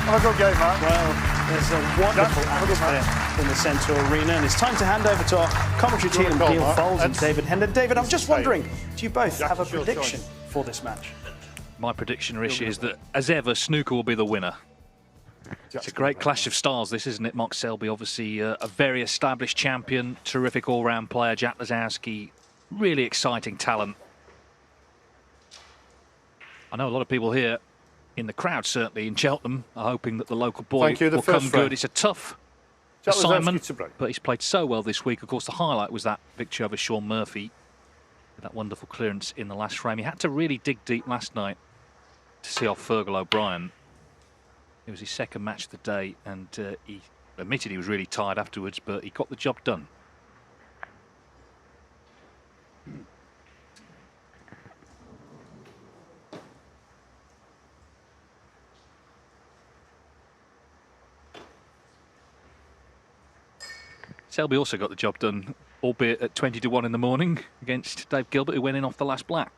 Have a good game, Mark. Well, there's a wonderful atmosphere in the Central Arena, and it's time to hand over to our commentary team, Neil Foles and David Hendon. David, I'm just wondering, do you both have a prediction for this match? My prediction, Rishi, is that, as ever, Snooker will be the winner. It's a great clash of stars, this, isn't it? Mark Selby, obviously a very established champion, terrific all-round player. Jack Lisowski, really exciting talent. I know a lot of people here in the crowd, certainly in Cheltenham, are hoping that the local boy will come good. It's a tough assignment, but he's played so well this week. Of course, the highlight was that victory over Sean Murphy, with that wonderful clearance in the last frame. He had to really dig deep last night to see off Fergal O'Brien. It was his second match of the day, and he admitted he was really tired afterwards, but he got the job done. Selby also got the job done, albeit at 20 to 1 in the morning against Dave Gilbert, who went in off the last black.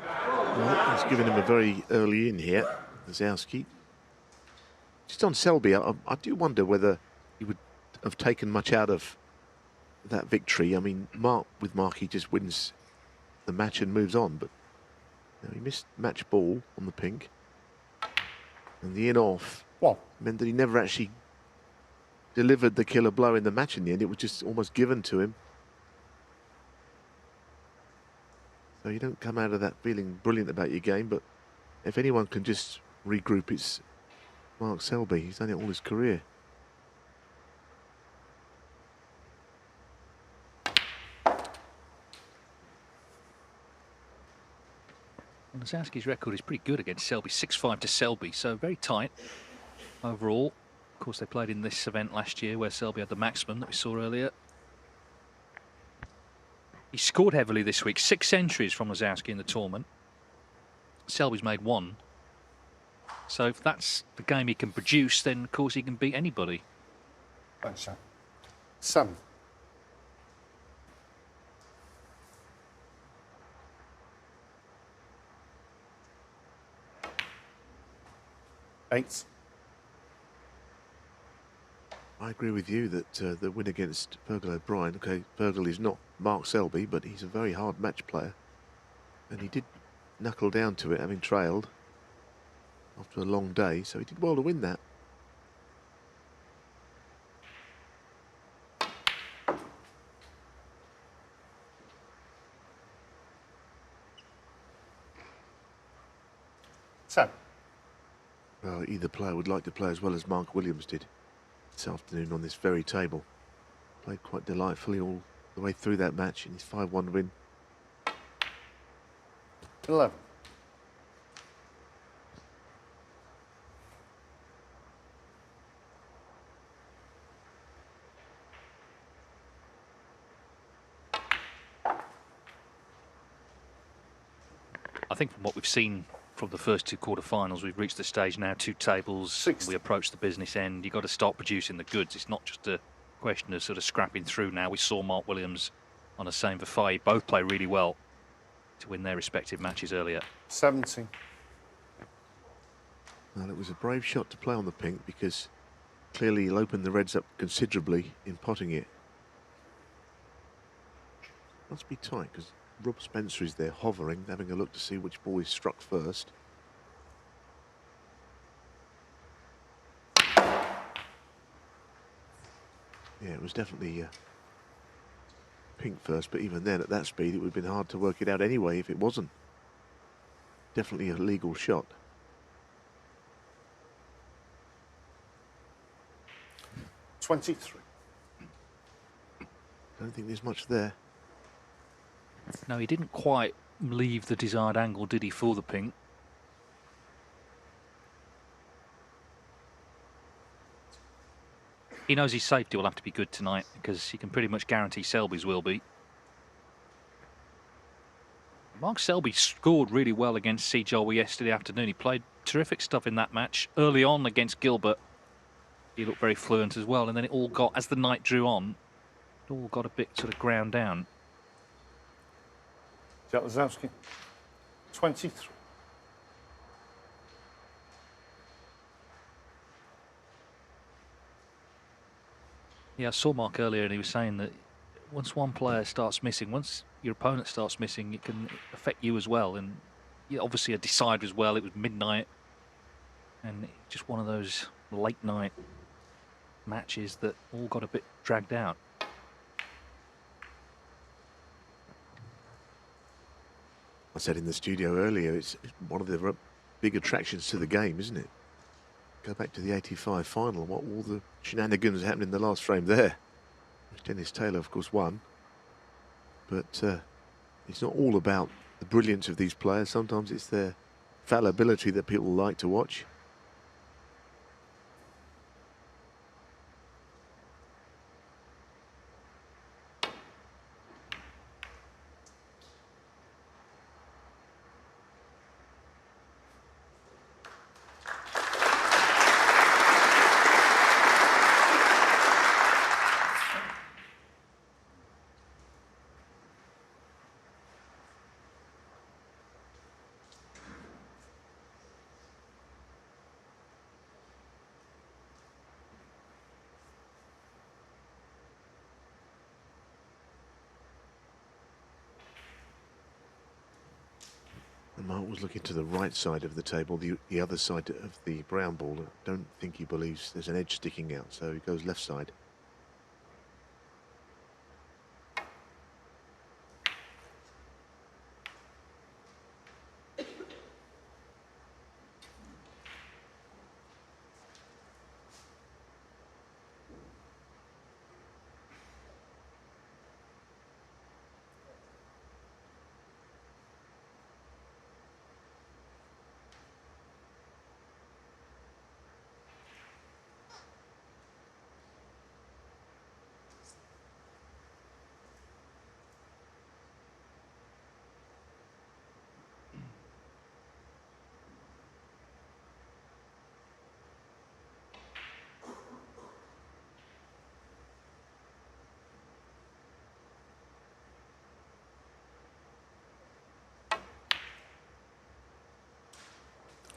Well, he's given him a very early in here, Lisowski. Just on Selby, I do wonder whether he would have taken much out of that victory. I mean, Mark, he just wins the match and moves on, but you know, he missed match ball on the pink, and the in-off meant that he never actually delivered the killer blow in the match in the end. It was just almost given to him. So you don't come out of that feeling brilliant about your game, but if anyone can just regroup, it's Mark Selby. He's done it all his career. Lisowski's record is pretty good against Selby, 6-5 to Selby, so very tight overall. Of course, they played in this event last year where Selby had the maximum that we saw earlier. He scored heavily this week, 6 centuries from Lisowski in the tournament. Selby's made 1. So if that's the game he can produce, then of course he can beat anybody. Thanks, Sam. Eight. I agree with you that the win against Fergal O'Brien, okay, Fergal is not Mark Selby, but he's a very hard match player. And he did knuckle down to it, having trailed after a long day, so he did well to win that. Sam. Well, either player would like to play as well as Mark Williams did this afternoon on this very table. Played quite delightfully all the way through that match in his 5-1 win. 11. I think from what we've seen from the first 2 quarterfinals, we've reached the stage now, 2 tables. 6. We approach the business end. You've got to start producing the goods. It's not just a question of sort of scrapping through now. We saw Mark Williams on a same for 5. Both play really well to win their respective matches earlier. 17. Well, it was a brave shot to play on the pink because clearly he'll open the Reds up considerably in potting it. Must be tight because Rob Spencer is there hovering, having a look to see which ball is struck first. Yeah, it was definitely pink first, but even then at that speed it would have been hard to work it out anyway if it wasn't. Definitely a legal shot. $23. Don't think there's much there. No, he didn't quite leave the desired angle, did he, for the pink? He knows his safety will have to be good tonight because he can pretty much guarantee Selby's will be. Mark Selby scored really well against C. Jolly yesterday afternoon. He played terrific stuff in that match early on against Gilbert. He looked very fluent as well, and then it all got, as the night drew on, it all got a bit sort of ground down. Lisowski, 23. Yeah, I saw Mark earlier, and he was saying that once one player starts missing, once your opponent starts missing, it can affect you as well. And obviously a decider as well. It was midnight, and just one of those late night matches that all got a bit dragged out. I said in the studio earlier, it's one of the big attractions to the game, isn't it? Go back to the 85 final, what all the shenanigans happened in the last frame there. Dennis Taylor, of course, won. But it's not all about the brilliance of these players. Sometimes it's their fallibility that people like to watch. And Mark was looking to the right side of the table, the other side of the brown ball. I don't think he believes there's an edge sticking out, so he goes left side.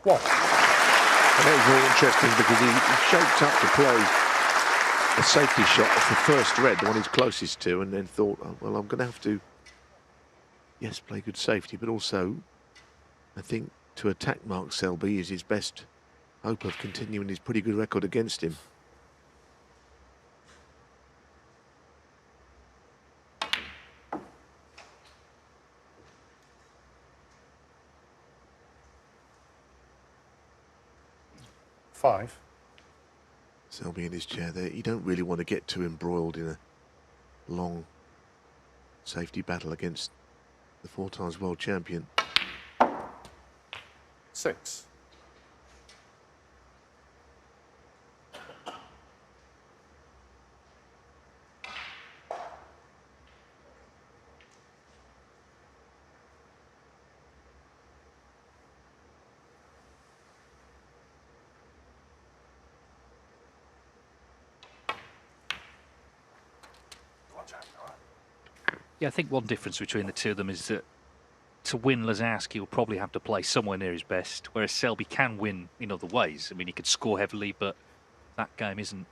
Wow. That was very interesting because he shaped up to play a safety shot off the first red, the one he's closest to, and then thought, oh, well, I'm going to have to, yes, play good safety, but also I think to attack Mark Selby is his best hope of continuing his pretty good record against him. Five. Selby in his chair there. You don't really want to get too embroiled in a long safety battle against the 4-times world champion. 6. Yeah, I think one difference between the two of them is that to win, Lisowski will probably have to play somewhere near his best, whereas Selby can win in other ways. I mean, he could score heavily, but that game isn't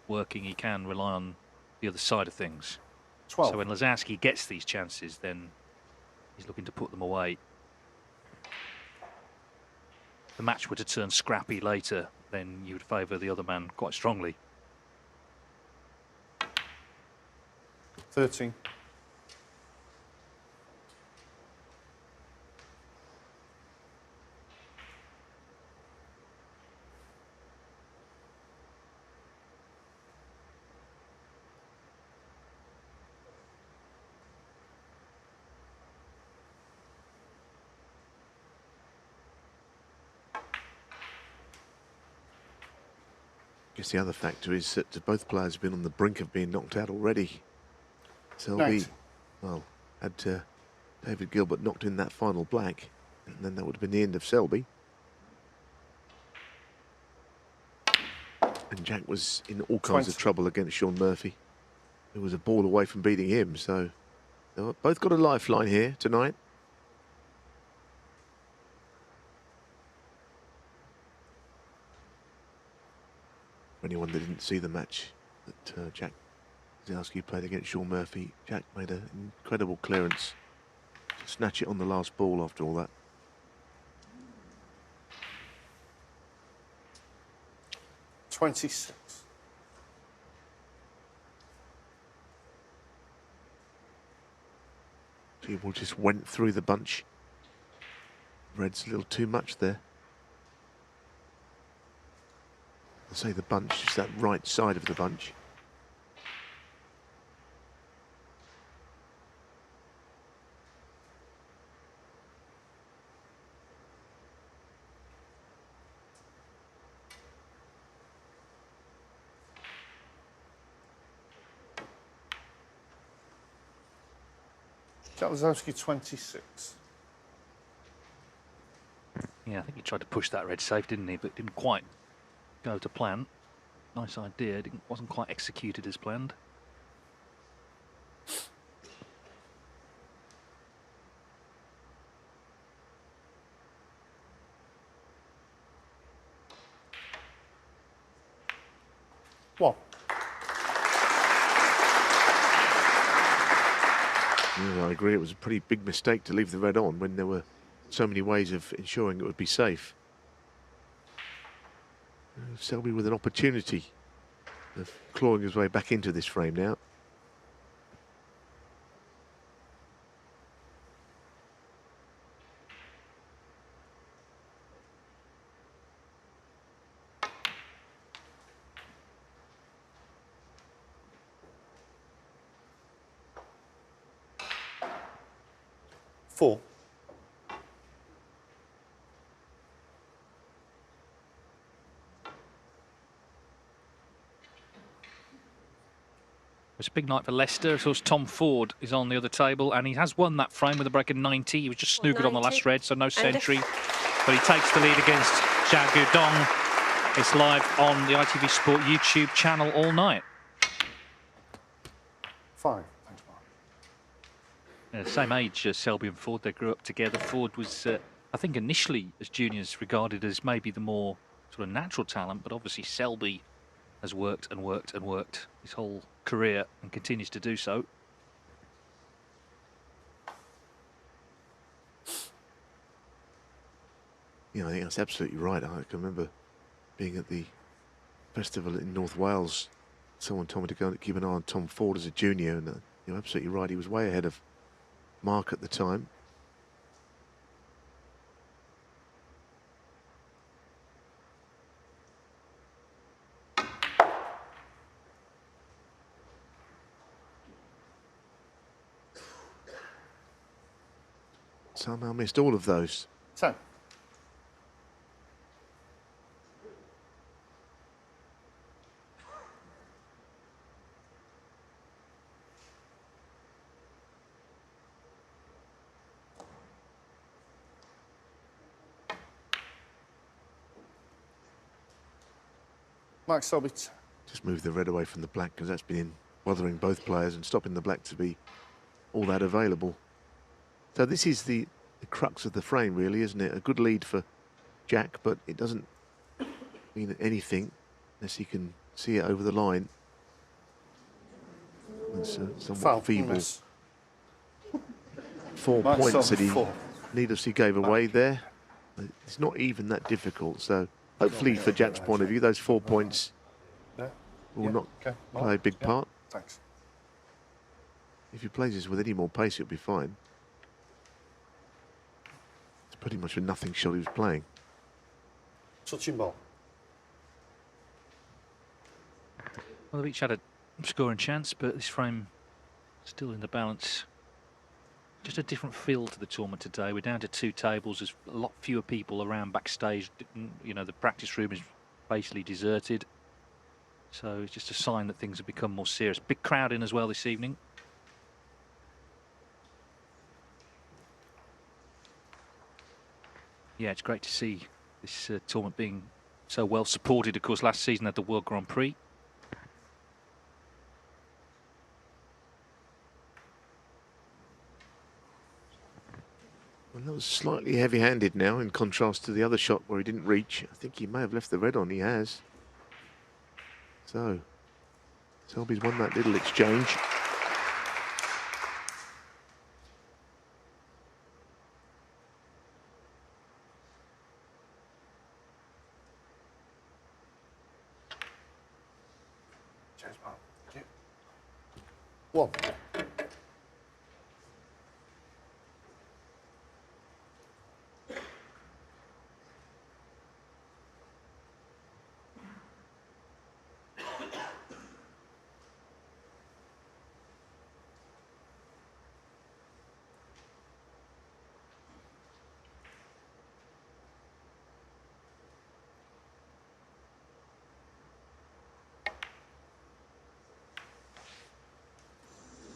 working. He can rely on the other side of things. 12. So when Lisowski gets these chances, then he's looking to put them away. If the match were to turn scrappy later, then you would favour the other man quite strongly. 13. I guess the other factor is that both players have been on the brink of being knocked out already. Selby, Right. well, had David Gilbert knocked in that final black, and then that would have been the end of Selby. And Jack was in all kinds of trouble against Sean Murphy, who was a ball away from beating him. So they've both got a lifeline here tonight. For anyone that didn't see the match that Jack Lisowski played against Sean Murphy, Jack made an incredible clearance to snatch it on the last ball after all that. $26. People just went through the bunch. Red's a little too much there. I say the bunch, just that right side of the bunch. Lisowski 26. Yeah, I think he tried to push that red safe, didn't he? But didn't quite go to plan. Nice idea. Wasn't quite executed as planned. One. Yeah, I agree. It was a pretty big mistake to leave the red on when there were so many ways of ensuring it would be safe. Selby with an opportunity of clawing his way back into this frame now. Four. It's a big night for Leicester. Of course, Tom Ford is on the other table, and he has won that frame with a break of 90. He was just snookered on the last red, so no century. But he takes the lead against Zhao Guodong. It's live on the ITV Sport YouTube channel all night. 5. Thanks, Mark. Same age as Selby and Ford. They grew up together. Ford was, I think, initially as juniors regarded as maybe the more sort of natural talent, but obviously Selby has worked and worked and worked his whole career and continues to do so. Yeah, I think that's absolutely right. I can remember being at the festival in North Wales. Someone told me to go and keep an eye on Tom Ford as a junior, and you're absolutely right. He was way ahead of Mark at the time. Somehow missed all of those. 10. Mark Selby. Just move the red away from the black because that's been bothering both players and stopping the black to be all that available. So this is the crux of the frame, really, isn't it? A good lead for Jack, but it doesn't mean anything unless he can see it over the line. It's somewhat feeble. 4 Mark points Selby, that he 4. needlessly gave away there. It's not even that difficult. So hopefully, for Jack's point of view, those 4 points will not play a big part. Thanks. If he plays this with any more pace, it'll be fine. It's pretty much a nothing shot he was playing. Touching ball. Well, they've each had a scoring chance, but this frame still in the balance. Just a different feel to the tournament today. We're down to 2 tables. There's a lot fewer people around backstage. You know, the practice room is basically deserted. So it's just a sign that things have become more serious. Big crowd in as well this evening. Yeah, it's great to see this tournament being So well supported, of course, last season at the World Grand Prix. Well, that was slightly heavy-handed now, in contrast to the other shot where he didn't reach. I think he may have left the red on. He has. So, Selby's won that little exchange. One.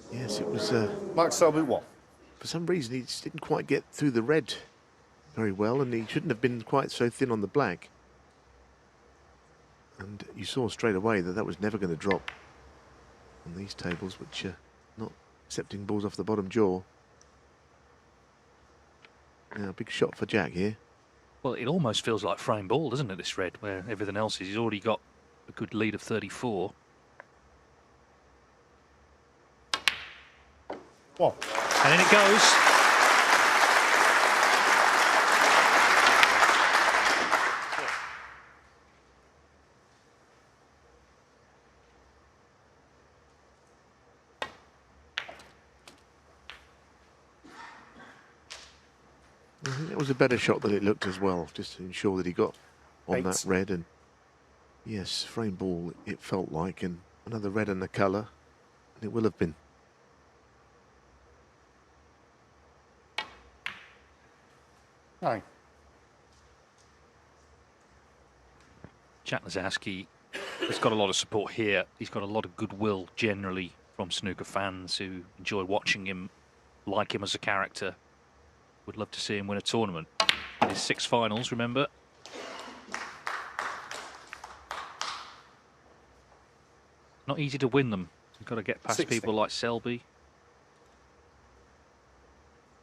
Yes, it was... Mark Selby, one. For some reason, he just didn't quite get through the red very well, and he shouldn't have been quite so thin on the black. And you saw straight away that that was never going to drop on these tables, which are not accepting balls off the bottom jaw. Now, big shot for Jack here. Well, it almost feels like frame ball, doesn't it, this red, where everything else is. He's already got a good lead of 34. One. And in it goes. I think that was a better shot than it looked as well, just to ensure that he got on that red. And yes, frame ball it felt like, and another red in the colour, and it will have been. Nine. Jack Lisowski has got a lot of support here. He's got a lot of goodwill generally from snooker fans who enjoy watching him, like him as a character. Would love to see him win a tournament. In his 6 finals, remember? Not easy to win them. You've got to get past 60. people like Selby.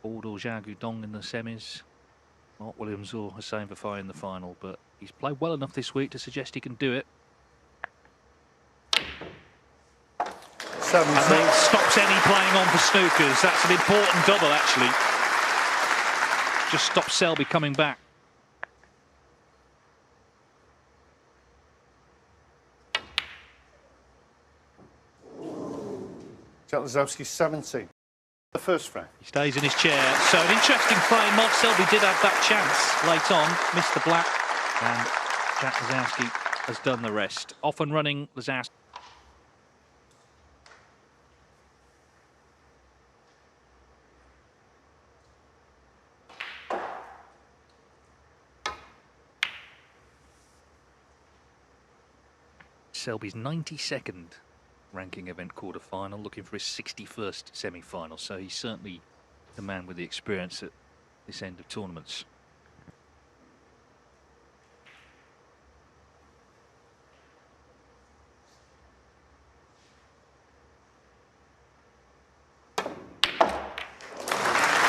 Ford or Zhao Guodong in the semis. Mark Williams or Hussein Vafai in the final, but he's played well enough this week to suggest he can do it. 17. And that stops any playing on for snookers. That's an important double, actually. Just stops Selby coming back. Jack Lisowski, 17. The first frame. He stays in his chair. So an interesting frame. Mark Selby did have that chance late on, missed the black, and Jack Lisowski has done the rest. Off and running, Lisowski. Selby's 92nd ranking event quarter-final, looking for his 61st semi-final. So he's certainly the man with the experience at this end of tournaments.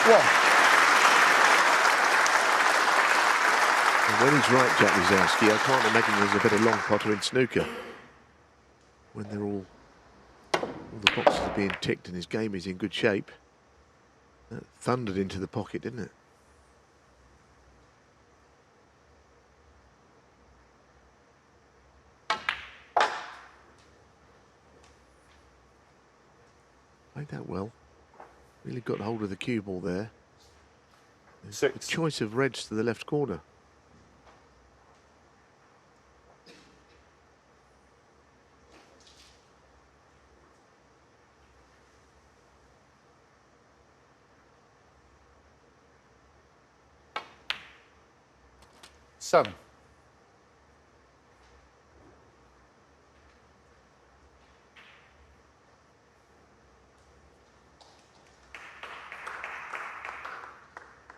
One. And when he's right, Jack Lisowski, I can't imagine there's a better long potter in snooker. When they're all the boxes are being ticked and his game is in good shape. That thundered into the pocket, didn't it? Played that well. Really got hold of the cue ball there. 6. A choice of reds to the left corner. Seven.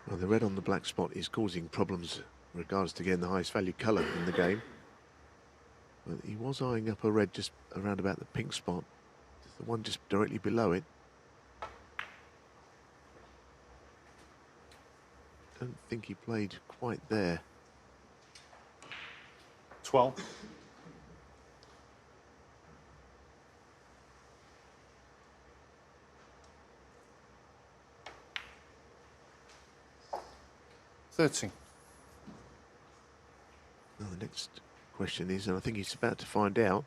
Well, the red on the black spot is causing problems in regards to getting the highest value colour in the game. But he was eyeing up a red just around about the pink spot. The one just directly below it. Don't think he played quite there. 12. Now the next question is, and I think he's about to find out,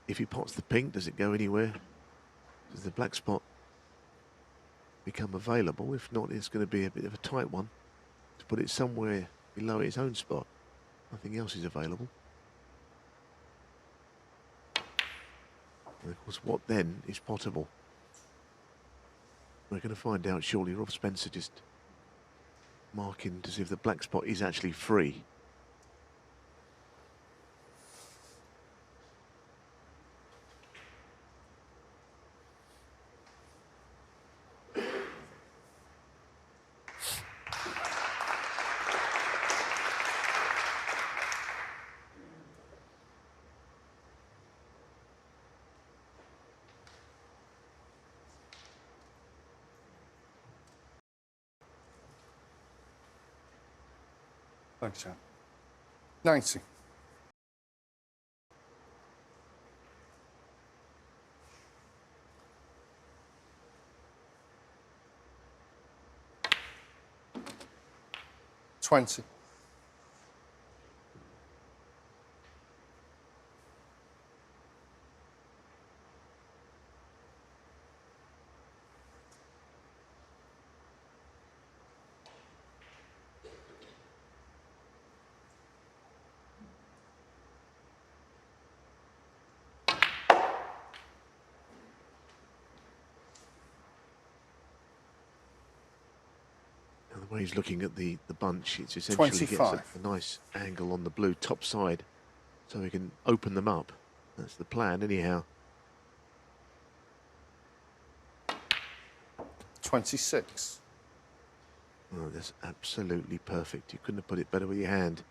if he pots the pink, does it go anywhere? Does the black spot become available? If not, it's going to be a bit of a tight one to put it somewhere below his own spot. Nothing else is available. And of course, what then is potable? We're going to find out shortly. Rob Spencer just marking to see if the black spot is actually free. Thanks, Jack. 90. $20. The way he's looking at the bunch, it's essentially 25. gets a nice angle on the blue top side so he can open them up. That's the plan anyhow. 26. Oh, that's absolutely perfect. You couldn't have put it better with your hand.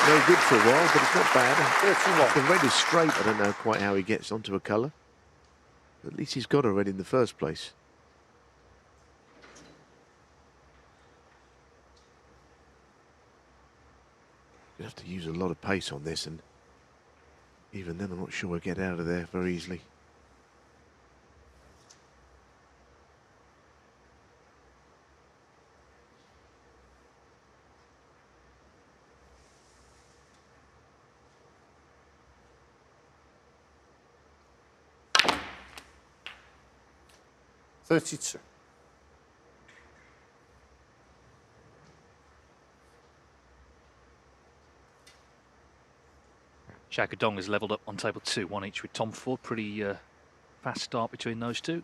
No good for a while, but it's not bad. The red is straight. I don't know quite how he gets onto a colour. But at least he's got a red in the first place. You have to use a lot of pace on this, and even then I'm not sure we'll get out of there very easily. $32. Shakadong has levelled up on table 2, 1 each with Tom Ford. Pretty fast start between those two.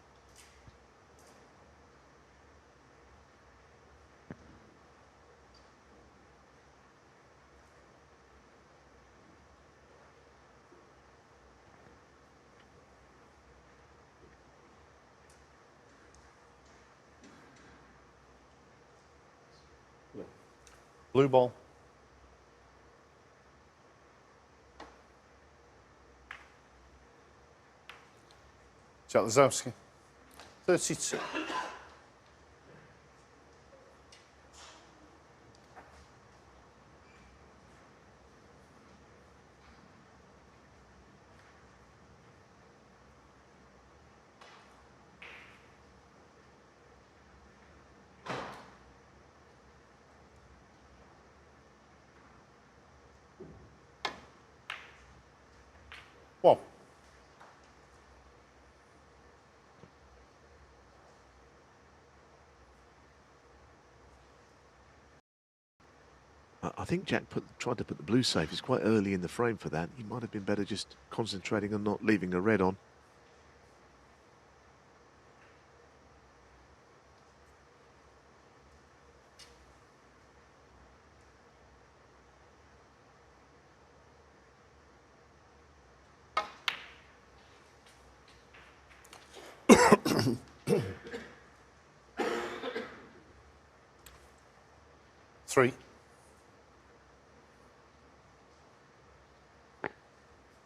Blue ball. Jack Lisowski. 32. One. I think Jack tried to put the blue safe. It's quite early in the frame for that. He might have been better just concentrating on not leaving a red on.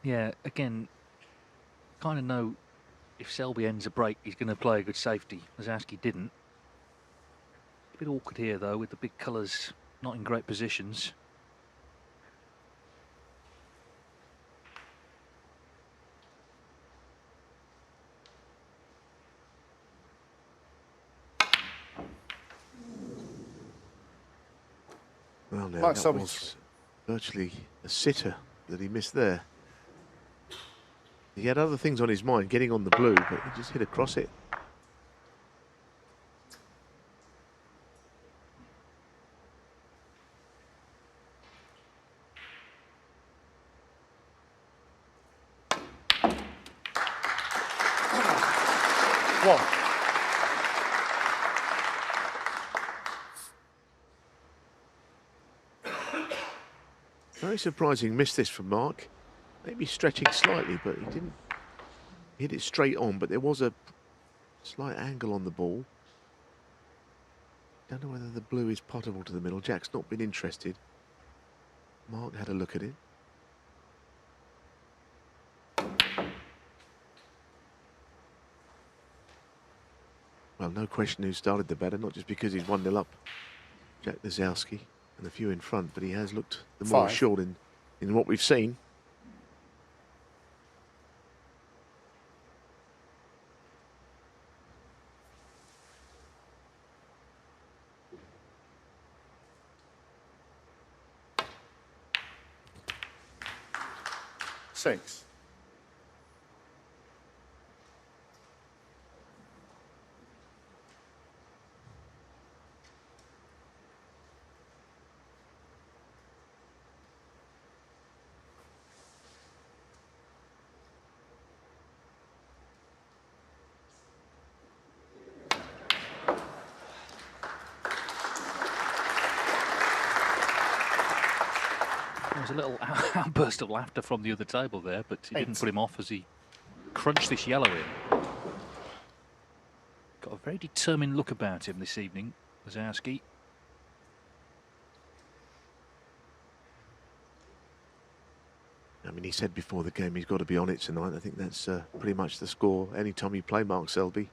Yeah, again, kind of know if Selby ends a break, he's going to play a good safety. Lisowski didn't. A bit awkward here, though, with the big colours not in great positions. Well, now that was virtually a sitter that he missed there. He had other things on his mind, getting on the blue, but he just hit across it. One. Very surprising miss this from Mark. Maybe stretching slightly, but he didn't hit it straight on, but there was a slight angle on the ball. Don't know whether the blue is potable to the middle. Jack's not been interested. Mark had a look at it. Well, no question who started the better, not just because he's 1-0 up. Jack Lisowski and a few in front, but he has looked the more assured in what we've seen. Six. There was a little outburst of laughter from the other table there, but it didn't put him off as he crunched this yellow in. Got a very determined look about him this evening, Lisowski. I mean, he said before the game he's got to be on it tonight. I think that's pretty much the score anytime you play Mark Selby.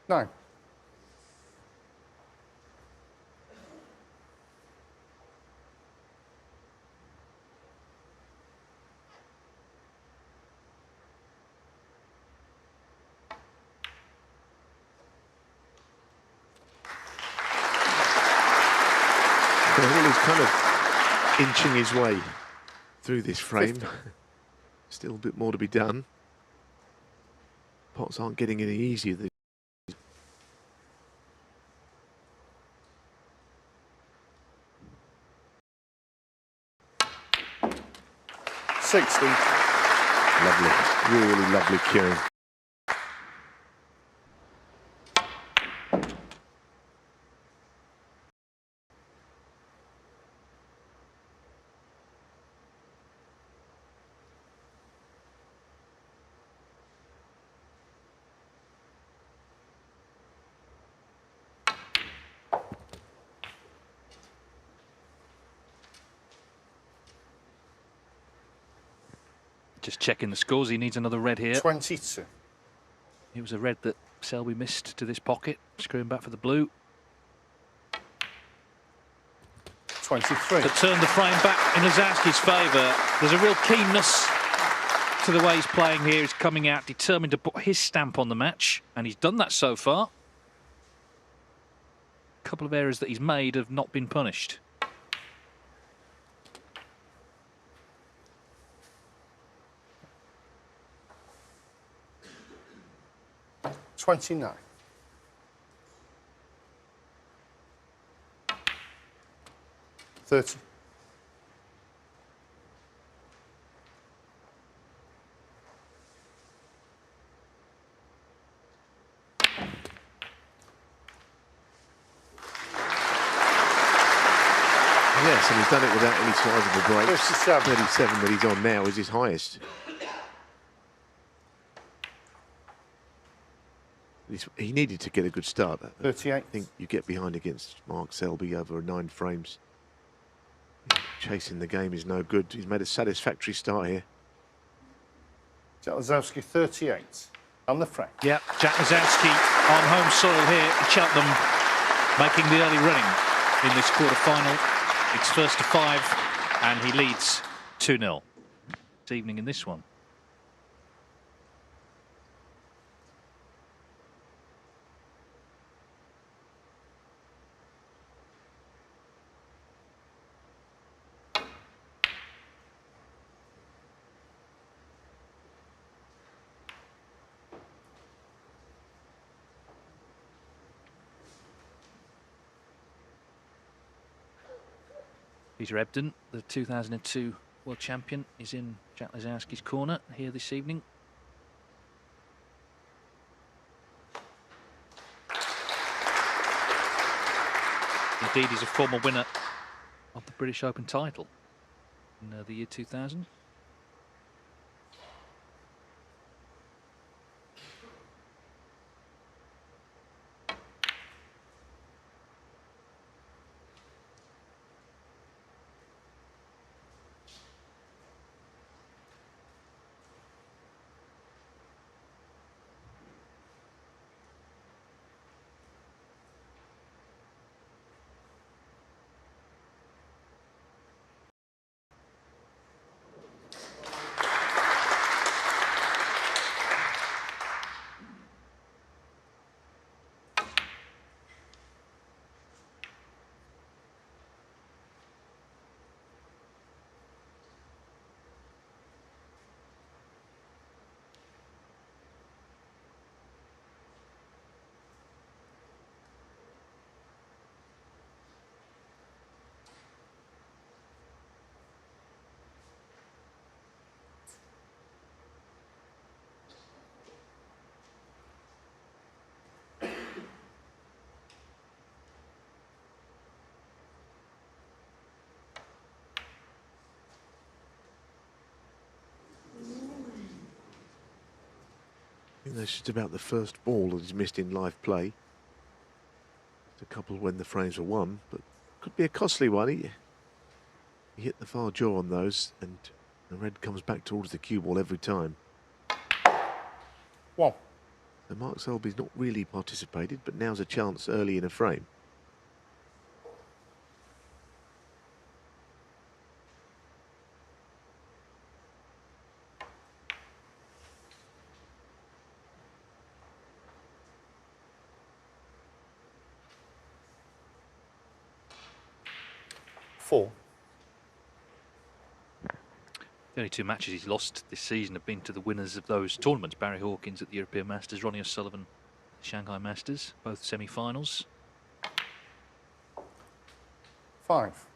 No. Well, he's kind of inching his way through this frame. Still a bit more to be done. Pots aren't getting any easier. 60. Lovely, really lovely cueing. Just checking the scores, he needs another red here. 22. It was a red that Selby missed to this pocket, screwing back for the blue. 23. To turn the frame back in Lisowski's favour. There's a real keenness to the way he's playing here. He's coming out determined to put his stamp on the match, and he's done that so far. A couple of errors that he's made have not been punished. 29. 30. Yes, and he's done it without any sizable breaks. 37. 37 that he's on now is his highest. He needed to get a good start. 38. I think you get behind against Mark Selby over 9 frames. Chasing the game is no good. He's made a satisfactory start here. Jack Lisowski, 38. On the frame. Yeah, Jack Lisowski on home soil here at Cheltenham, making the early running in this quarter-final. It's first to 5, and he leads 2-0 this evening in this one. Peter Ebdon, the 2002 world champion, is in Jack Lisowski's corner here this evening. Indeed, he's a former winner of the British Open title in the year 2000. I think that's just about the first ball that he's missed in live play. Just a couple when the frames were won, but could be a costly one. He hit the far jaw on those, and the red comes back towards the cue ball every time. One. So Mark Selby's not really participated, but now's a chance early in a frame. Four. The only 2 matches he's lost this season have been to the winners of those tournaments. Barry Hawkins at the European Masters, Ronnie O'Sullivan at the Shanghai Masters, both semi-finals. 5.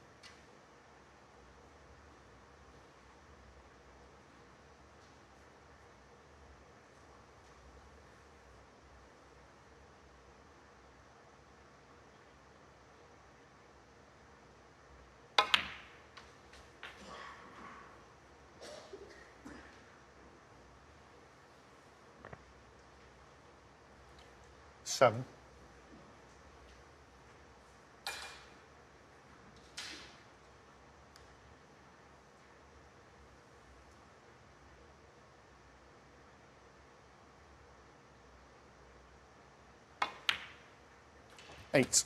Seven. Eight.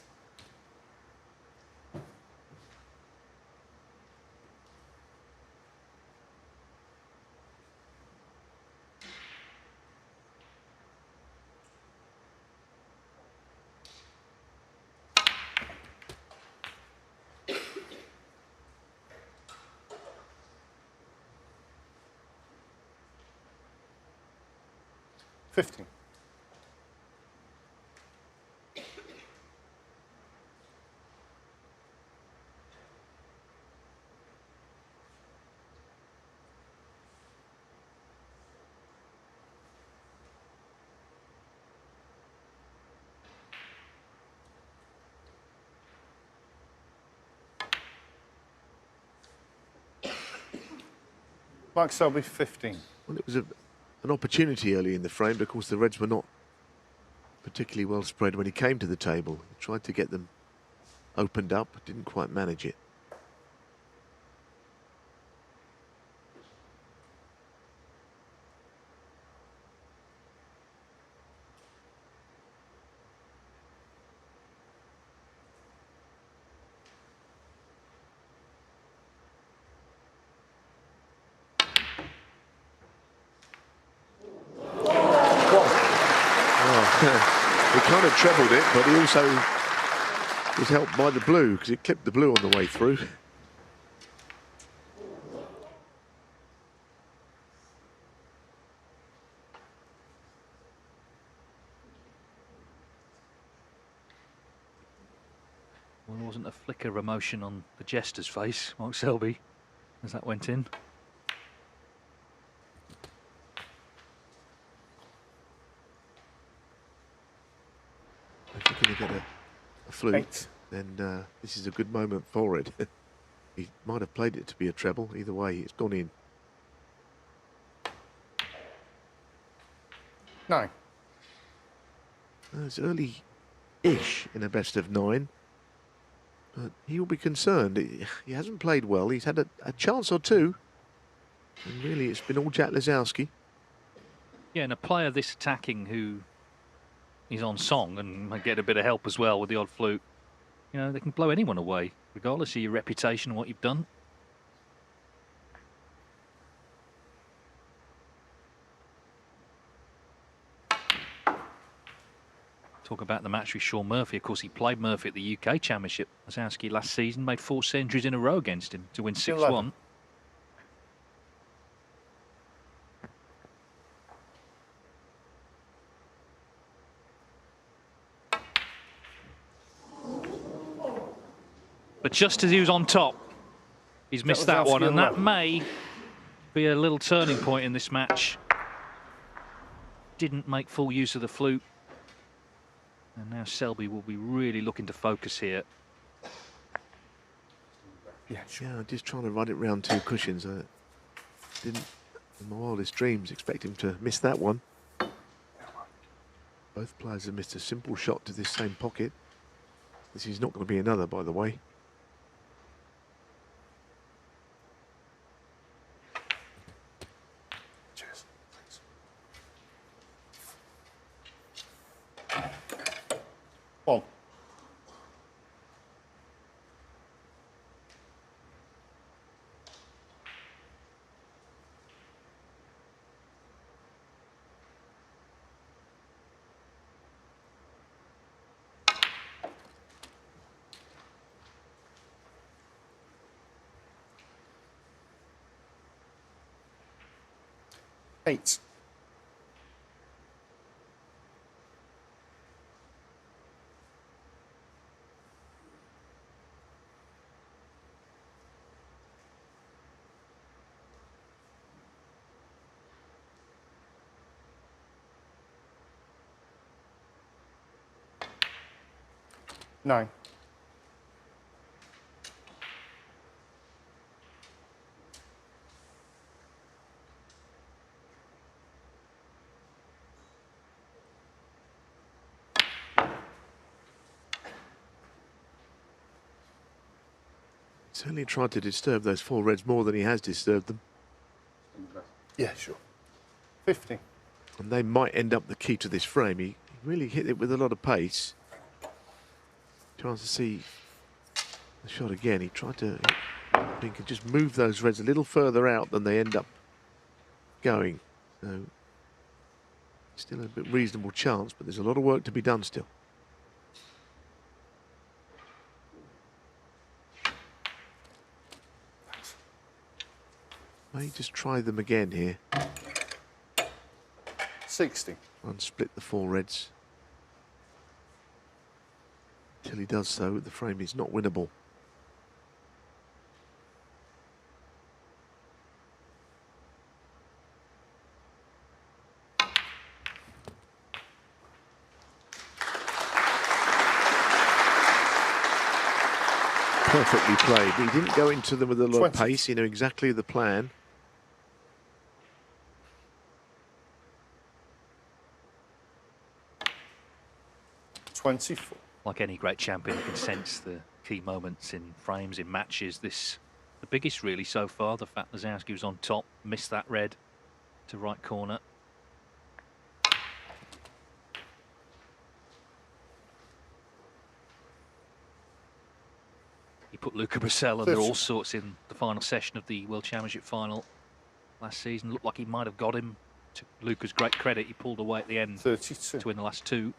$50. Mark Selby, 15. Well, it was an opportunity early in the frame, but of course the Reds were not particularly well spread when he came to the table. He tried to get them opened up, but didn't quite manage it. He kind of trebled it, but he also was helped by the blue because it clipped the blue on the way through. Well, there wasn't a flicker of emotion on the jester's face, Mark Selby, as that went in. If you're going to get a fluke, then this is a good moment for it. He might have played it to be a treble. Either way, it's gone in. 9. It's early-ish in a best of 9. But he'll be concerned. He hasn't played well. He's had a chance or two. And really, it's been all Jack Lisowski. Yeah, and a player this attacking who is on song and might get a bit of help as well with the odd fluke. You know, they can blow anyone away, regardless of your reputation and what you've done. Talk about the match with Sean Murphy. Of course, he played Murphy at the UK Championship. Lisowski last season made 4 centuries in a row against him to win 6-1. But just as he was on top, he's missed that one, and that may be a little turning point in this match. Didn't make full use of the fluke. And now Selby will be really looking to focus here. Yeah, just trying to run it round 2 cushions. I didn't, in my wildest dreams, expect him to miss that one. Both players have missed a simple shot to this same pocket. This is not going to be another, by the way. Cheers. One. Eight. Nine. Certainly tried to disturb those 4 reds more than he has disturbed them. Yeah, sure. 50. And they might end up the key to this frame. He really hit it with a lot of pace. Trying to see the shot again. He tried to, he could just move those reds a little further out than they end up going. So still a bit reasonable chance, but there's a lot of work to be done still. May just try them again here. 60. And split the 4 reds. Until he does so, the frame is not winnable. Perfectly played. He didn't go into them with a lot of pace. He knew exactly the plan. 24. Like any great champion, I can sense the key moments in frames, in matches. This, the biggest really so far, the fact Lisowski was on top, missed that red to right corner. He put Luca Bracell under all sorts in the final session of the World Championship final last season. Looked like he might have got him. To Luca's great credit, he pulled away at the end 32. to win the last two.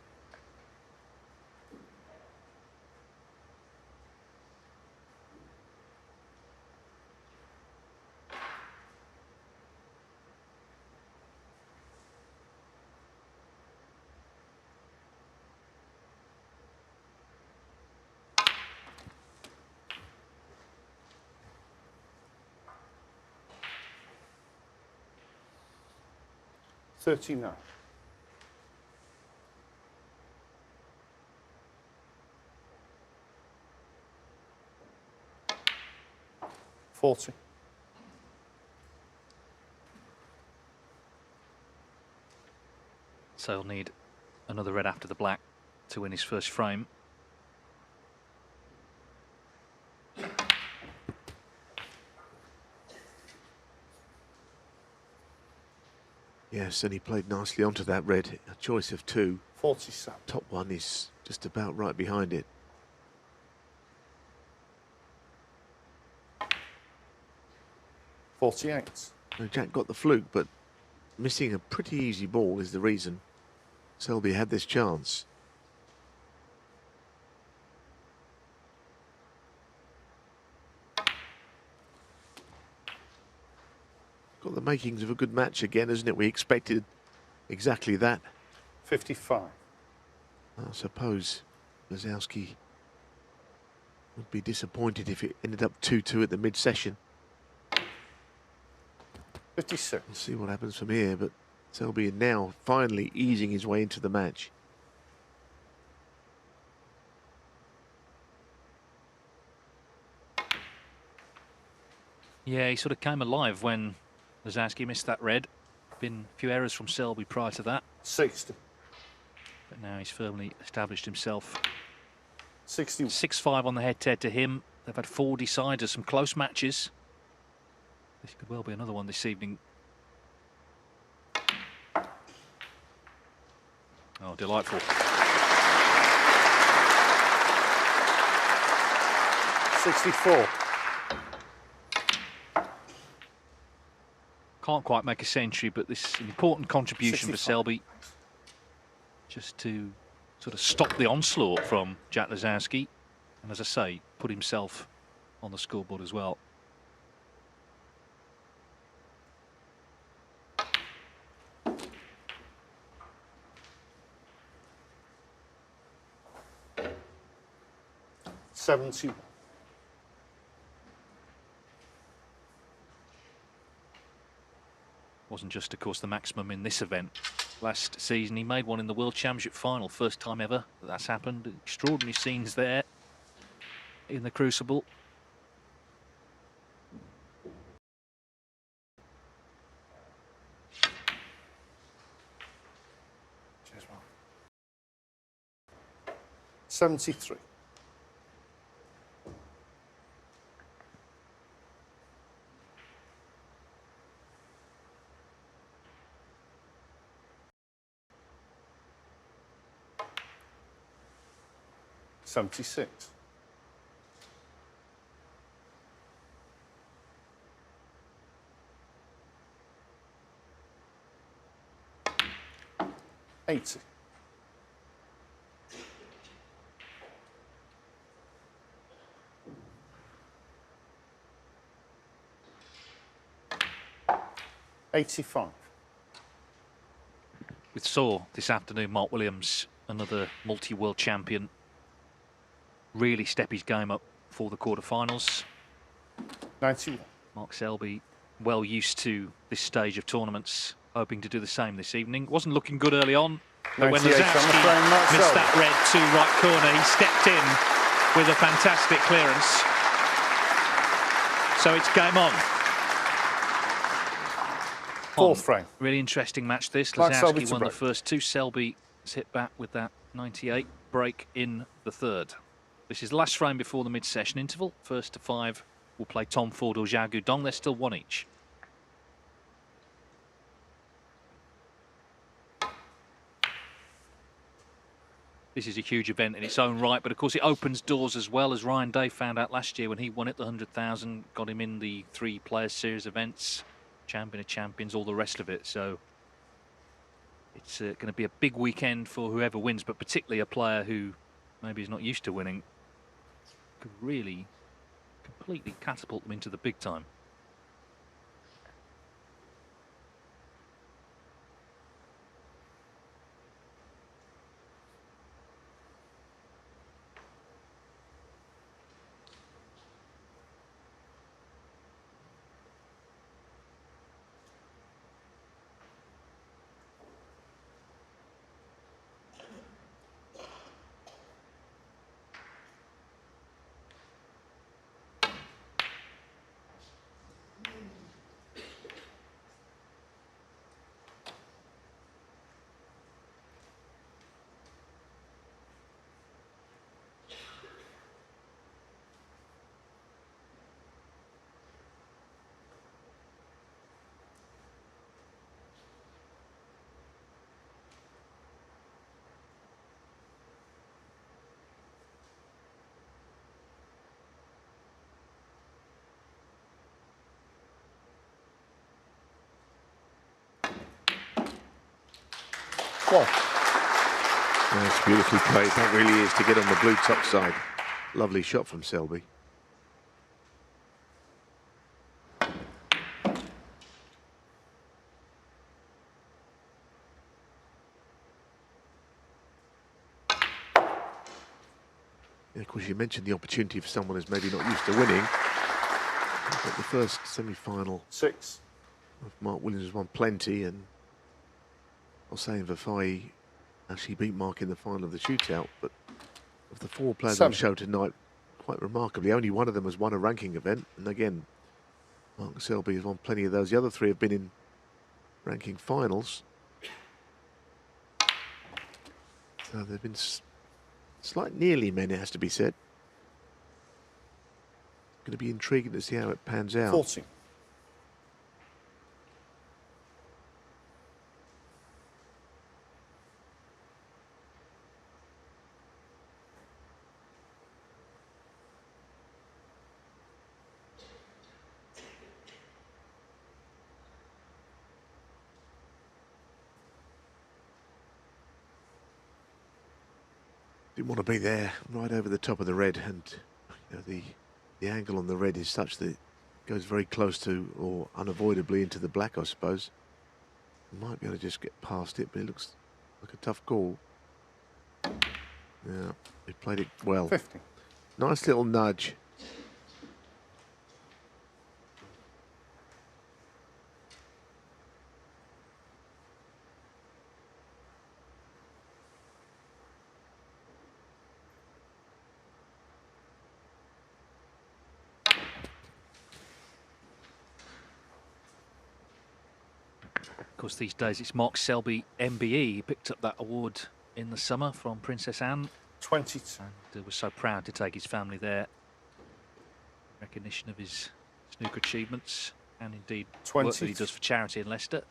$39. 40. So he'll need another red after the black to win his first frame. Yes, and he played nicely onto that red. A choice of two. 47. Top one is just about right behind it. $48. Now, Jack got the fluke, but missing a pretty easy ball is the reason Selby had this chance. Got the makings of a good match again, isn't it? We expected exactly that. 55. I suppose Lisowski would be disappointed if it ended up 2-2 at the mid-session. 56. We'll see what happens from here, but Selby now finally easing his way into the match. Yeah, he sort of came alive when Lisowski missed that red. Been a few errors from Selby prior to that. 60. But now he's firmly established himself. 60. 6-5 on the head-to-head to him. They've had 4 deciders, some close matches. This could well be another one this evening. Oh, delightful. 64. Can't quite make a century, but this is an important contribution 65. for Selby. Just to sort of stop the onslaught from Jack Lisowski. And as I say, put himself on the scoreboard as well. $71. Wasn't just, of course, the maximum in this event. Last season, he made one in the World Championship final. First time ever that's happened. Extraordinary scenes there in the Crucible. Cheers, Mark. 73. $76. 80. 85. We saw this afternoon Mark Williams, another multi-world champion, really step his game up for the quarterfinals. 91. Mark Selby, well used to this stage of tournaments, hoping to do the same this evening. Wasn't looking good early on, but when Lisowski missed that red to right corner, he stepped in with a fantastic clearance. So it's game on. Fourth frame. Really interesting match this. Lisowski won the first two. Selby has hit back with that 98 break in the third. This is the last frame before the mid-session interval. First to 5 will play Tom Ford or Zhao Guodong. They're still 1 each. This is a huge event in its own right, but of course it opens doors as well, as Ryan Day found out last year when he won it, the 100,000, got him in the 3 Players Series events, Champion of Champions, all the rest of it. So it's going to be a big weekend for whoever wins, but particularly a player who maybe is not used to winning could really completely catapult them into the big time. That's beautifully played. That really is to get on the blue top side. Lovely shot from Selby. Yeah, of course, you mentioned the opportunity for someone who's maybe not used to winning. But the first semi-final 6 of Mark Williams won plenty, and I was saying Vafai actually beat Mark in the final of the shootout, but of the 4 players on the show tonight, quite remarkably, only one of them has won a ranking event, and again, Mark Selby has won plenty of those. The other 3 have been in ranking finals. So they've been slight nearly men, it has to be said. Going to be intriguing to see how it pans out. 40. Didn't want to be there, right over the top of the red, and you know, the angle on the red is such that it goes very close to, or unavoidably into the black, I suppose. Might be able to just get past it, but it looks like a tough call. Yeah, he played it well. 50. Nice little nudge. Of course, these days it's Mark Selby MBE. He picked up that award in the summer from Princess Anne. 22. And was so proud to take his family there. Recognition of his snooker achievements and indeed work that he does for charity in Leicester.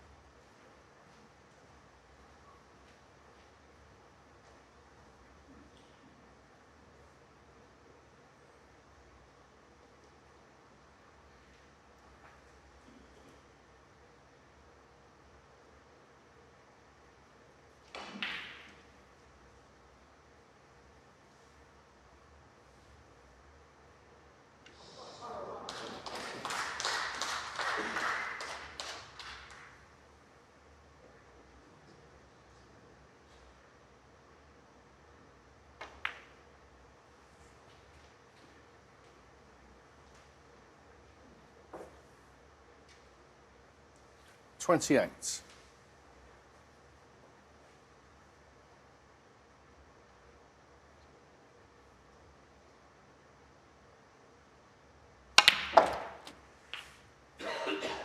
$28.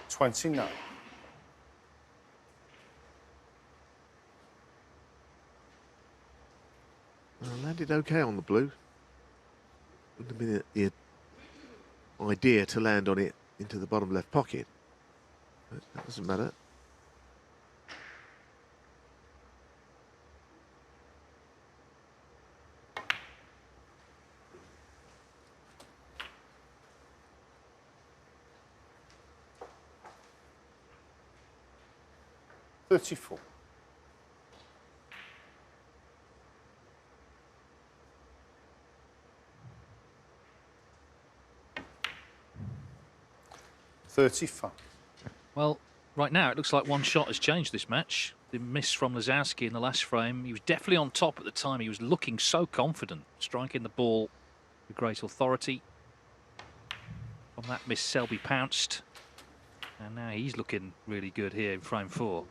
$29. Landed okay on the blue. Wouldn't have been the idea to land on it into the bottom left pocket. But that doesn't matter. $34. $35. Well, right now it looks like one shot has changed this match. The miss from Lisowski in the last frame. He was definitely on top at the time. He was looking so confident, striking the ball with great authority. From that miss, Selby pounced. And now he's looking really good here in frame 4.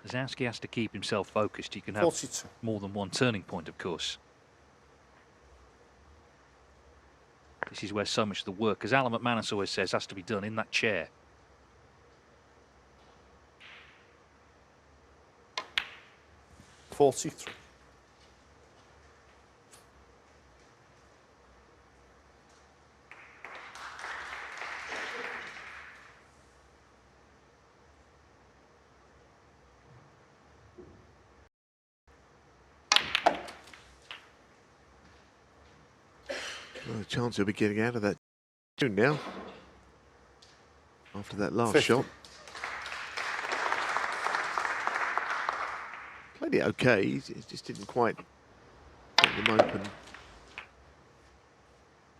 Lisowski has to keep himself focused. You can have 42. more than one turning point, of course. This is where so much of the work, as Alan McManus always says, has to be done in that chair. $43. Well, a chance he'll be getting out of that soon now. After that last 50. shot. Played it okay, he just didn't quite get them open.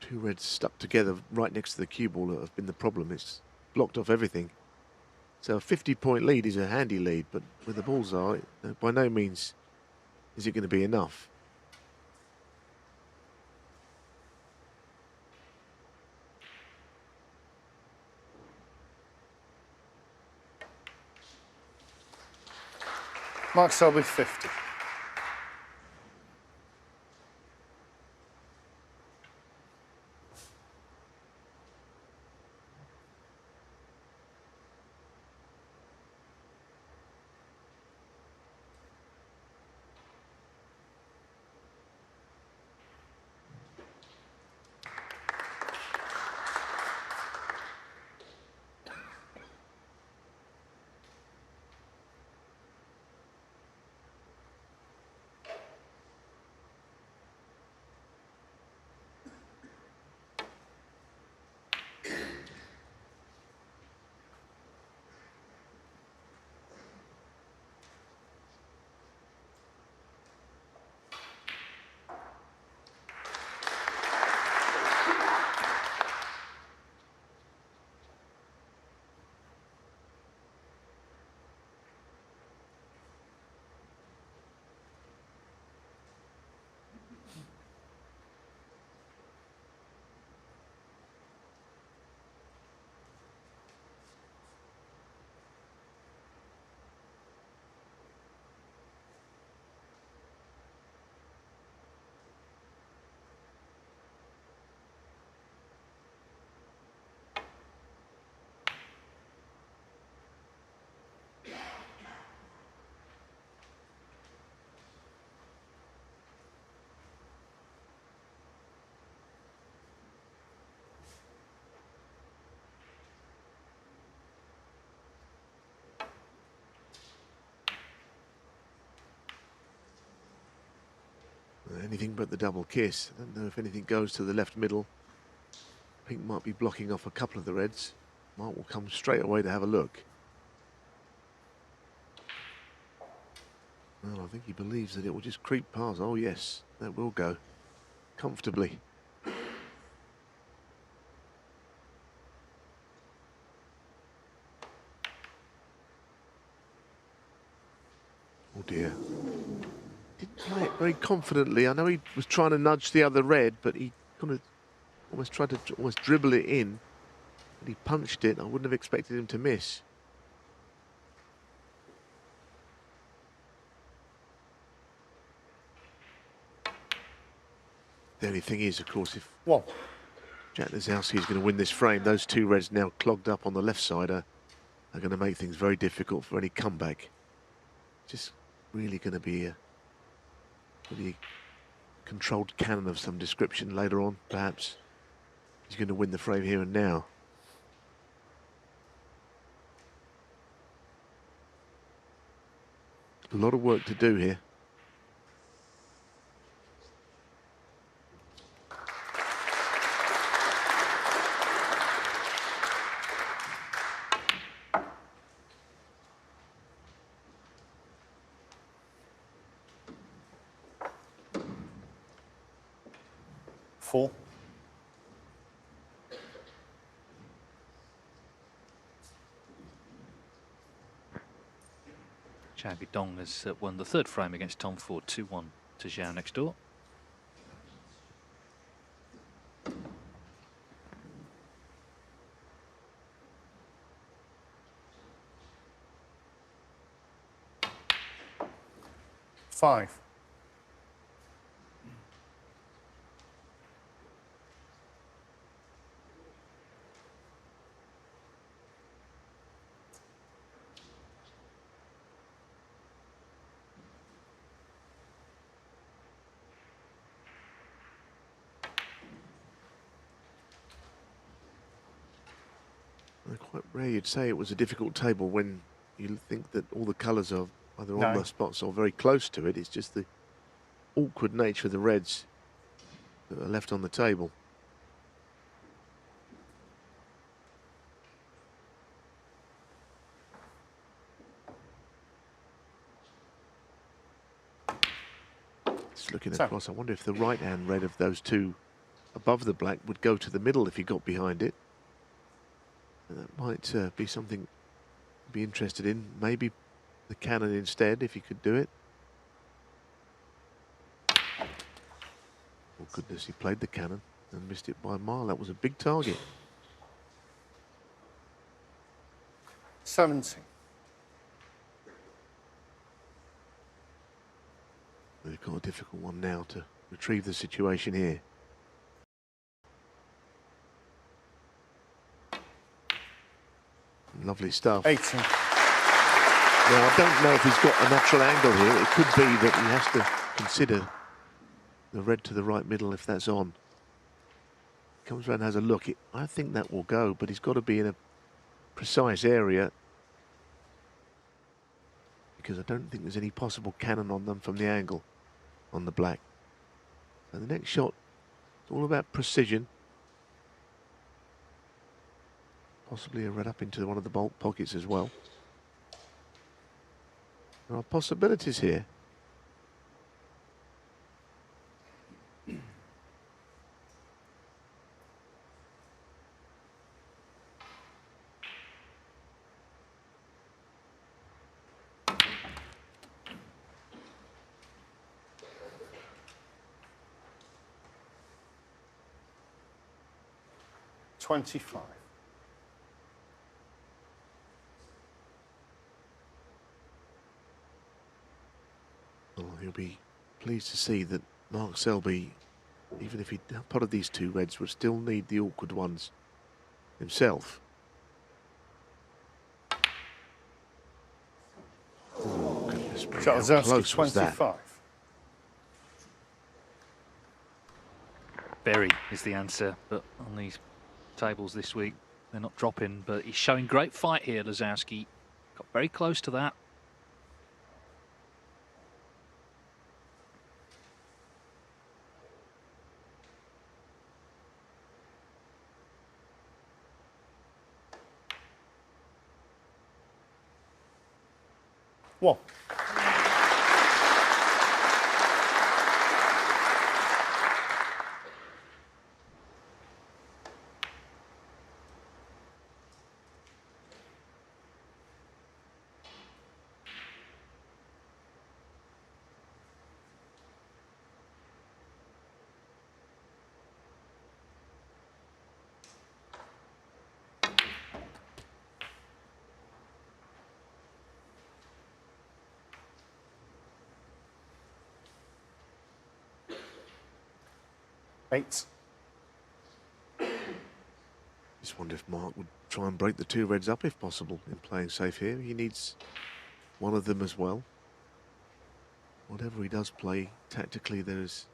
Two reds stuck together right next to the cue ball that have been the problem. It's blocked off everything. So a 50-point lead is a handy lead, but with the bullseye, by no means is it going to be enough. Mark Selby, 50. Anything but the double kiss. I don't know if anything goes to the left middle. Pink might be blocking off a couple of the reds. Mark will come straight away to have a look. Well, I think he believes that it will just creep past. Oh yes, that will go comfortably. Oh dear. Didn't play it very confidently. I know he was trying to nudge the other red, but he kind of almost tried to dribble it in. But he punched it. I wouldn't have expected him to miss. The only thing is, of course, if Jack Lisowski is going to win this frame, those two reds now clogged up on the left side are going to make things very difficult for any comeback. just really going to be a pretty controlled cannon of some description later on, perhaps. He's going to win the frame here and now. A lot of work to do here. Four. Chao Guidong has won the third frame against Tom Ford, 2-1 to Zhao next door. Five. Quite rare you'd say it was a difficult table when you think that all the colours are either on the spots or very close to it. It's just the awkward nature of the reds that are left on the table. Just looking across, I wonder if the right-hand red of those two above the black would go to the middle if he got behind it. And that might be something to be interested in. Maybe the cannon instead, if he could do it. Oh goodness, he played the cannon and missed it by a mile. That was a big target. 70. They've got a difficult one now to retrieve the situation here. Lovely stuff. 80. Now, I don't know if he's got a natural angle here. It could be that he has to consider the red to the right middle if that's on. Comes around and has a look. I think that will go, but he's got to be in a precise area because I don't think there's any possible cannon on them from the angle on the black. So the next shot, it's all about precision. Possibly a red up into one of the bulk pockets as well. There are possibilities here. $25. Well, he'll be pleased to see that Mark Selby, even if he potted these two reds, would still need the awkward ones himself. Oh, goodness me. How close was that? 25. Very is the answer, but on these tables this week, they're not dropping, but he's showing great fight here, Lisowski. Got very close to that. One. Eight. Just wonder if Mark would try and break the two reds up if possible in playing safe here. He needs one of them as well. whatever he does play, tactically there's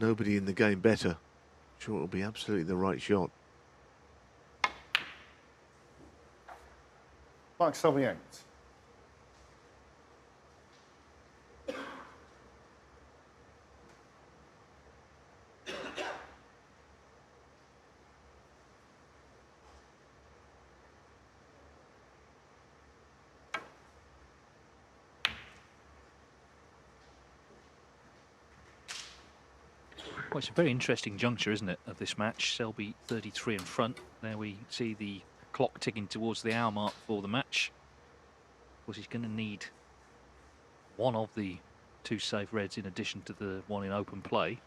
nobody in the game better. I'm sure it'll be absolutely the right shot. Mark Selby 8. Well, it's a very interesting juncture, isn't it, of this match? Selby 33 in front. There we see the clock ticking towards the hour mark for the match. Of course, he's going to need one of the 2 save reds in addition to the one in open play.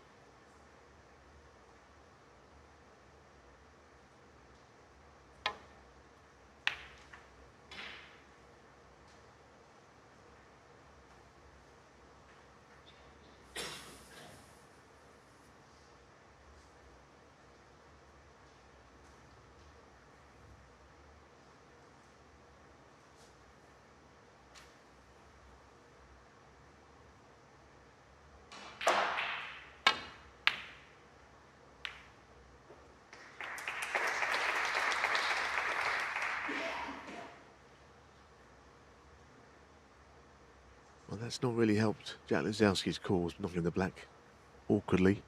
Well, that's not really helped Jack Lisowski's cause, knocking the black awkwardly.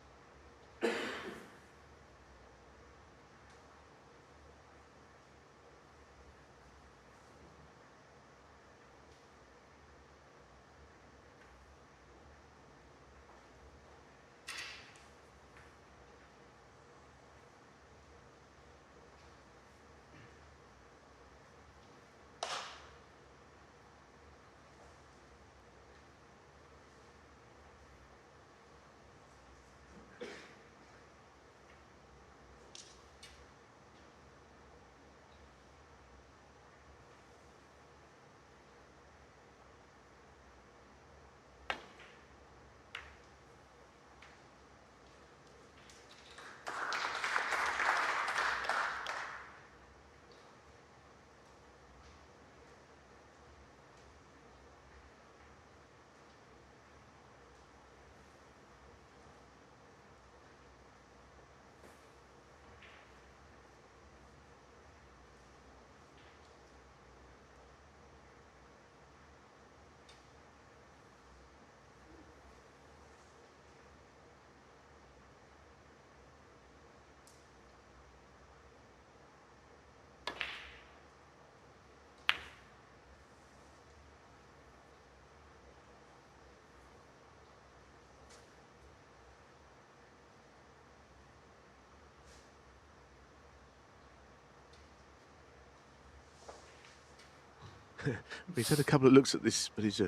He's had a couple of looks at this, but he's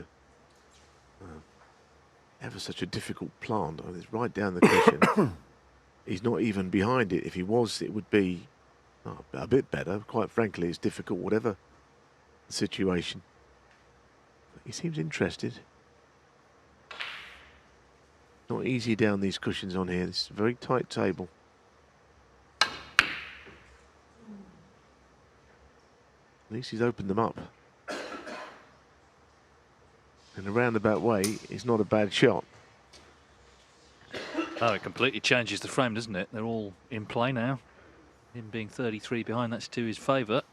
ever such a difficult plant. I mean, it's right down the cushion. He's not even behind it. If he was, it would be a bit better. Quite frankly, it's difficult, whatever the situation. But he seems interested. Not easy down these cushions on here. It's a very tight table. At least he's opened them up. In a roundabout way, it's not a bad shot. Oh, it completely changes the frame, doesn't it? They're all in play now. Him being 33 behind, that's to his favour.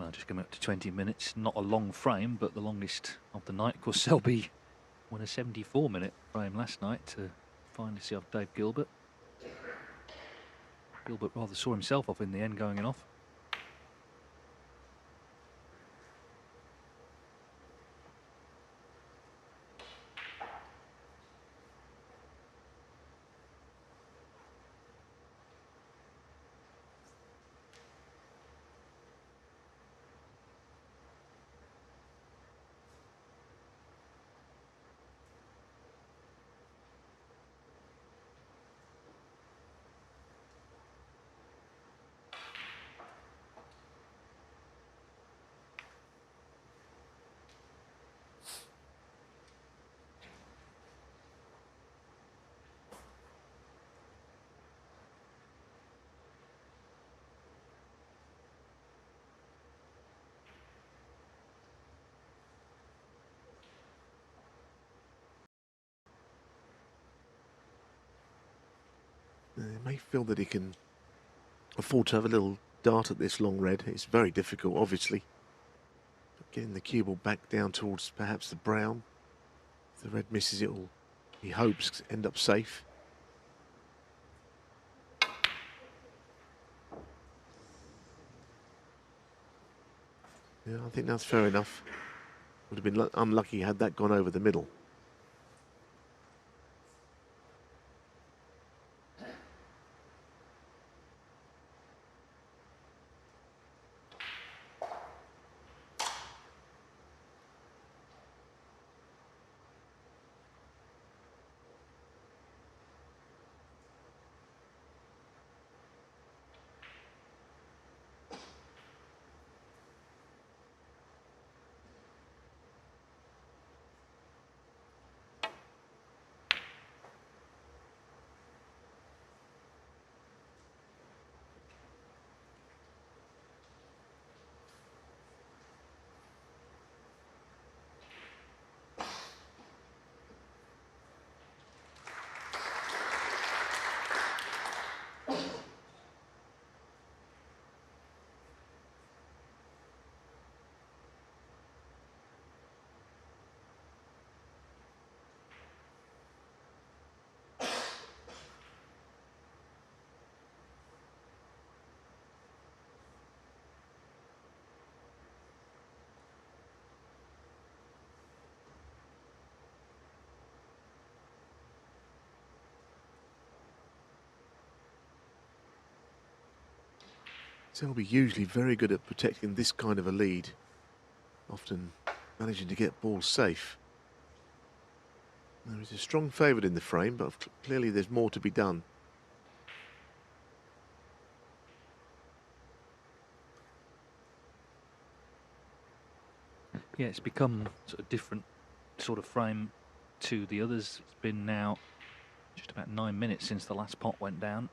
Just coming up to 20 minutes. Not a long frame, but the longest of the night. Of course, Selby won a 74-minute frame last night to finally see off Dave Gilbert. Gilbert rather saw himself off in the end, going off. He may feel that he can afford to have a little dart at this long red. It's very difficult, obviously. But getting the cue ball back down towards perhaps the brown. If the red misses it all, he hopes end up safe. Yeah, I think that's fair enough. Would have been unlucky had that gone over the middle. Selby usually very good at protecting this kind of a lead, often managing to get balls safe. There is a strong favourite in the frame, but clearly there's more to be done. Yeah, it's become sort of different sort of frame to the others. It's been now just about 9 minutes since the last pot went down.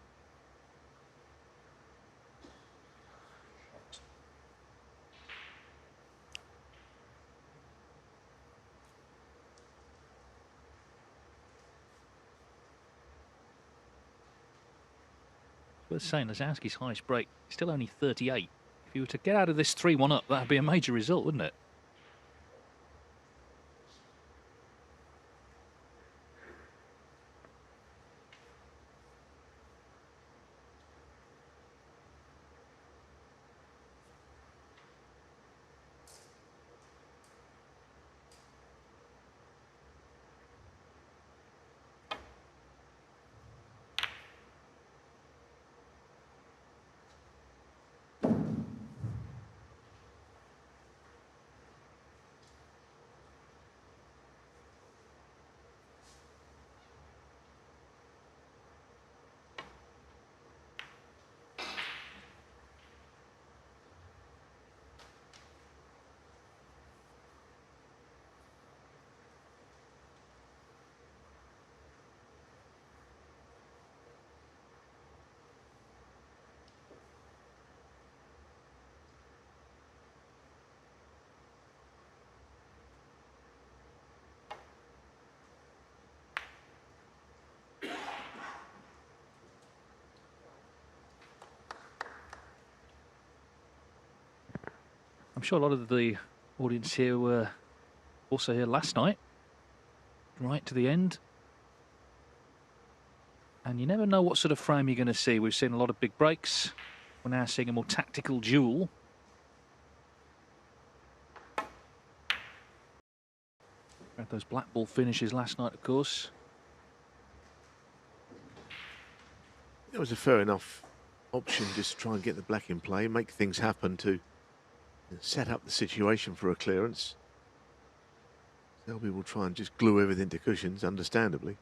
Worth saying, Lisowski's highest break still only 38. If you were to get out of this 3-1 up, that'd be a major result, wouldn't it? sure a lot of the audience here were also here last night, right to the end. And you never know what sort of frame you're going to see. We've seen a lot of big breaks. We're now seeing a more tactical duel. Had those black ball finishes last night, of course. It was a fair enough option, just to try and get the black in play, make things happen to set up the situation for a clearance. Selby will try and just glue everything to cushions, understandably.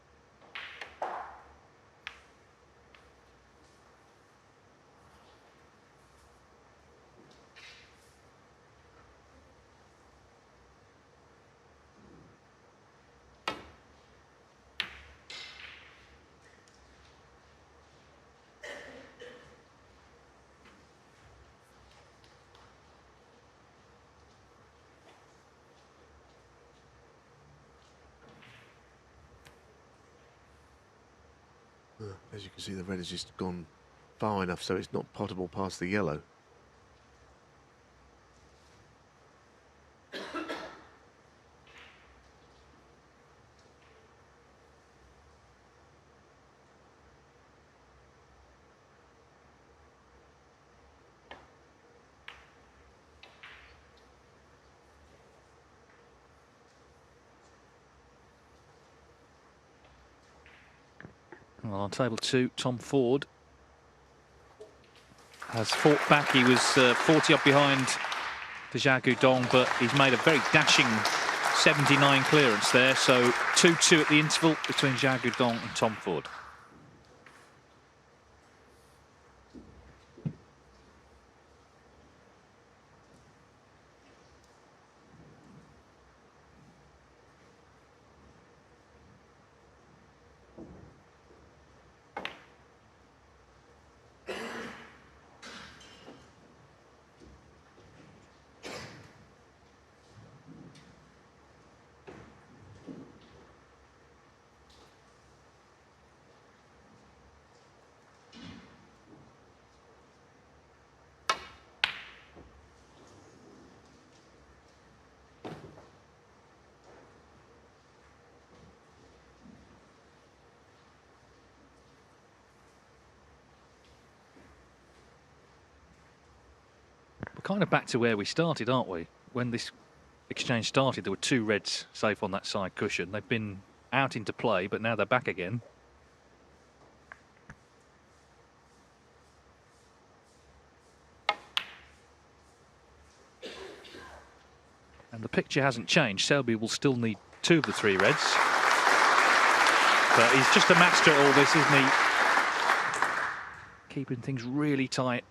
As you can see, the red has just gone far enough so it's not potable past the yellow. Well, on table 2, Tom Ford has fought back. He was 40 up behind the Zhao Guodong, but he's made a very dashing 79 clearance there. So 2-2 at the interval between Zhao Guodong and Tom Ford. We're kind of back to where we started, aren't we? When this exchange started, there were 2 reds safe on that side cushion. They've been out into play, but now they're back again. And the picture hasn't changed. Selby will still need 2 of the 3 reds. But he's just a master at all this, isn't he? Keeping things really tight.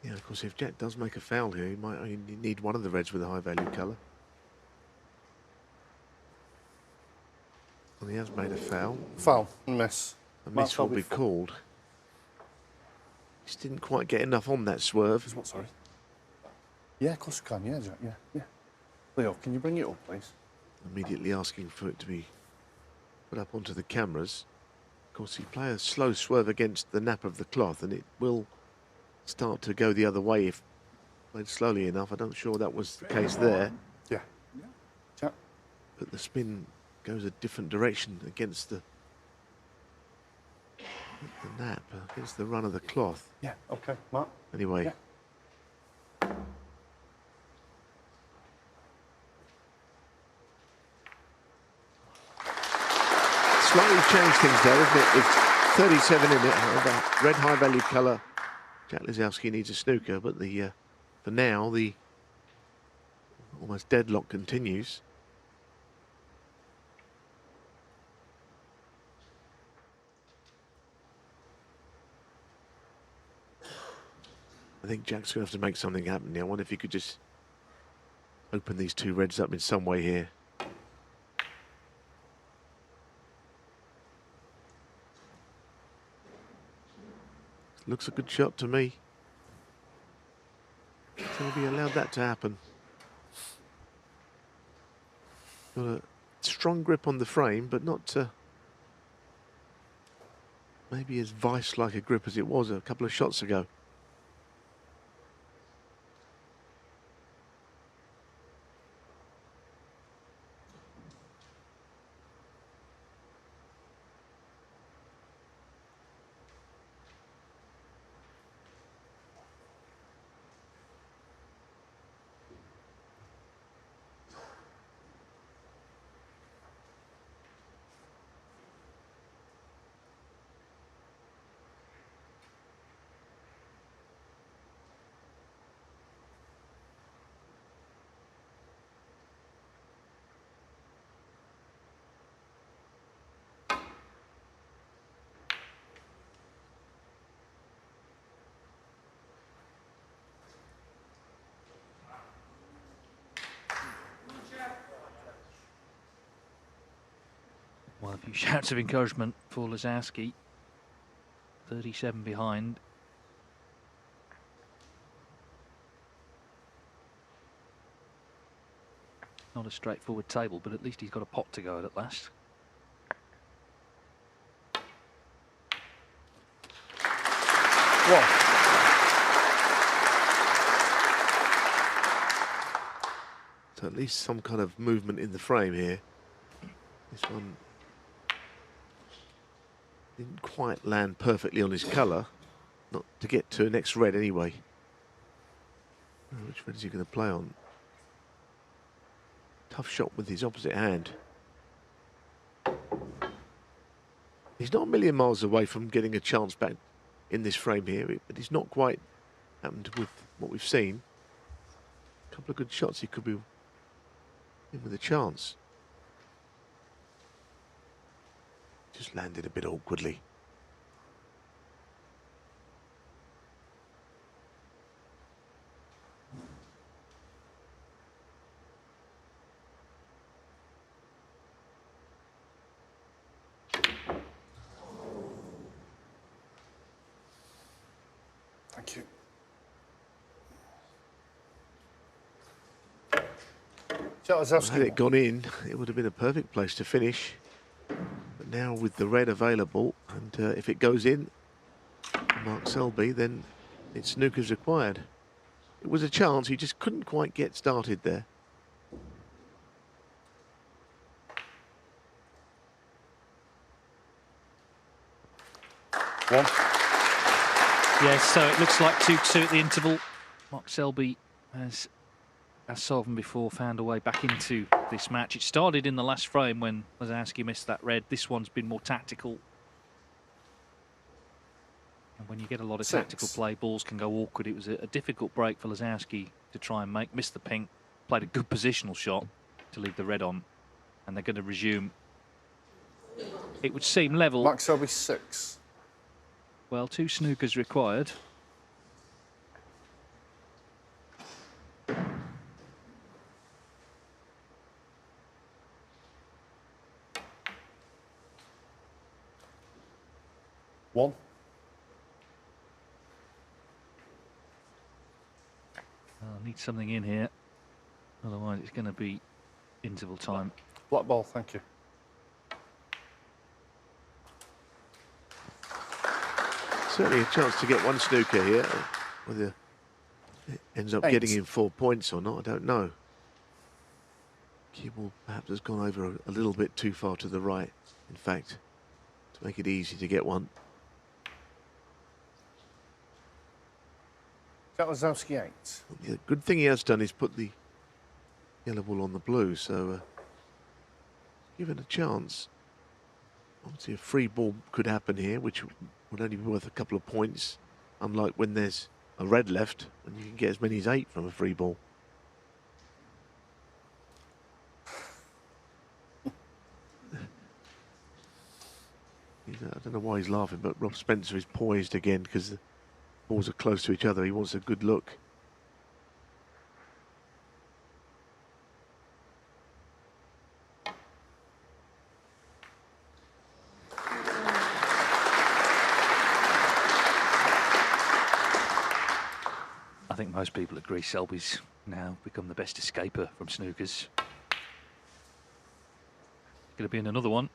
Yeah, of course, if Jack does make a foul here, he might only need 1 of the reds with a high-value colour. Well, he has made a foul. Foul, miss. A miss will be called. Just didn't quite get enough on that swerve. What, sorry? Yeah, of course you can, yeah, Jack, yeah. Leo, can you bring it up, please? Immediately asking for it to be put up onto the cameras. Of course, you play a slow swerve against the nap of the cloth, and it will start to go the other way if played slowly enough. I'm not sure that was the case there. Yeah. Jack. But the spin goes a different direction against the nap, against the run of the cloth. Yeah, okay, Mark. Anyway. Yeah. Slightly changed things there, isn't it? With 37 in it, that red high-value colour. Jack Lisowski needs a snooker, but for now, the almost deadlock continues. I think Jack's going to have to make something happen here. I wonder if he could just open these 2 reds up in some way here. Looks a good shot to me. Selby allowed that to happen. Got a strong grip on the frame, but not maybe as vice-like a grip as it was a couple of shots ago. Well, a few shouts of encouragement for Lisowski. 37 behind. Not a straightforward table, but at least he's got a pot to go at last. One. So at least some kind of movement in the frame here. This one didn't quite land perfectly on his colour. Not to get to next red anyway. Oh, which red is he going to play on? Tough shot with his opposite hand. He's not a million miles away from getting a chance back in this frame here, but he's not quite happened with what we've seen. A couple of good shots, he could be in with a chance. Just landed a bit awkwardly. Thank you. Had it gone in, it would have been a perfect place to finish. But now with the red available, and if it goes in, Mark Selby, then it's snooker's required. It was a chance, he just couldn't quite get started there. One. Yes, so it looks like 2-2 at the interval. Mark Selby has, as so often before, found a way back into this match. It started in the last frame when Lisowski missed that red. This one's been more tactical. And when you get a lot of tactical play, balls can go awkward. It was a difficult break for Lisowski to try and make. Missed the pink, played a good positional shot to leave the red on. And they're going to resume. It would seem level. Mark Selby 6. Well, 2 snookers required. One. I'll need something in here. Otherwise, it's going to be interval time. Black ball, thank you. Certainly a chance to get one snooker here. Whether it ends up getting in 4 points or not, I don't know. Cue ball perhaps has gone over a little bit too far to the right, in fact, to make it easy to get one. Lisowski 8. The good thing he has done is put the yellow ball on the blue, so given a chance. Obviously a free ball could happen here, which would only be worth a couple of points, unlike when there's a red left, and you can get as many as 8 from a free ball. I don't know why he's laughing, but Rob Spencer is poised again because the balls are close to each other. He wants a good look. I think most people agree Selby's now become the best escaper from snookers. Going to be in another one.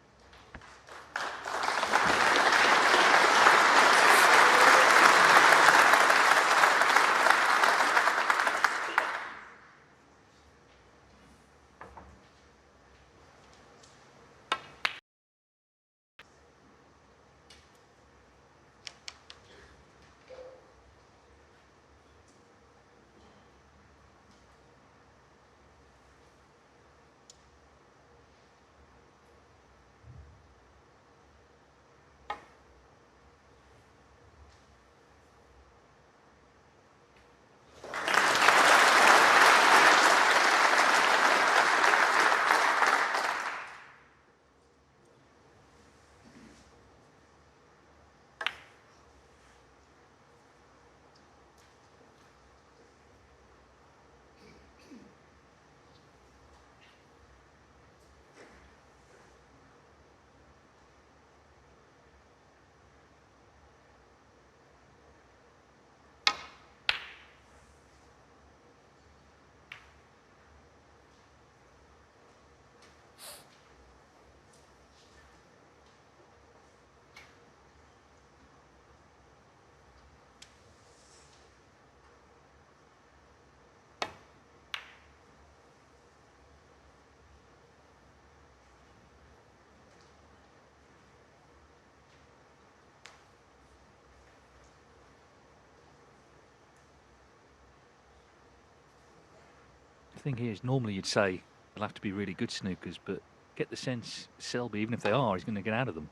The thing here is normally you'd say they'll have to be really good snookers, but get the sense Selby, even if they are, he's going to get out of them.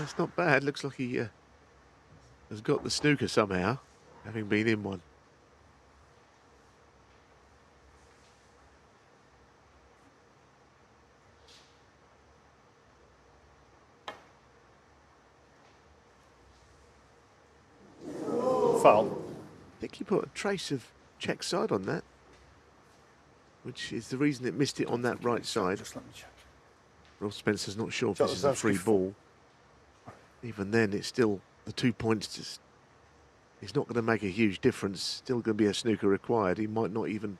It's not bad. Looks like he has got the snooker somehow, having been in one. Foul. I think he put a trace of check side on that, which is the reason it missed it on that right side. Just let me check. Rob Spencer's not sure if this is a free ball. Even then, it's still the 2 points. Just, it's not going to make a huge difference. Still going to be a snooker required. He might not even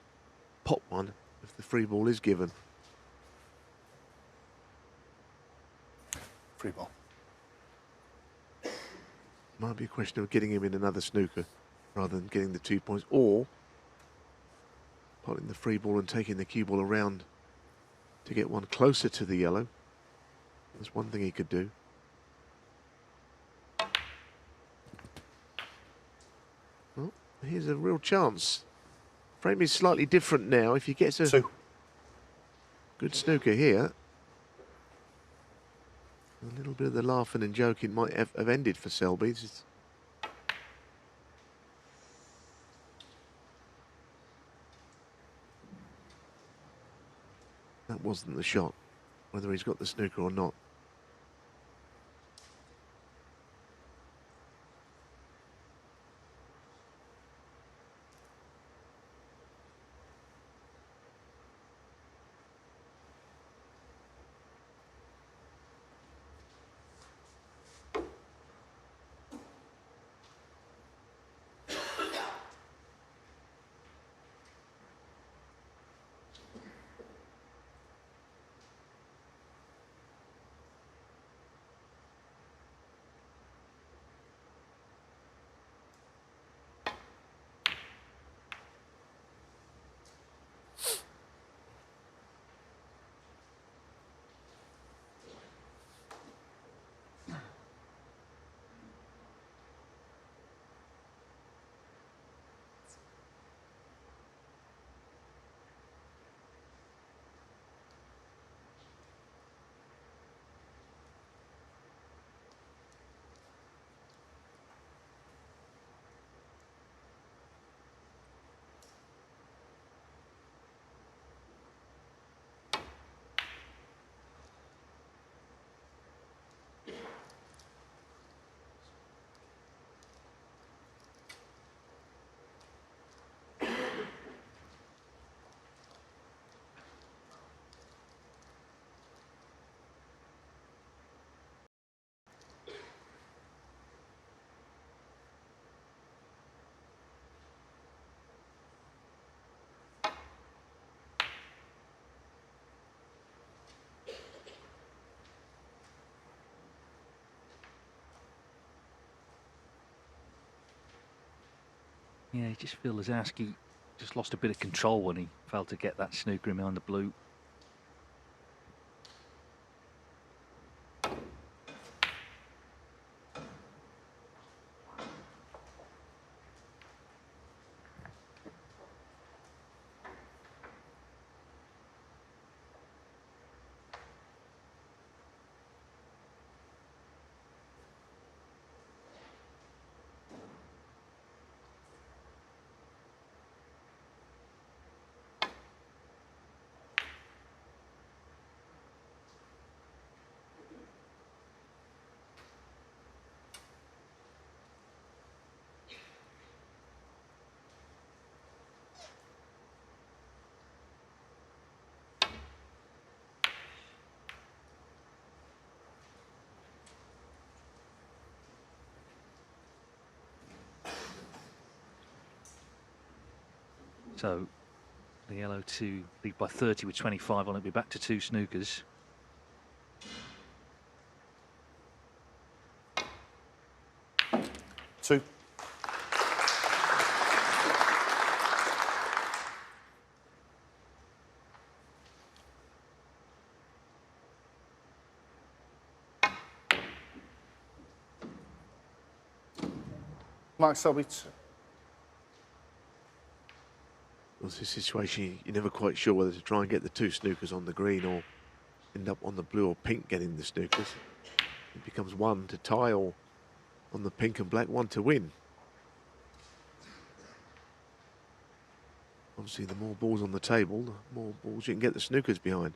pop one if the free ball is given. Free ball. Might be a question of getting him in another snooker rather than getting the 2 points, or potting the free ball and taking the cue ball around to get one closer to the yellow. That's one thing he could do. Well, here's a real chance. Frame is slightly different now. If he gets a good snooker here, a little bit of the laughing and joking might have ended for Selby. That wasn't the shot, whether he's got the snooker or not. Yeah, you just feel Lisowski just lost a bit of control when he failed to get that snooker in behind the blue. So the yellow to lead by 30 with 25 on it. Be back to 2 snookers. 2. Mark Selby, 2. Well, it's a situation you're never quite sure whether to try and get the 2 snookers on the green or end up on the blue or pink getting the snookers. It becomes 1 to tie, or on the pink and black 1 to win. Obviously, the more balls on the table, the more balls you can get the snookers behind.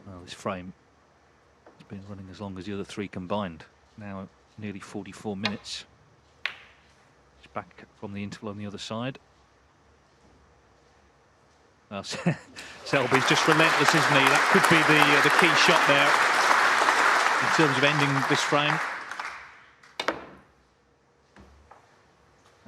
Well, this frame has been running as long as the other 3 combined. Now nearly 44 minutes. It's back from the interval on the other side. Well, Selby's just relentless, isn't he? That could be the key shot there in terms of ending this frame.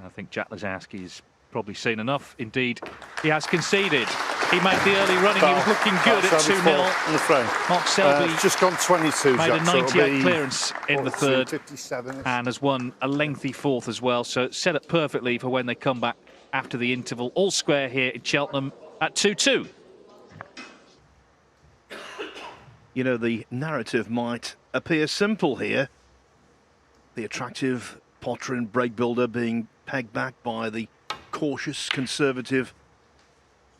I think Jack Lisowski's probably seen enough. Indeed, he has conceded. He made the early running. He was looking good at 2-0. In the frame. Mark Selby just gone 22. made Jack, a so 98 clearance in the third 57 and has won a lengthy fourth as well. So it's set up perfectly for when they come back after the interval. All square here in Cheltenham at 2-2. You know, the narrative might appear simple here. The attractive Pottering break builder being pegged back by the cautious, conservative,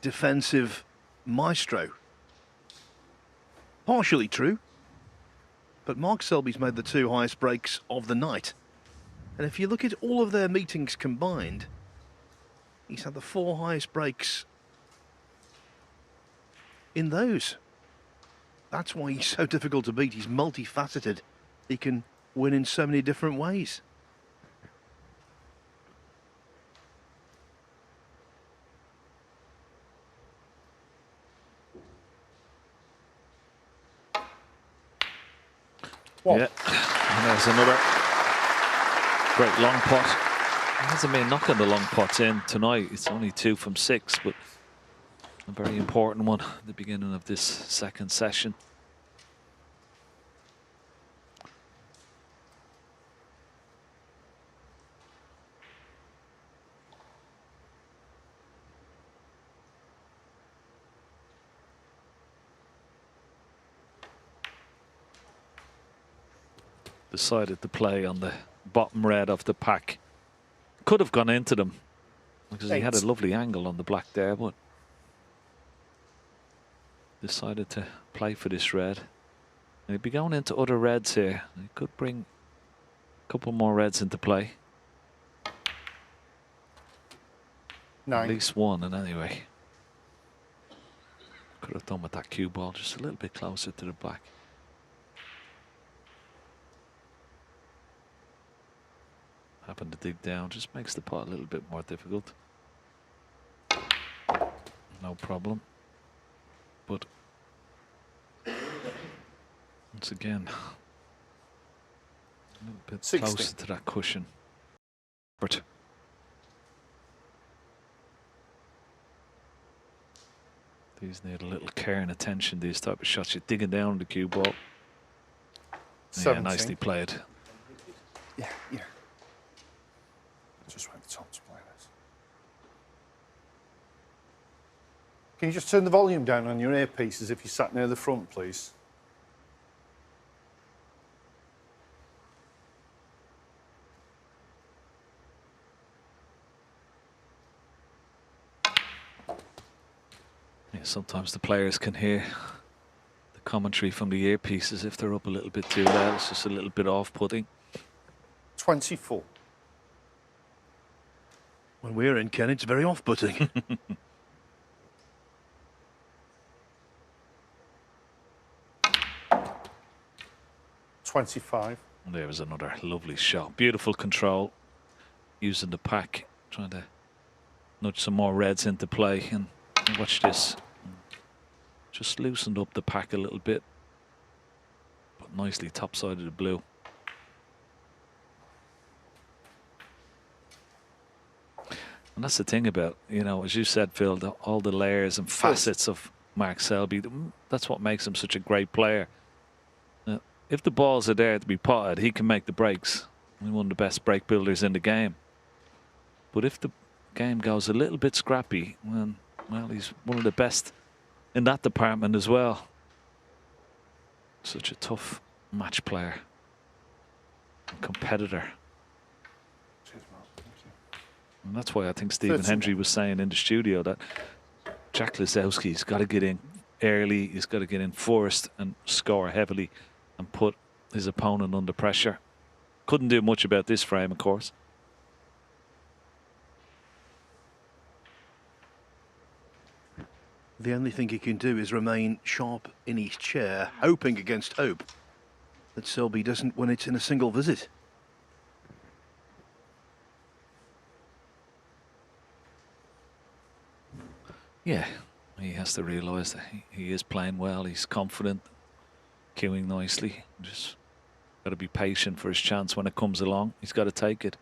defensive maestro. Partially true, but Mark Selby's made the 2 highest breaks of the night. And if you look at all of their meetings combined, he's had the 4 highest breaks in those. That's why he's so difficult to beat. He's multifaceted. He can win in so many different ways. What? Yeah, and there's another great long pot. It hasn't been knocking the long pots in tonight. It's only 2 from 6, but a very important one at the beginning of this second session. Decided to play on the bottom red of the pack. Could have gone into them because he had a lovely angle on the black there, but decided to play for this red. And he'd be going into other reds here. He could bring a couple more reds into play. 9. At least one, and anyway. Could have done with that cue ball just a little bit closer to the black. Happen to dig down, just makes the pot a little bit more difficult. No problem. But once again, a little bit 60. closer to that cushion. But these need a little care and attention, these type of shots. You're digging down the cue ball. Yeah, nicely played. Yeah, yeah. Just went top to play this. Can you just turn the volume down on your earpieces if you sat near the front, please? Yeah, sometimes the players can hear the commentary from the earpieces if they're up a little bit too loud. It's just a little bit off-putting. 24. When we're in, Ken, it's very off-putting. $25. There was another lovely shot. Beautiful control, using the pack, trying to nudge some more reds into play. And watch this. Just loosened up the pack a little bit, but nicely topside of the blue. And that's the thing about, you know, as you said, Phil, all the layers and facets of Mark Selby. That's what makes him such a great player. If the balls are there to be potted, he can make the breaks. He's one of the best break builders in the game. But if the game goes a little bit scrappy, well, he's one of the best in that department as well. Such a tough match player and competitor. And that's why I think Stephen Hendry was saying in the studio that Jack Lisowski's got to get in early, he's got to get in first and score heavily and put his opponent under pressure. Couldn't do much about this frame, of course. The only thing he can do is remain sharp in his chair, hoping against hope that Selby doesn't win it in a single visit. Yeah, he has to realise that he is playing well, he's confident, cueing nicely. Just got to be patient for his chance when it comes along. He's got to take it.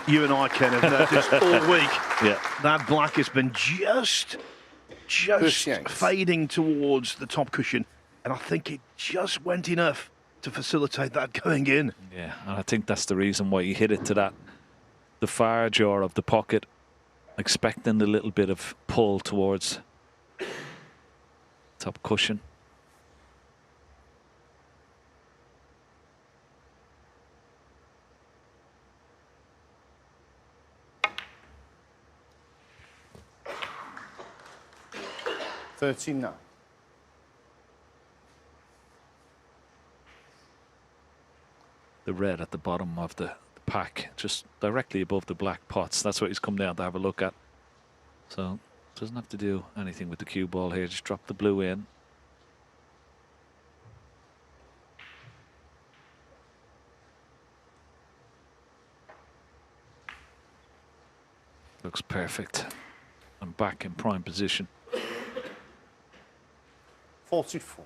You and I, Ken, have noticed all week yeah, that black has been just fading towards the top cushion, and I think it just went enough to facilitate that going in. Yeah, and I think that's the reason why he hit it to the far jaw of the pocket, expecting a little bit of pull towards top cushion. $13 now. The red at the bottom of the pack, just directly above the black pots. That's what he's come down to have a look at. So doesn't have to do anything with the cue ball here. Just drop the blue in. Looks perfect. And back in prime position. 44.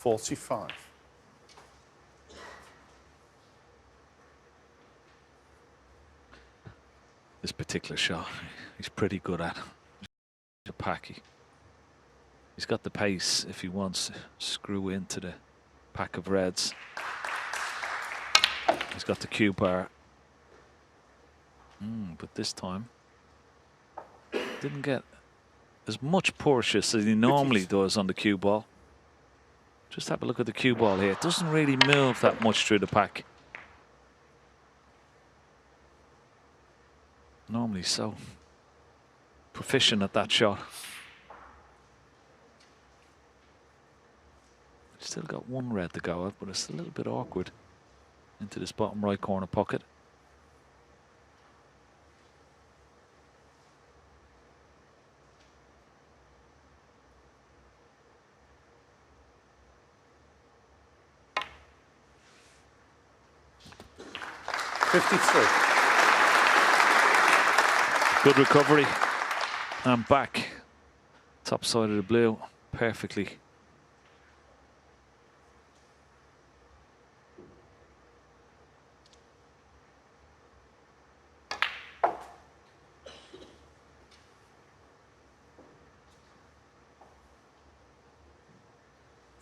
$45. This particular shot, he's pretty good at. He's a packy. He's got the pace if he wants to screw into the pack of reds. He's got the cue bar. But this time, didn't get as much Porsche as he normally does on the cue ball. Just have a look at the cue ball here. It doesn't really move that much through the pack. Normally so proficient at that shot. Still got one red to go at, but it's a little bit awkward into this bottom right corner pocket. 53. Good recovery. And back. Top side of the blue. Perfectly.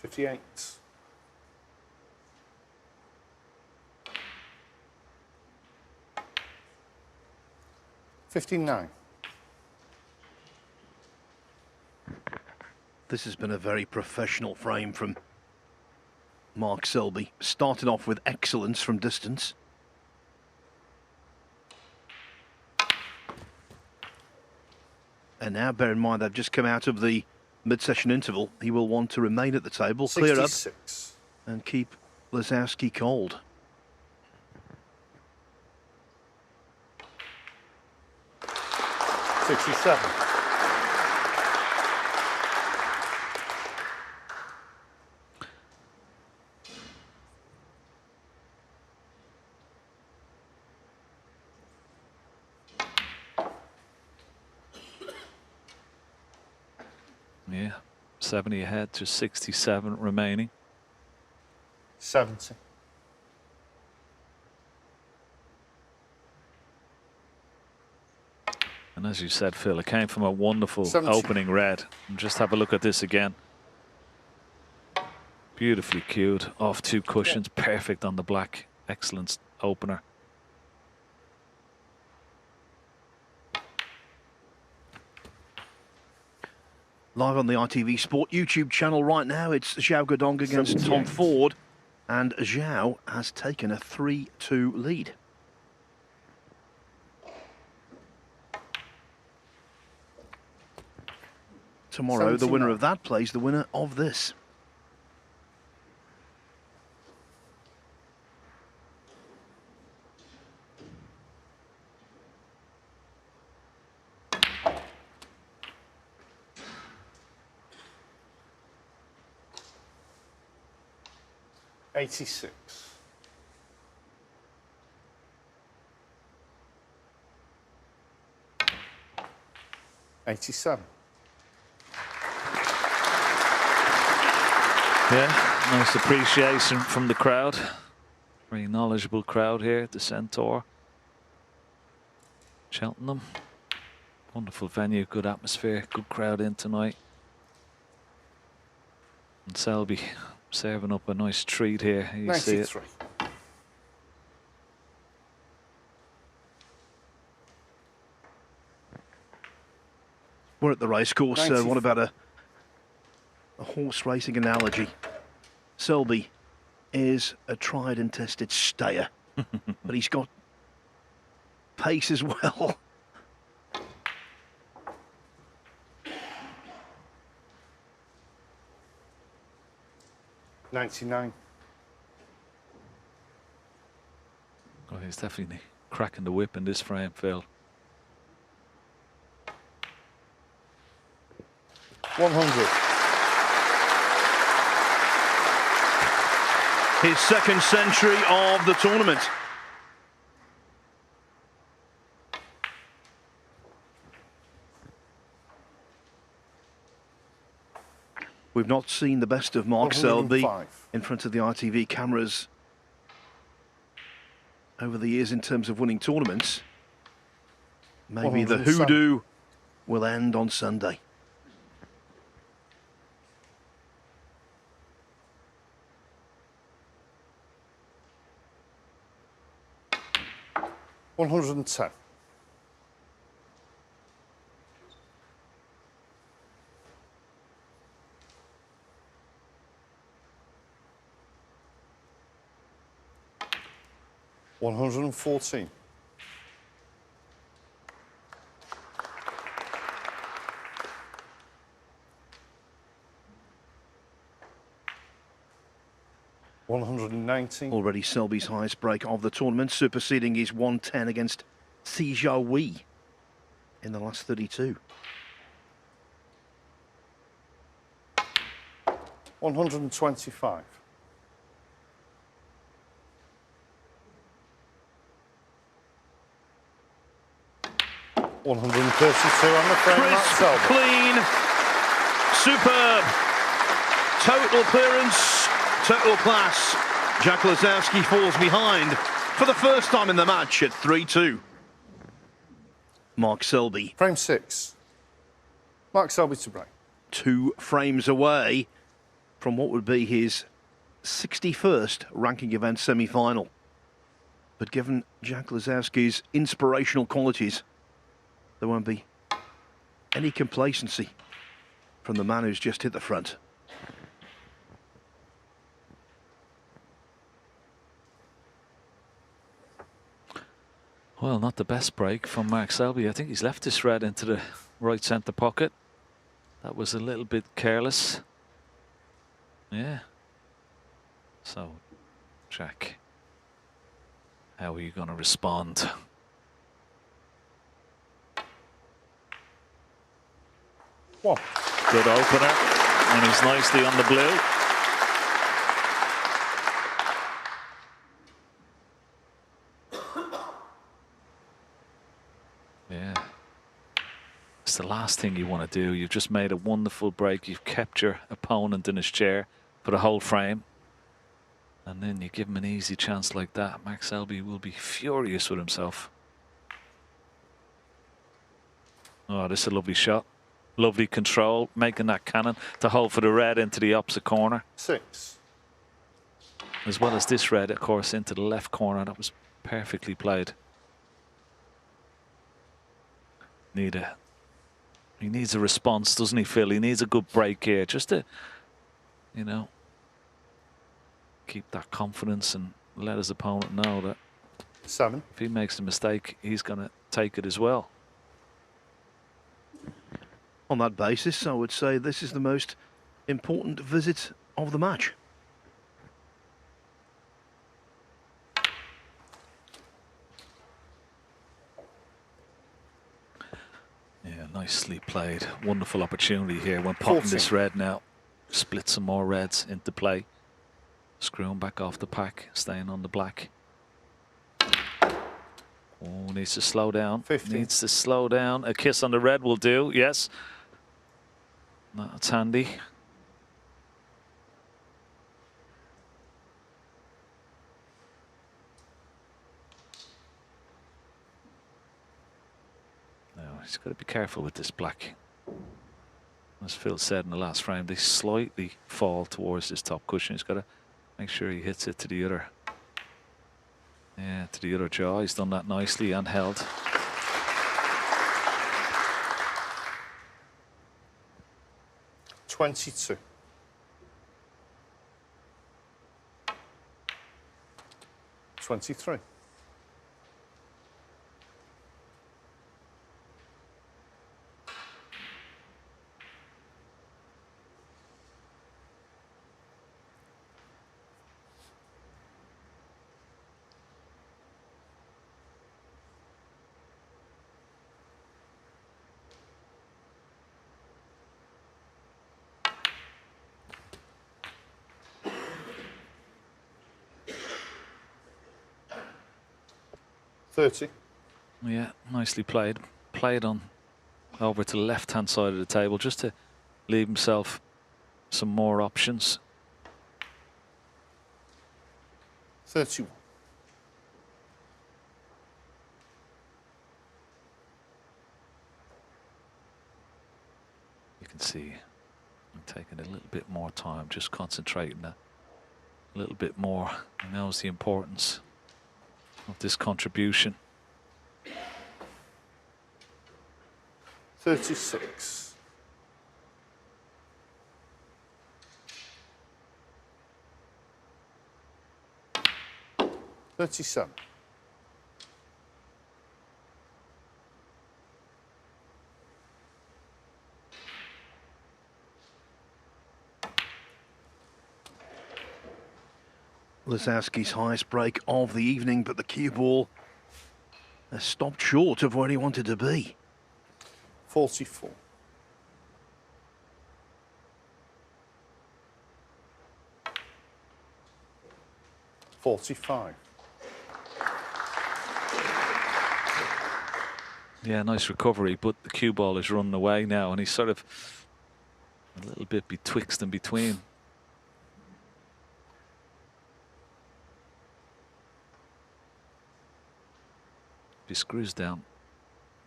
$58. 59. This has been a very professional frame from Mark Selby. Started off with excellence from distance. And now, bear in mind, they've just come out of the mid-session interval. He will want to remain at the table, 66. clear up, and keep Lisowski cold. $67. Yeah, 70 ahead to 67 remaining. 70. And as you said, Phil, it came from a wonderful 70. opening red. And just have a look at this again. Beautifully cued, off two cushions, perfect on the black. Excellent opener. Live on the ITV Sport YouTube channel right now, it's Zhao Guodong against 78. Tom Ford, and Zhao has taken a 3-2 lead. Tomorrow, the winner of that plays the winner of this. $86. 87. Yeah, nice appreciation from the crowd. Very knowledgeable crowd here at the Centaur. Cheltenham. Wonderful venue, good atmosphere, good crowd in tonight. And Selby serving up a nice treat here. You see it. 93. We're at the racecourse. 94. What about a horse racing analogy? Selby is a tried and tested stayer, but he's got pace as well. $99. Oh, he's definitely cracking the whip in this frame, Phil. 100. His second century of the tournament. We've not seen the best of Mark Selby 105. in front of the ITV cameras over the years in terms of winning tournaments. Maybe the 107. hoodoo will end on Sunday. $110. 114. 119. Already Selby's highest break of the tournament, superseding his 110 against Sijia Wei in the last 32. 125. 132 on the frame. Crisp, clean, superb. Total clearance, total class. Jack Lisowski falls behind for the first time in the match at 3-2. Mark Selby. Frame 6. Mark Selby to break. 2 frames away from what would be his 61st ranking event semi-final. But given Jack Lisowski's inspirational qualities, there won't be any complacency from the man who's just hit the front. Well, not the best break from Mark Selby. I think he's left this red into the right centre pocket. That was a little bit careless. Yeah. So, Jack, how are you going to respond? One. Good opener, and he's nicely on the blue. Yeah. It's the last thing you want to do. You've just made a wonderful break. You've kept your opponent in his chair for the whole frame. And then you give him an easy chance like that. Mark Selby will be furious with himself. Oh, this is a lovely shot. Lovely control, making that cannon to hold for the red into the opposite corner. 6. As well as this red, of course, into the left corner. That was perfectly played. He needs a response, doesn't he, Phil? He needs a good break here, just to, you know, keep that confidence and let his opponent know that 7. if he makes a mistake, he's going to take it as well. On that basis, I would say this is the most important visit of the match. Yeah, nicely played. Wonderful opportunity here when popping this red now. Split some more reds into play. Screwing back off the pack, staying on the black. Oh, needs to slow down. 15. Needs to slow down. A kiss on the red will do, yes. That's handy. Now, he's got to be careful with this black. As Phil said in the last frame, they slightly fall towards this top cushion. He's got to make sure he hits it to the other. Yeah, to the other jaw. He's done that nicely and held. $22. $23. $30. Yeah, nicely played. Played on over to the left-hand side of the table just to leave himself some more options. 31. You can see I'm taking a little bit more time, just concentrating a little bit more. He knows the importance of this contribution. 36. $37. Lisowski's highest break of the evening, but the cue ball has stopped short of where he wanted to be. 44. $45. Yeah, nice recovery, but the cue ball is running away now, and he's sort of a little bit betwixt and between. If he screws down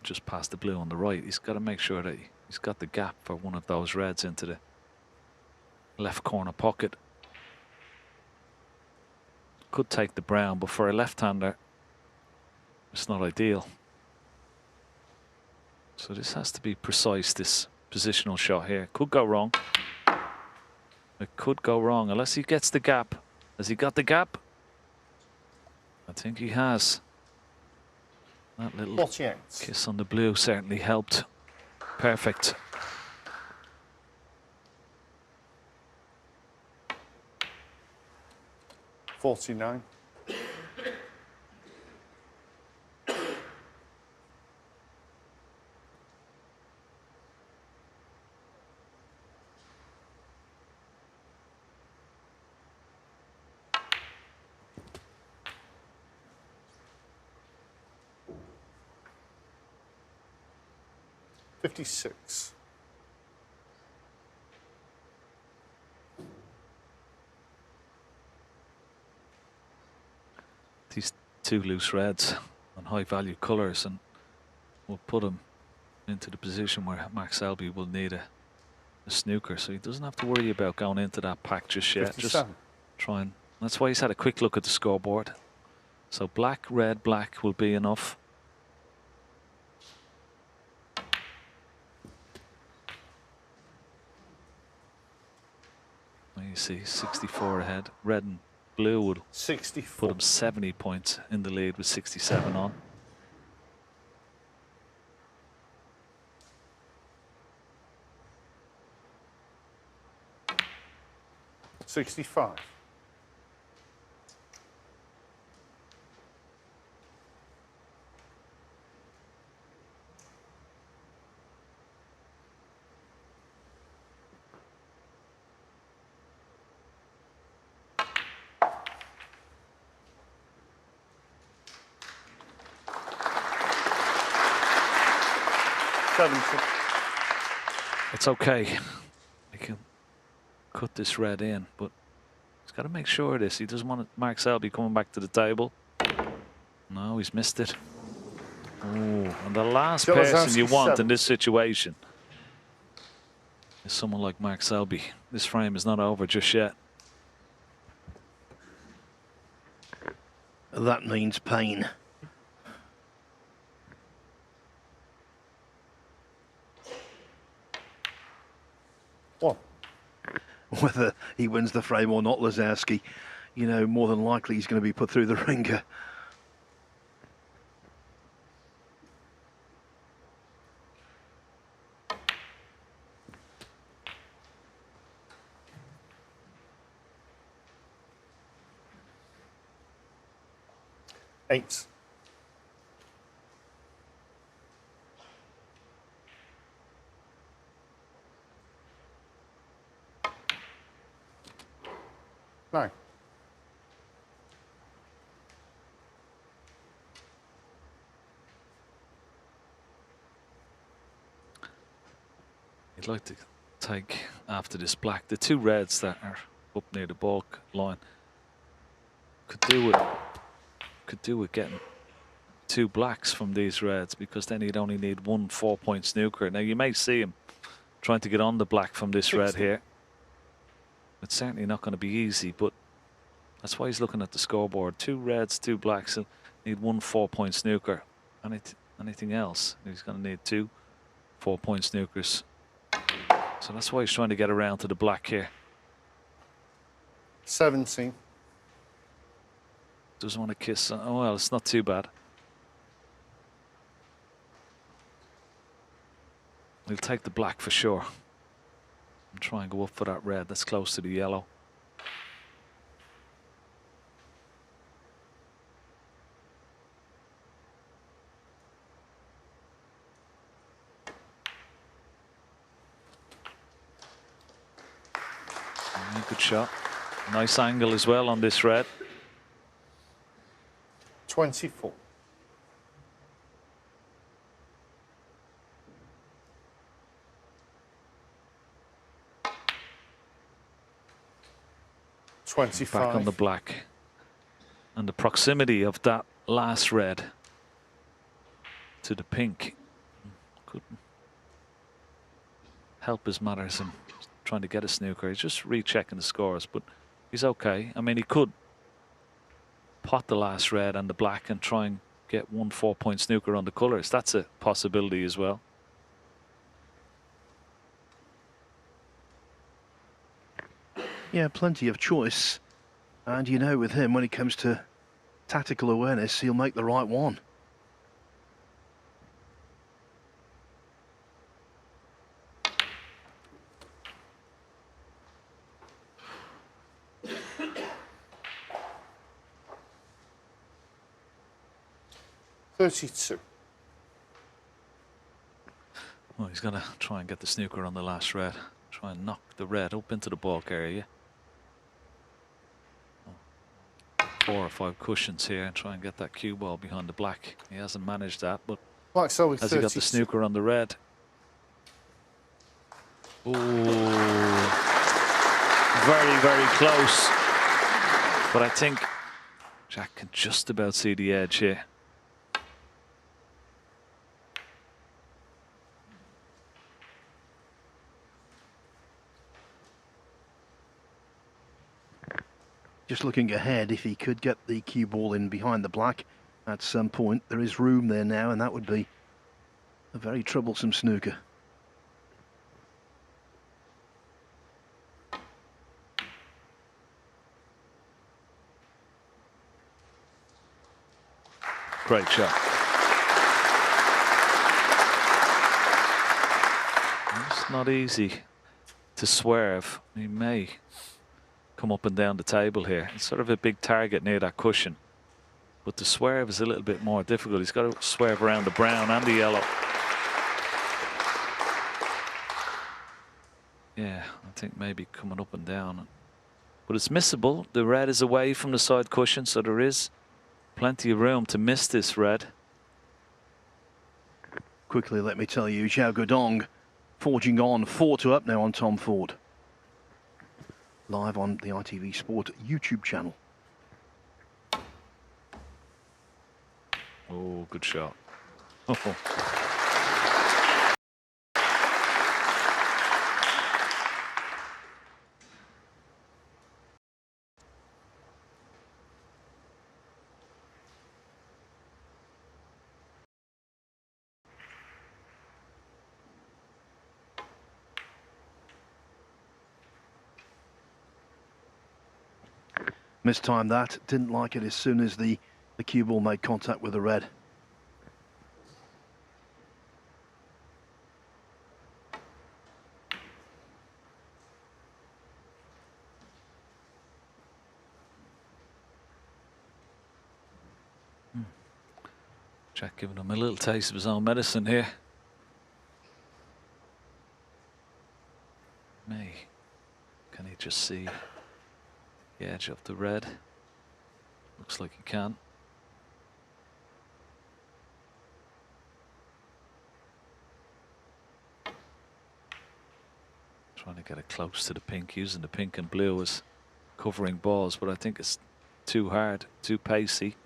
just past the blue on the right, he's got to make sure that he's got the gap for one of those reds into the left corner pocket. Could take the brown, but for a left-hander, it's not ideal. So this has to be precise, this positional shot here. Could go wrong. It could go wrong unless he gets the gap. Has he got the gap? I think he has. That little 48. kiss on the blue certainly helped. Perfect. $49. $56. These two loose reds on high value colours, and will put him into the position where Mark Selby will need a snooker, so he doesn't have to worry about going into that pack just yet. 57. Just try and that's why he's had a quick look at the scoreboard. So black, red, black will be enough. You see 64 ahead. Red and blue would 64. put him 70 points in the lead with 67 on. $65. It's okay. I can cut this red in, but he's got to make sure of this. He doesn't want Mark Selby coming back to the table. No, he's missed it. Oh, and the last person you want in this situation is someone like Mark Selby. This frame is not over just yet. That means pain. What? Whether he wins the frame or not, Lisowski, you know, more than likely he's going to be put through the ringer. $8. $9. You'd like to take after this black the two reds that are up near the bulk line. Could do with getting two blacks from these reds, because then you'd only need one 4-point snooker. Now you may see him trying to get on the black from this 60. red here. It's certainly not going to be easy, but that's why he's looking at the scoreboard. Two reds, two blacks, and need one 4-point snooker. Anything else, he's going to need two 4-point snookers. So that's why he's trying to get around to the black here. 17. Doesn't want to kiss. Oh, well, it's not too bad. He'll take the black for sure. And try and go up for that red that's close to the yellow. Good shot. Nice angle as well on this red. 24. 25. Back on the black. And the proximity of that last red to the pink could help his matters in trying to get a snooker. He's just rechecking the scores, but he's okay. I mean, he could pot the last red and the black and try and get 1 4-point snooker on the colours. That's a possibility as well. Yeah, plenty of choice. And you know, with him, when it comes to tactical awareness, he'll make the right one. Well, he's going to try and get the snooker on the last red. Try and knock the red up into the baulk area. 4 or 5 cushions here and try and get that cue ball behind the black. He hasn't managed that, but has he got the snooker on the red? Ooh, very, very close. But I think Jack can just about see the edge here. Just looking ahead, if he could get the cue ball in behind the black at some point, there is room there now, and that would be a very troublesome snooker. Great shot. It's not easy to swerve. He may come up and down the table here. It's sort of a big target near that cushion, but the swerve is a little bit more difficult. He's got to swerve around the brown and the yellow. Yeah, I think maybe coming up and down, but it's missable. The red is away from the side cushion, so there is plenty of room to miss this red. Quickly, let me tell you, Zhao Guodong forging on 4 up now on Tom Ford. Live on the ITV Sport YouTube channel. Oh, good shot. Mistimed that, didn't like it as soon as the cue ball made contact with the red. Jack giving him a little taste of his own medicine here. Can he just see the edge of the red? Looks like he can. Trying to get it close to the pink, using the pink and blue as covering balls, but I think it's too hard, too pacey.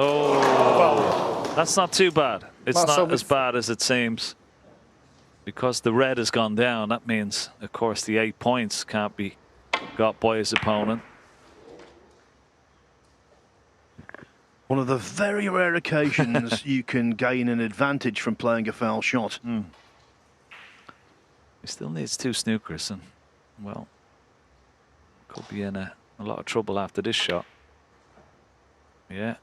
Oh, that's not too bad. It's not as bad as it seems. Because the red has gone down, that means, of course, the 8 points can't be got by his opponent. One of the very rare occasions you can gain an advantage from playing a foul shot. He still needs 2 snookers, and, well, could be in a lot of trouble after this shot. Yeah.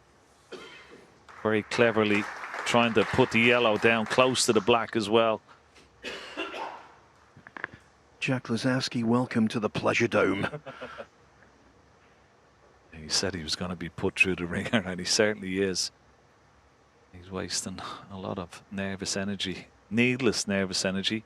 Very cleverly trying to put the yellow down close to the black as well. Jack Lisowski, welcome to the Pleasure Dome. He said he was going to be put through the ringer, and he certainly is. He's wasting a lot of nervous energy, needless nervous energy.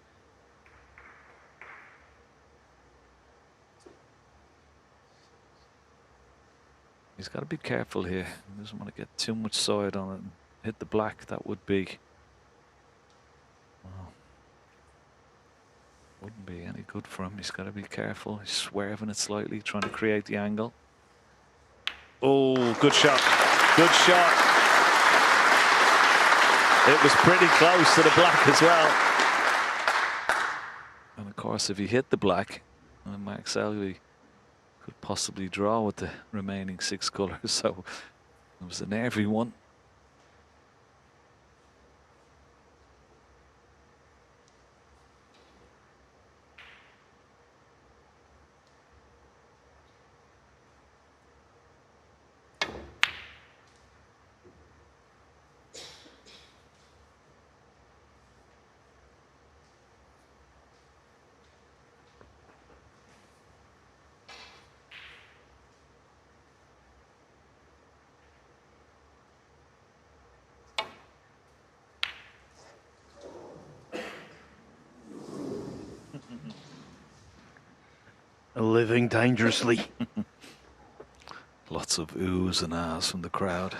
He's got to be careful here. He doesn't want to get too much side on it and hit the black. That would be... Well, wouldn't be any good for him. He's got to be careful. He's swerving it slightly, trying to create the angle. Oh, good shot. Good shot. It was pretty close to the black as well. And of course, if he hit the black, Mark Selby could possibly draw with the remaining 6 colours. So it was a nervy one. Living dangerously. Lots of oohs and ahs from the crowd.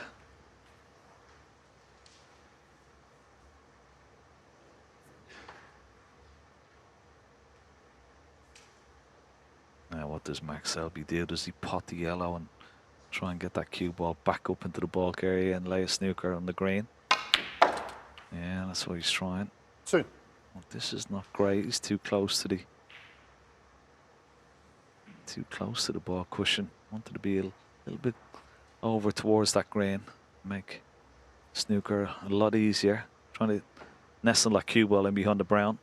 Now what does Mark Selby do? Does he pot the yellow and try and get that cue ball back up into the bulk area and lay a snooker on the green? Yeah, that's what he's trying. Well, this is not great. He's too close to the ball cushion. Wanted to be a little bit over towards that green. Make snooker a lot easier. Trying to nestle that cue ball in behind the brown.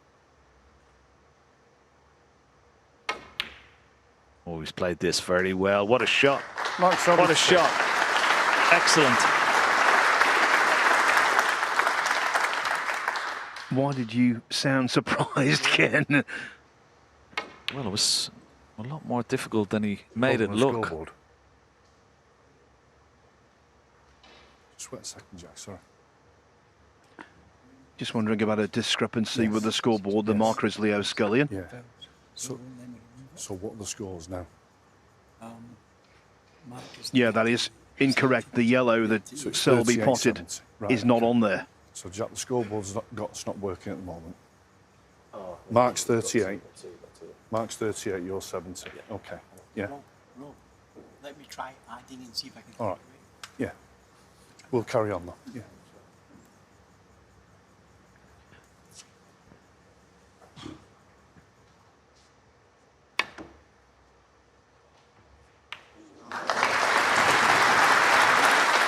Oh, he's played this very well. What a shot. What a shot. Excellent. Why did you sound surprised, Ken? Well, it was a lot more difficult than he made it look. Scoreboard. Just wait a second, Jack, sorry. Just wondering about a discrepancy with the scoreboard. The marker is Leo Scullion. Yeah. So what are the scores now? Yeah, that is incorrect. The yellow that Selby potted is not on there. So Jack, the scoreboard's not working at the moment. Mark's 38. Mark's 38, you're 70. Okay. Yeah. No. Let me try adding and see if I can. All right. Yeah. We'll carry on though. Yeah.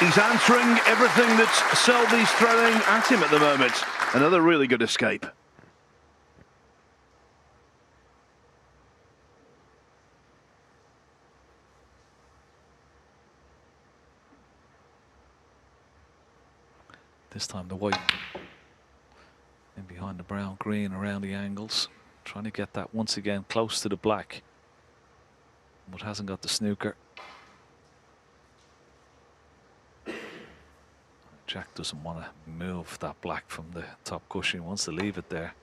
He's answering everything that Selby's throwing at him at the moment. Another really good escape. This time the white in behind the brown, green around the angles. Trying to get that once again close to the black. But hasn't got the snooker. Jack doesn't want to move that black from the top cushion. He wants to leave it there.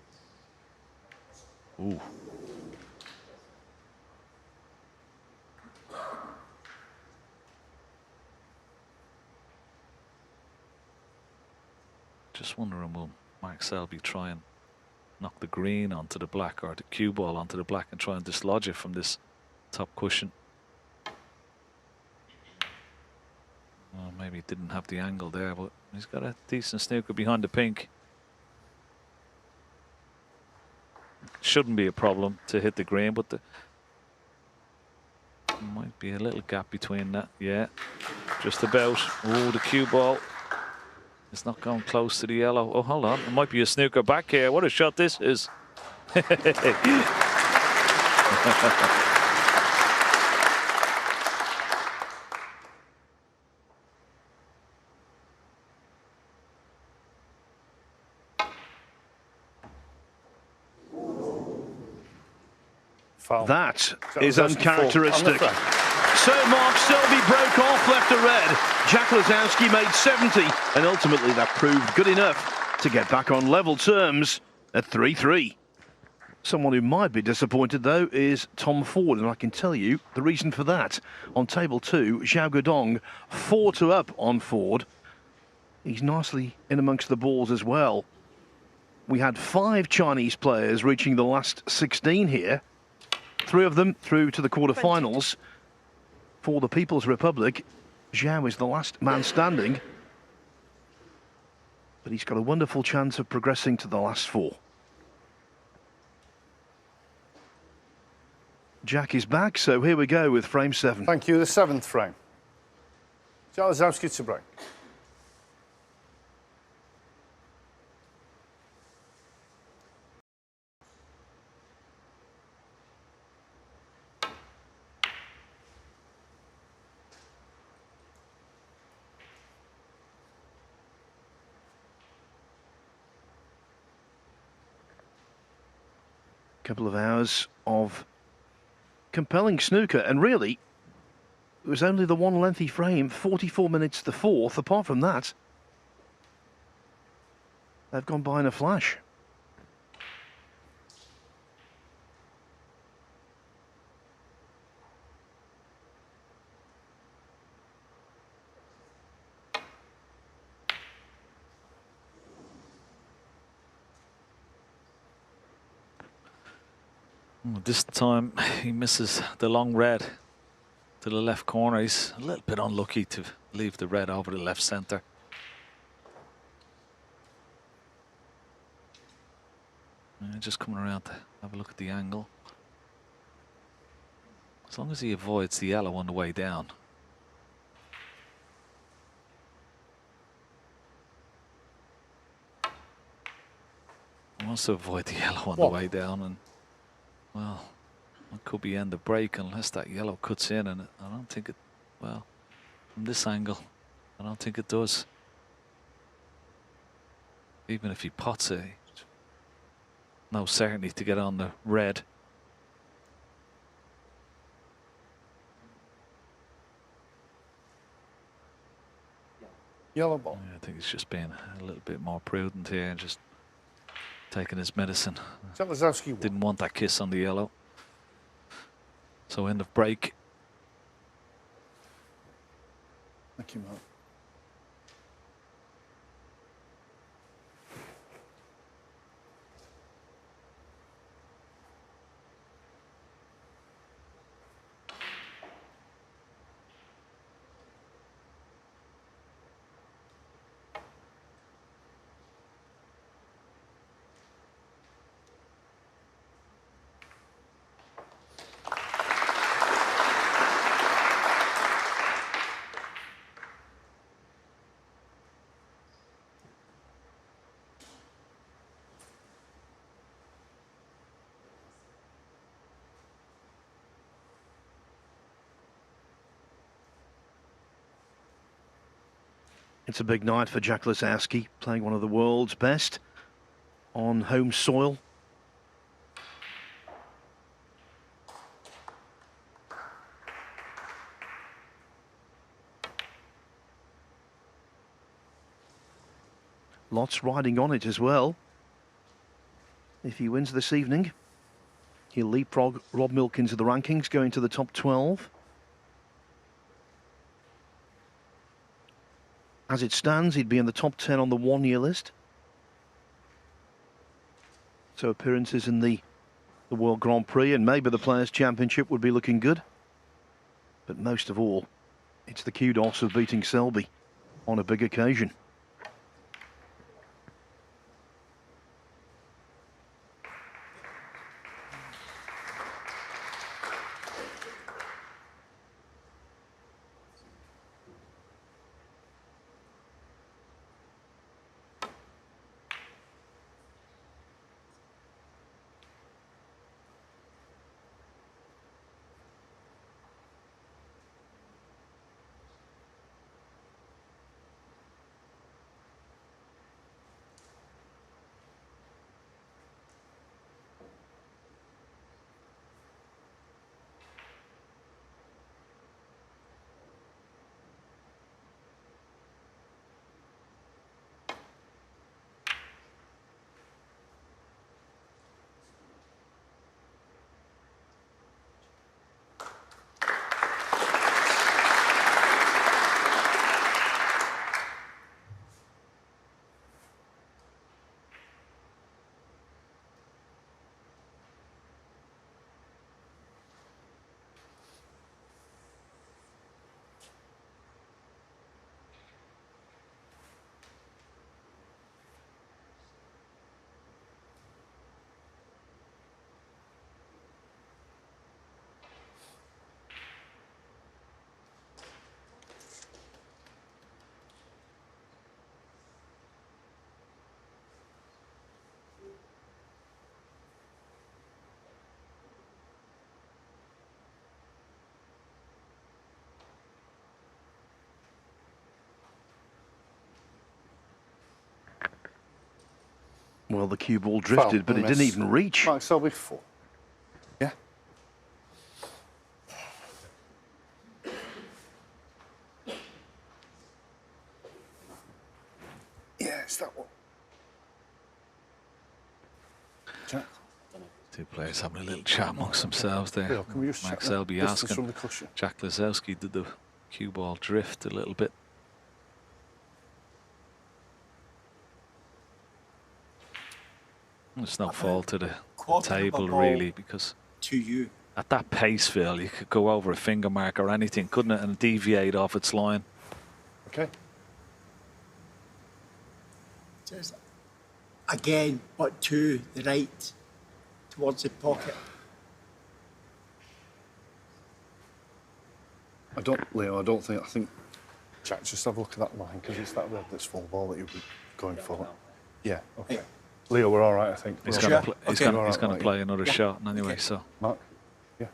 Ooh. Just wondering, will Mark Selby try and knock the green onto the black or the cue ball onto the black and try and dislodge it from this top cushion? Well, maybe he didn't have the angle there, but he's got a decent snooker behind the pink. Shouldn't be a problem to hit the green, but there might be a little gap between that. Yeah, just about. Oh, the cue ball. It's not going close to the yellow. Oh, hold on. It might be a snooker back here. What a shot this is. Foul. That is uncharacteristic. So Mark Selby broke off left to red. Jack Lisowski made 70, and ultimately that proved good enough to get back on level terms at 3-3. Someone who might be disappointed, though, is Tom Ford, and I can tell you the reason for that. On table 2, Zhao Guodong 4-2 up on Ford. He's nicely in amongst the balls as well. We had 5 Chinese players reaching the last 16 here. 3 of them through to the quarterfinals. For the People's Republic, Zhao is the last man standing. But he's got a wonderful chance of progressing to the last 4. Jack is back, so here we go with frame 7. Thank you. The 7th frame. Lisowski to break. Couple of hours of compelling snooker, and really it was only the one lengthy frame, 44 minutes the 4th. Apart from that, they've gone by in a flash. This time he misses the long red to the left corner. He's a little bit unlucky to leave the red over the left centre. Just coming around to have a look at the angle. As long as he avoids the yellow on the way down. He wants to avoid the yellow on the way down, and well, it could be end of break unless that yellow cuts in, and I don't think it, well, from this angle, I don't think it does. Even if he pots it, no certainty to get on the red. Yellow ball. Yeah, I think he's just being a little bit more prudent here and just taking his medicine. Lisowski didn't want that kiss on the yellow. So end of break. Thank you, Mark. It's a big night for Jack Lisowski, playing one of the world's best on home soil. Lots riding on it as well. If he wins this evening, he'll leapfrog Rob Milk into the rankings, going to the top 12. As it stands, he'd be in the top 10 on the one-year list. So appearances in the World Grand Prix and maybe the Players' Championship would be looking good. But most of all, it's the kudos of beating Selby on a big occasion. Well, the cue ball drifted, but it didn't even reach. Mark Selby 4. Yeah. Yeah, it's that one. Jack. Two players having a little chat amongst themselves there. Leo, can we just Mark check Selby the distance asking from the cushion? Jack Lisowski, did the cue ball drift a little bit? It's no fault to the table really, because to you. At that pace, Phil, you could go over a finger mark or anything, couldn't it, and deviate off its line. Okay. Just again, but to the right, towards the pocket. Leo, I think, Jack, just have a look at that line, because it's that red that's full ball that you'll be going for. Yeah, okay. Leo, we're all right, I think. He's going to play another shot anyway, so. Mark? Yeah.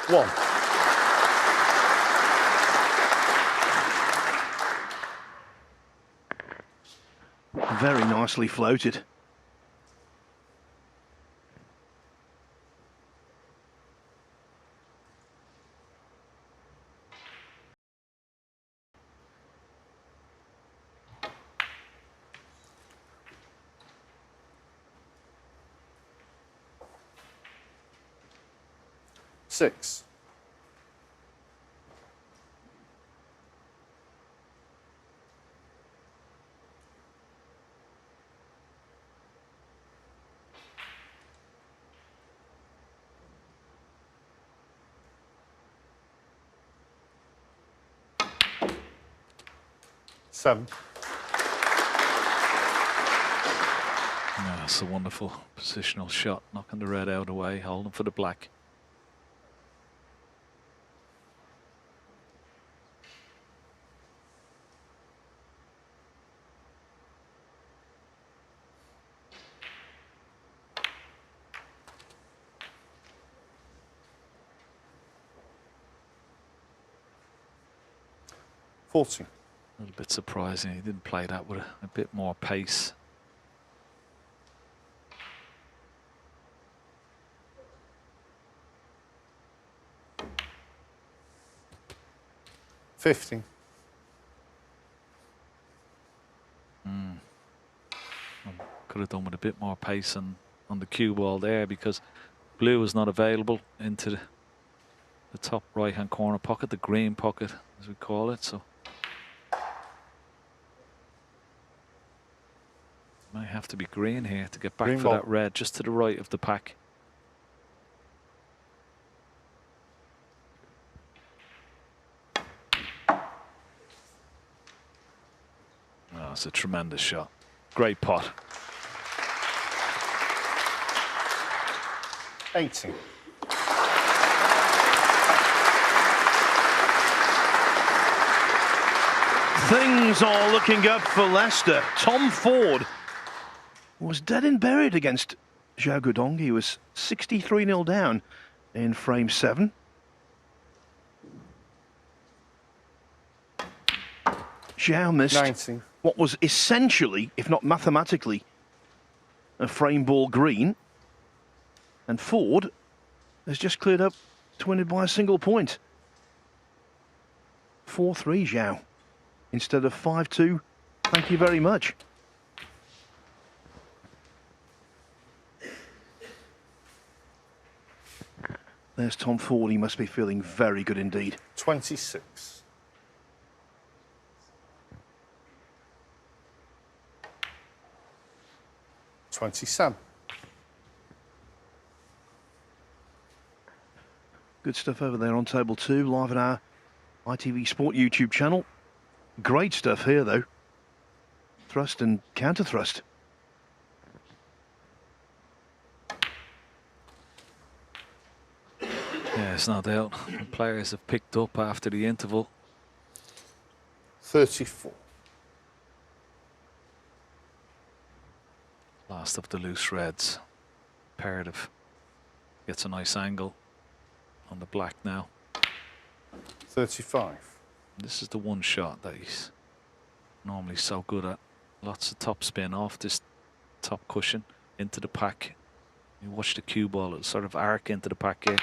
One. Very nicely floated. Six. Seven. Yeah, it's a wonderful positional shot, knocking the red out away, holding for the black. A little bit surprising he didn't play that with a bit more pace. Could have done with a bit more pace on the cue ball there, because blue was not available into the top right hand corner pocket, the green pocket as we call it, so might have to be green here to get back green for ball. That red just to the right of the pack. Oh, it's a tremendous shot. Great pot. 80. Things are looking up for Leicester. Tom Ford was dead and buried against Zhao Guodong. He was 63-0 down in frame 7. Zhao missed 90. What was essentially, if not mathematically, a frame ball green. And Ford has just cleared up to win it by a single point. 4-3 Zhao instead of 5-2. Thank you very much. There's Tom Ford. He must be feeling very good indeed. 26. 27. Good stuff over there on table 2, live at our ITV Sport YouTube channel. Great stuff here, though. Thrust and counter thrust. Yes, no doubt. The players have picked up after the interval. 34. Last of the loose reds. Imperative gets a nice angle on the black now. 35. This is the one shot that he's normally so good at. Lots of top spin off this top cushion into the pack. You watch the cue ball, it'll sort of arc into the pack here.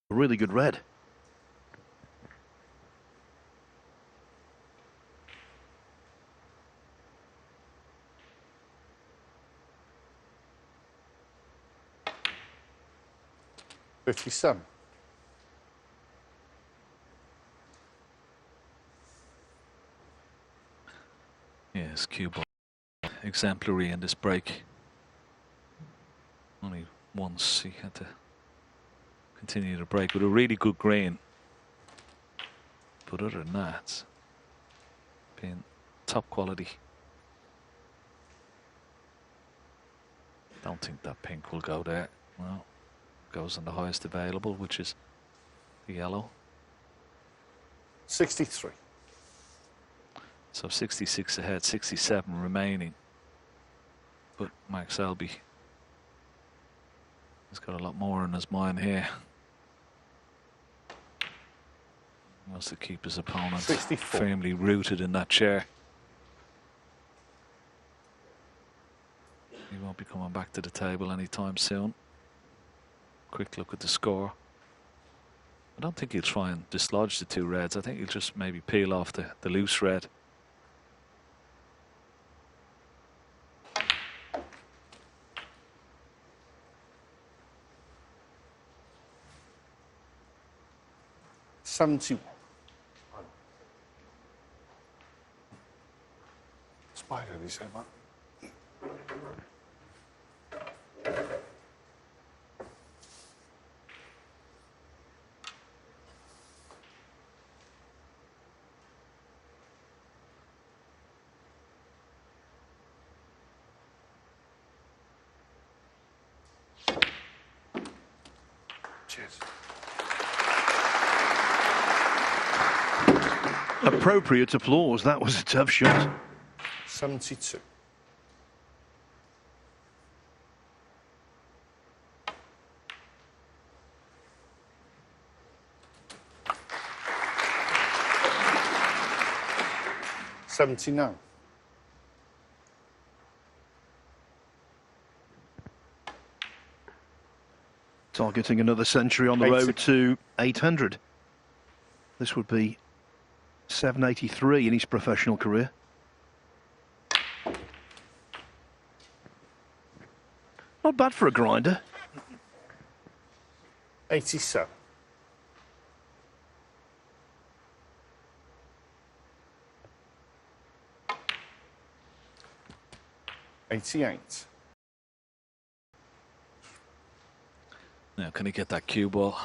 A really good red. $57. Yes, cue ball exemplary in this break. Only once he had to continue to break with a really good green. But other than that, it's been top quality. Don't think that pink will go there. Well, goes on the highest available, which is the yellow. 63. So 66 ahead, 67 remaining. But Max Selby has got a lot more in his mind here. He wants to keep his opponent 64. firmly rooted in that chair. He won't be coming back to the table anytime soon. Quick look at the score. I don't think he'll try and dislodge the two reds. I think he'll just maybe peel off the loose red. $71. Spider, did he say that? Cheers. Appropriate applause. That was a tough shot. 72. $79. Targeting another century on the road to 800. This would be 783 in his professional career. Not bad for a grinder. 87. $88. Now, can he get that cue ball?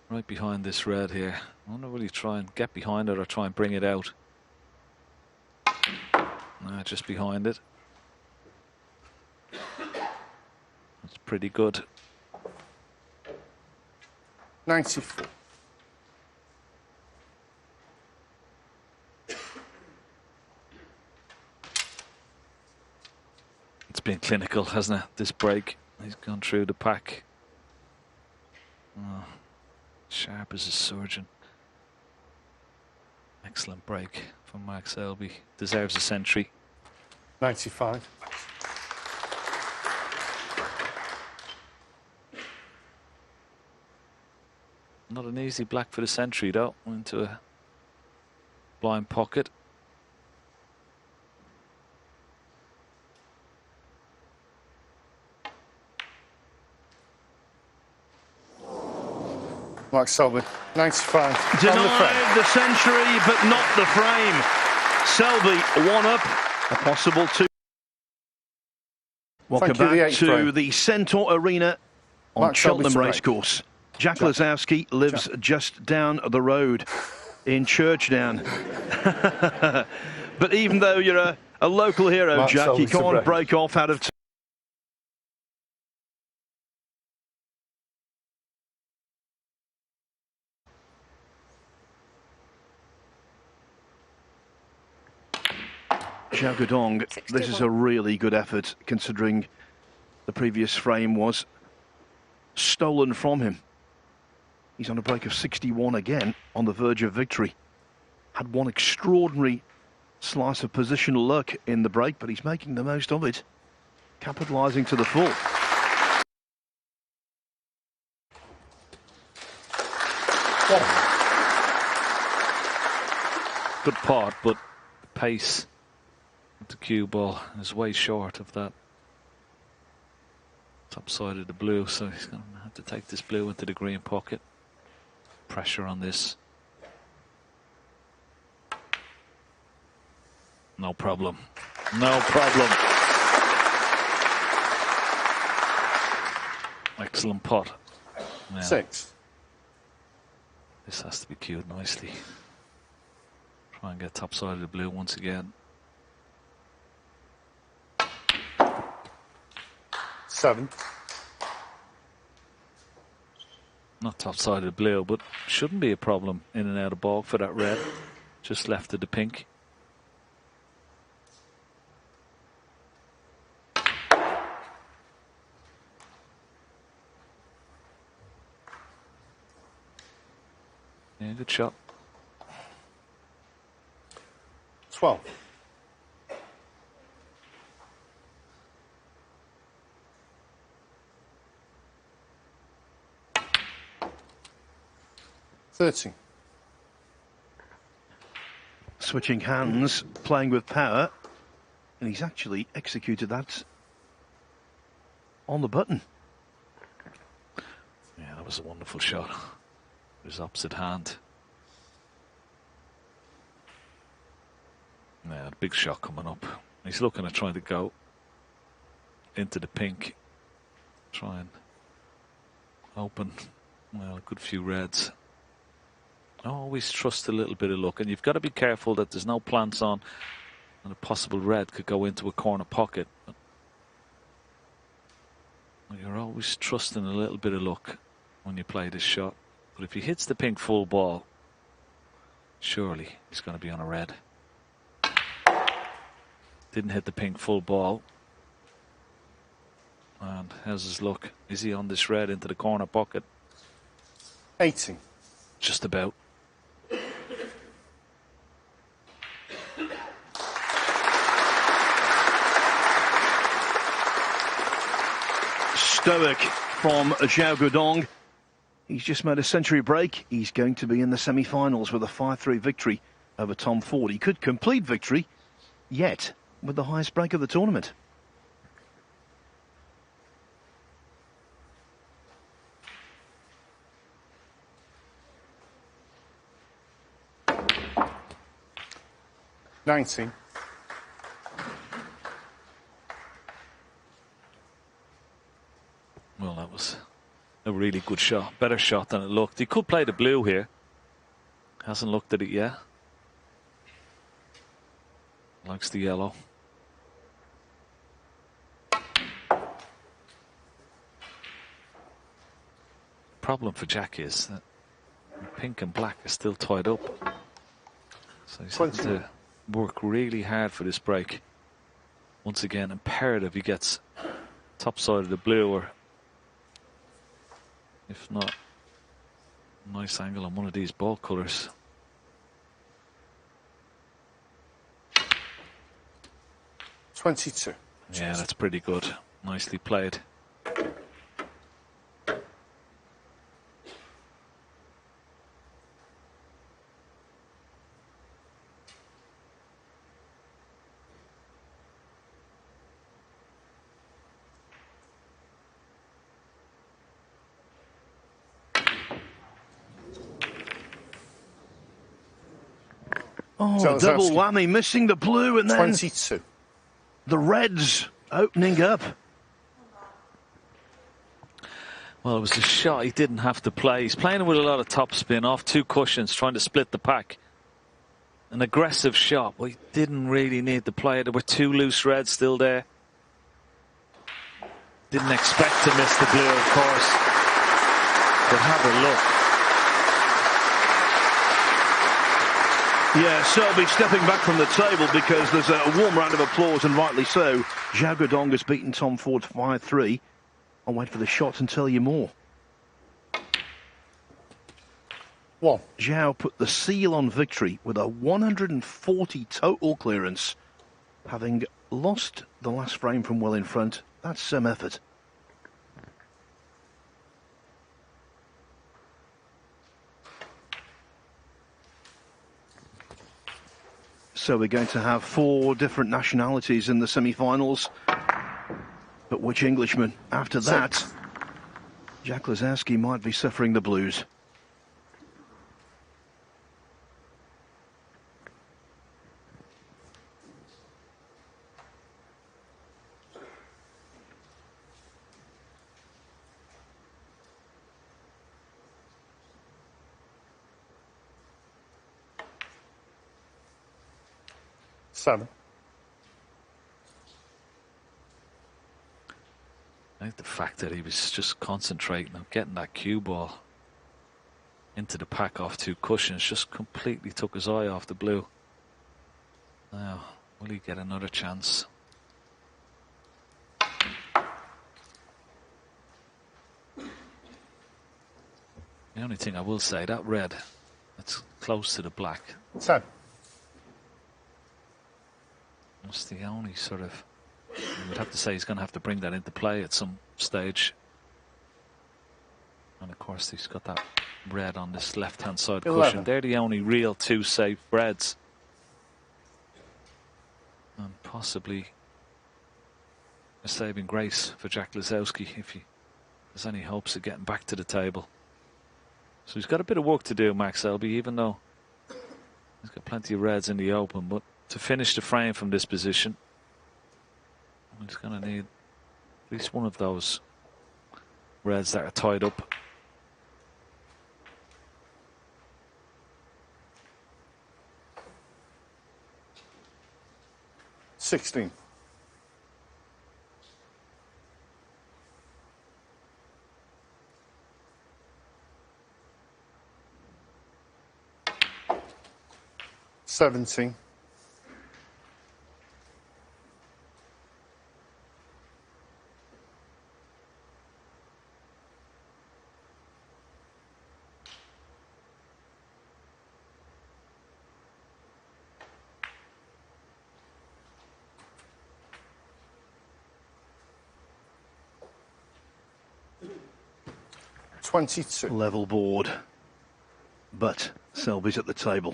Right behind this red here. I wonder will he try and get behind it or try and bring it out? Nah, just behind it. That's pretty good. 94. It's been clinical, hasn't it, this break? He's gone through the pack. Oh, sharp as a surgeon. Excellent break from Mark Selby. Deserves a century. 95. Not an easy black for the century though. Went into a blind pocket. Mark Selby, 95. Denied the century, but not the frame. Selby one up, a possible two. Welcome back to the Centaur Arena on Mark Cheltenham Selby Racecourse. Jack Lisowski lives just down the road in Churchdown. But even though you're a local hero, Mark Jack, you Selby's can't break off out of Zhao Guodong. This is a really good effort considering the previous frame was stolen from him. He's on a break of 61 again, on the verge of victory. Had one extraordinary slice of positional luck in the break, but he's making the most of it, capitalising to the full. Good part, but the pace of the cue ball is way short of that top side of the blue, so he's going to have to take this blue into the green pocket. Pressure on this. No problem. No problem. Excellent pot. Now, 6. this has to be cued nicely. Try and get top side of the blue once again. 7. Not top side of the blue, but shouldn't be a problem in and out of ball for that red. Just left of the pink. Yeah, good shot. 12. Switching hands, playing with power, and he's actually executed that on the button. Yeah, that was a wonderful shot. His opposite hand. Yeah, big shot coming up. He's looking at trying to go into the pink. Try and open, well, a good few reds. Always trust a little bit of luck, and you've got to be careful that there's no plants on and a possible red could go into a corner pocket. But you're always trusting a little bit of luck when you play this shot. But if he hits the pink full ball, surely he's going to be on a red. Didn't hit the pink full ball. And how's his luck? Is he on this red into the corner pocket? 80. Just about. Stoic from Zhao Guodong. He's just made a century break. He's going to be in the semi-finals with a 5-3 victory over Tom Ford. He could complete victory yet with the highest break of the tournament. $19. Well, that was a really good shot. Better shot than it looked. He could play the blue here. Hasn't looked at it yet. Likes the yellow. Problem for Jack is that pink and black are still tied up. So he's having to work really hard for this break. Once again, imperative he gets top side of the blue, or if not, nice angle on one of these ball colours. 22. Yeah, that's pretty good. Nicely played. Oh, double whammy, missing the blue and then 22. The reds opening up. Well, it was a shot he didn't have to play. He's playing with a lot of topspin off 2 cushions, trying to split the pack. An aggressive shot, but he didn't really need to play it. There were 2 loose reds still there. Didn't expect to miss the blue, of course. But have a look. Yeah, Selby stepping back from the table because there's a warm round of applause, and rightly so. Zhao Guodong has beaten Tom Ford 5-3. I'll wait for the shot and tell you more. One. Zhao put the seal on victory with a 140 total clearance. Having lost the last frame from well in front, that's some effort. So we're going to have 4 different nationalities in the semi-finals. But which Englishman? After that, Jack Lisowski might be suffering the blues. Seven. I think the fact that he was just concentrating on getting that cue ball into the pack off 2 cushions just completely took his eye off the blue. Now, will he get another chance? The only thing I will say, that red, that's close to the black. 10. That's the only sort of, you would have to say he's going to have to bring that into play at some stage. And of course he's got that red on this left hand side 11. cushion. They're the only real 2 safe reds. And possibly a saving grace for Jack Lisowski if there's any hopes of getting back to the table. So he's got a bit of work to do, Max Selby, even though he's got plenty of reds in the open. But to finish the frame from this position, he's going to need at least one of those reds that are tied up. $16. $17. $22. Level board. But Selby's at the table.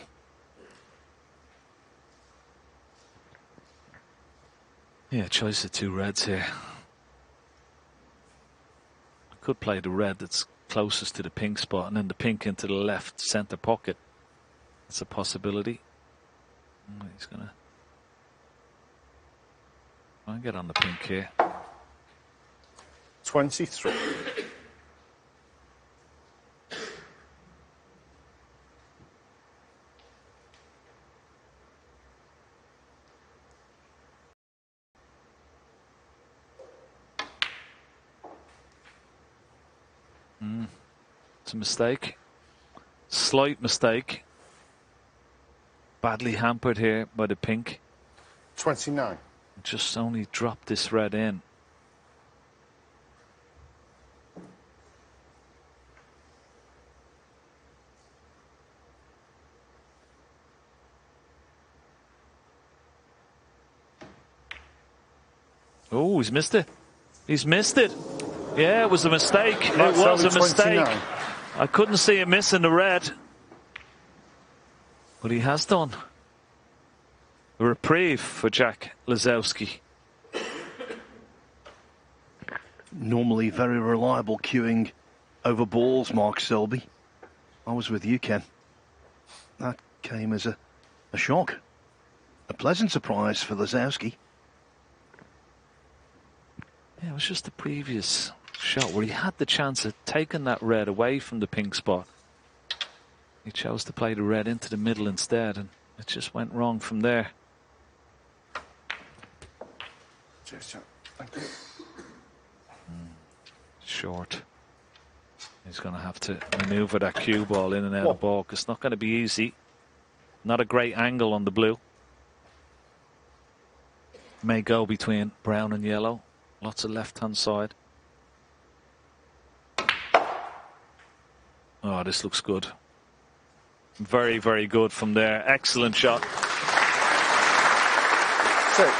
Yeah, choice of 2 reds here. I could play the red that's closest to the pink spot and then the pink into the left center pocket. That's a possibility. He's going to try and get on the pink here. 23. It's a mistake. Slight mistake. Badly hampered here by the pink. 29. Just only dropped this red in. Oh, he's missed it. He's missed it. Yeah, it was a mistake. Mark It was Selby, a mistake. 29. I couldn't see him missing the red. But he has done. A reprieve for Jack Lisowski. Normally very reliable cueing over balls, Mark Selby. I was with you, Ken. That came as a shock. A pleasant surprise for Lisowski. Yeah, it was just the previous shot where he had the chance of taking that red away from the pink spot. He chose to play the red into the middle instead, and it just went wrong from there. Cheers, Jack. Thank you. Short. He's going to have to maneuver that cue ball in and out of ball, because it's not going to be easy. Not a great angle on the blue. May go between brown and yellow. Lots of left-hand side. Oh, this looks good. Very, very good from there. Excellent shot. 6.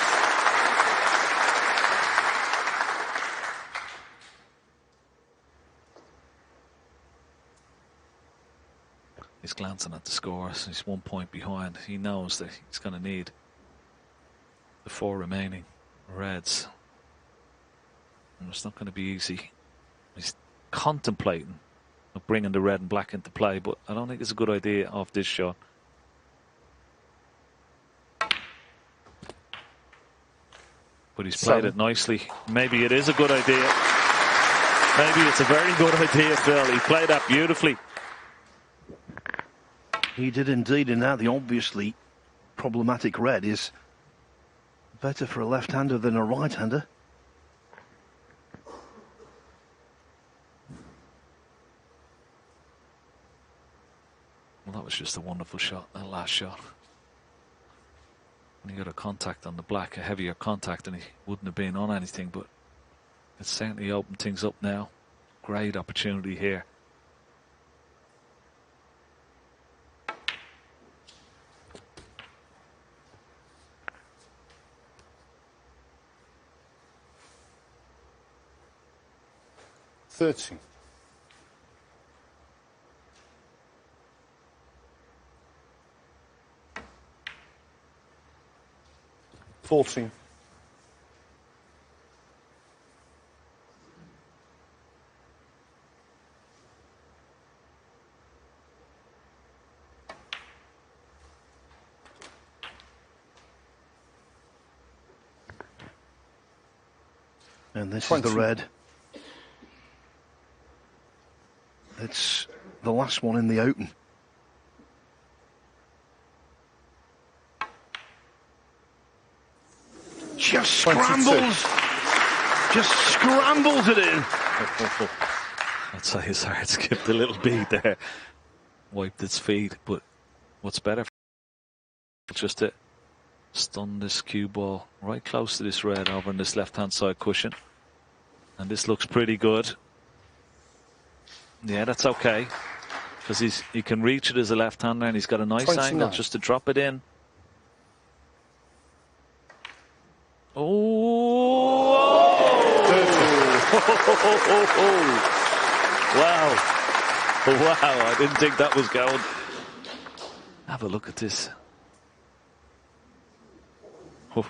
He's glancing at the scores. He's 1 point behind. He knows that he's going to need the 4 remaining reds. And it's not going to be easy. He's contemplating of bringing the red and black into play, but I don't think it's a good idea off this shot. But he's played it nicely. Maybe it is a good idea. Maybe it's a very good idea, Phil. He played that beautifully. He did indeed in that. The obviously problematic red is better for a left-hander than a right-hander. Well, that was just a wonderful shot, that last shot. When he got a contact on the black, a heavier contact, and he wouldn't have been on anything, but it's certainly opened things up now. Great opportunity here. $30. 14. And this 20. is the red. It's the last one in the open. Just 22. scrambles. Just scrambles it in. I'd say his heart skipped a little beat there. Wiped its feet, but what's better just to stun this cue ball right close to this red over on this left-hand side cushion. And this looks pretty good. Yeah, that's okay. Because he can reach it as a left-hander, and he's got a nice 29. angle just to drop it in. Oh! Wow. Wow, I didn't think that was going. Have a look at this. The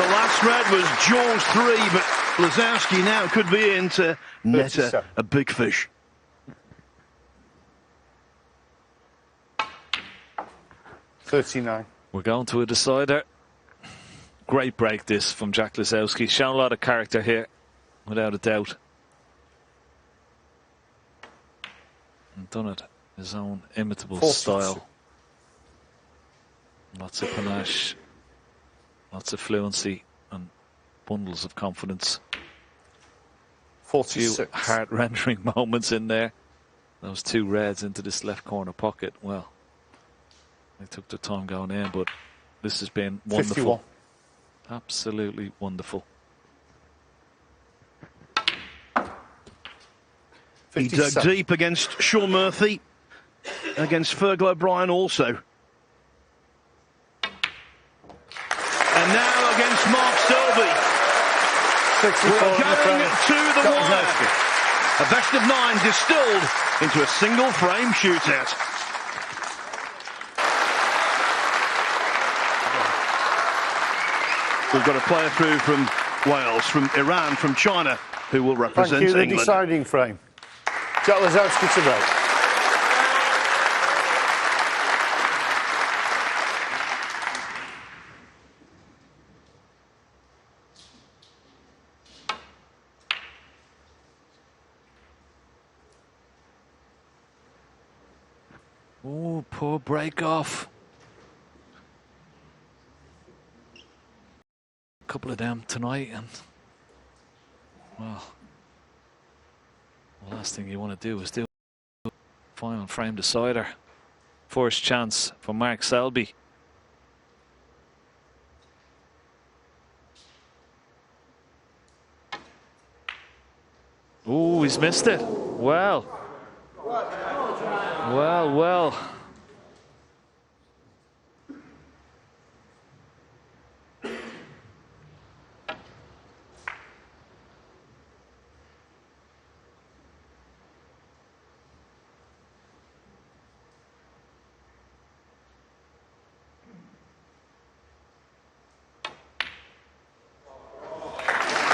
last red was Jaws 3, but Lisowski now could be in to net a big fish. $39. We're going to a decider. Great break this from Jack Lisowski. Shown a lot of character here, without a doubt. And done it his own imitable 42. style. Lots of panache, lots of fluency, and bundles of confidence. 46. Few heart-rendering moments in there. Those 2 reds into this left corner pocket. Well, they took their time going in, but this has been wonderful. 51. Absolutely wonderful. He dug deep against Sean Murphy, against Fergal O'Brien also. And now against Mark Selby. We're going to the wire. A best of 9 distilled into a single frame shootout. We've got a player through from Wales, from Iran, from China, who will represent England. The deciding frame. Jack Lisowski to break. Oh, poor break off. A couple of them tonight, and well, the last thing you want to do is do final frame decider. First chance for Mark Selby. Oh, he's missed it. Well. Well.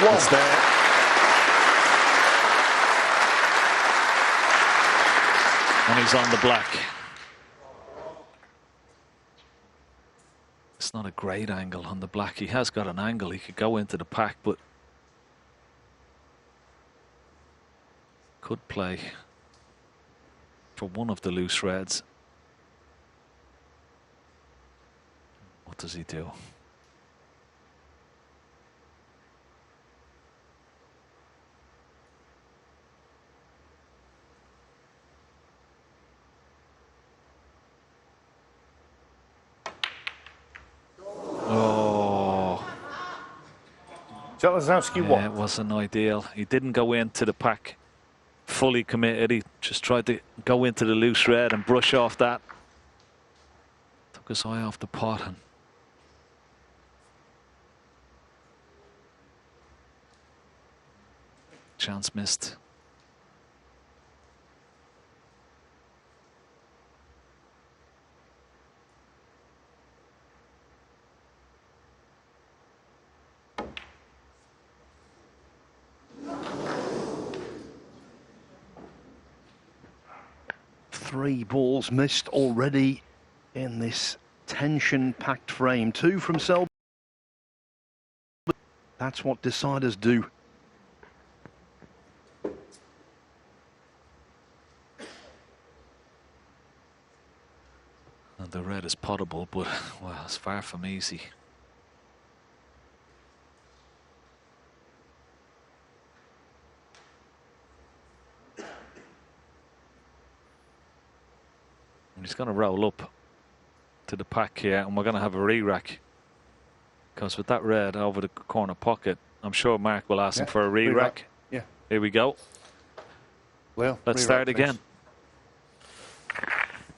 It's there. And he's on the black. It's not a great angle on the black. He has got an angle. He could go into the pack, but could play for one of the loose reds. What does he do? Lisowski won. Yeah, it wasn't ideal. He didn't go into the pack fully committed. He just tried to go into the loose red and brush off that. Took his eye off the pot and chance missed. Three balls missed already in this tension-packed frame. 2 from Selby. That's what deciders do. And the red is potable, but well, it's far from easy. He's going to roll up to the pack here, and we're going to have a re-rack. Because with that red over the corner pocket, I'm sure Mark will ask him for a re-rack. Yeah. Here we go. Well, let's start again.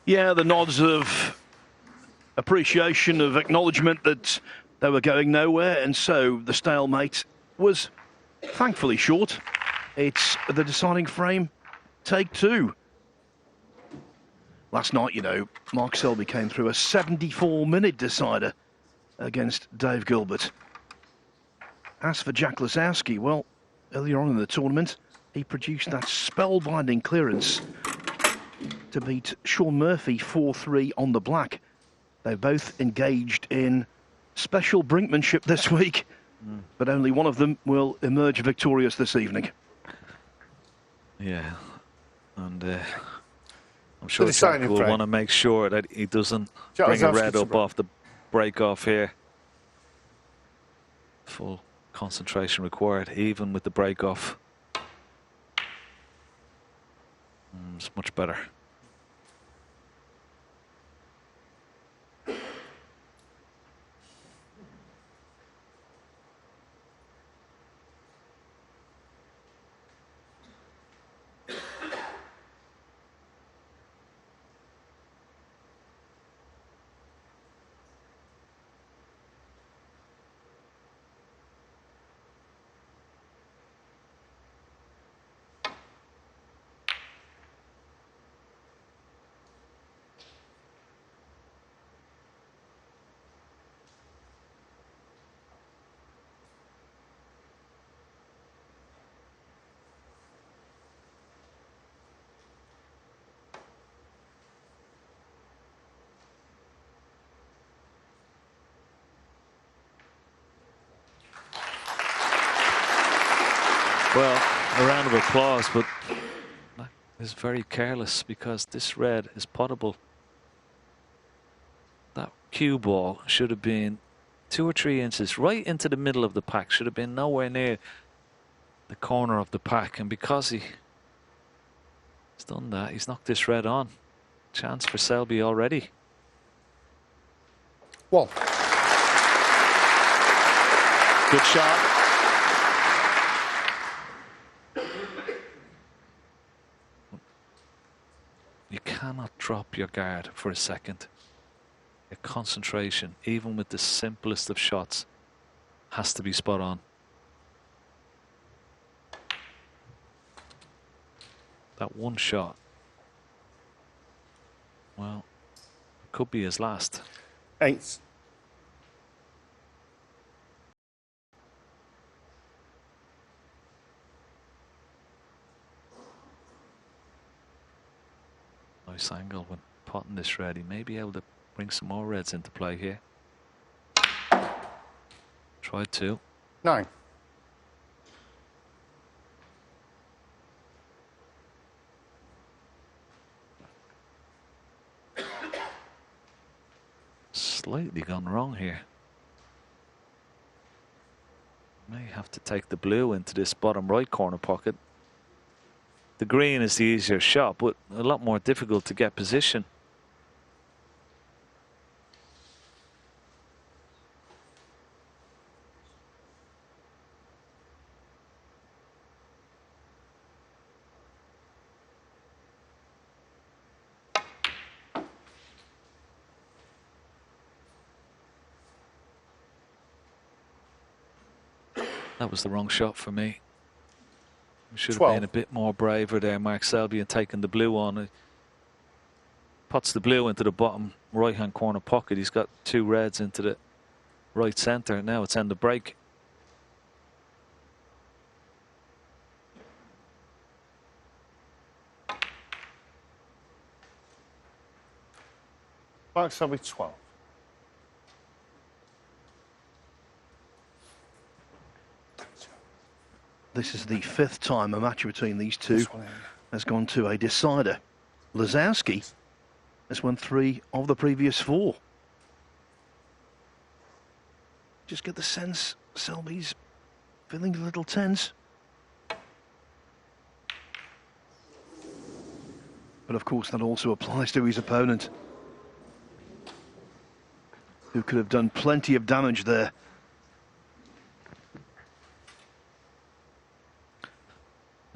Yeah, the nods of appreciation, of acknowledgement that they were going nowhere, and so the stalemate was thankfully short. It's the deciding frame, take 2. Last night, you know, Mark Selby came through a 74-minute decider against Dave Gilbert. As for Jack Lisowski, well, earlier on in the tournament, he produced that spellbinding clearance to beat Sean Murphy 4-3 on the black. They both engaged in special brinkmanship this week, but only one of them will emerge victorious this evening. Yeah, and I'm sure Jack will want to make sure that he doesn't bring a red up off the break off here. Full concentration required, even with the break off. It's much better. Well, a round of applause, but that is very careless because this red is puttable. That cue ball should have been 2 or 3 inches right into the middle of the pack, should have been nowhere near the corner of the pack, and because he's done that, he's knocked this red on. Chance for Selby already. Well, good shot. You cannot drop your guard for a second. Your concentration, even with the simplest of shots, has to be spot on. That one shot, well, could be his last. 8. Nice angle when potting this red. He may be able to bring some more reds into play here. Tried to. 9. Slightly gone wrong here. May have to take the blue into this bottom right corner pocket. The green is the easier shot, but a lot more difficult to get position. That was the wrong shot for me. We should have 12. been a bit more braver there, Mark Selby, and taken the blue on. He puts the blue into the bottom right-hand corner pocket. He's got 2 reds into the right centre. Now it's end of break. Mark Selby 12. This is the 5th time a match between these two has gone to a decider. Lisowski has won 3 of the previous 4. Just get the sense Selby's feeling a little tense. But of course that also applies to his opponent, who could have done plenty of damage there.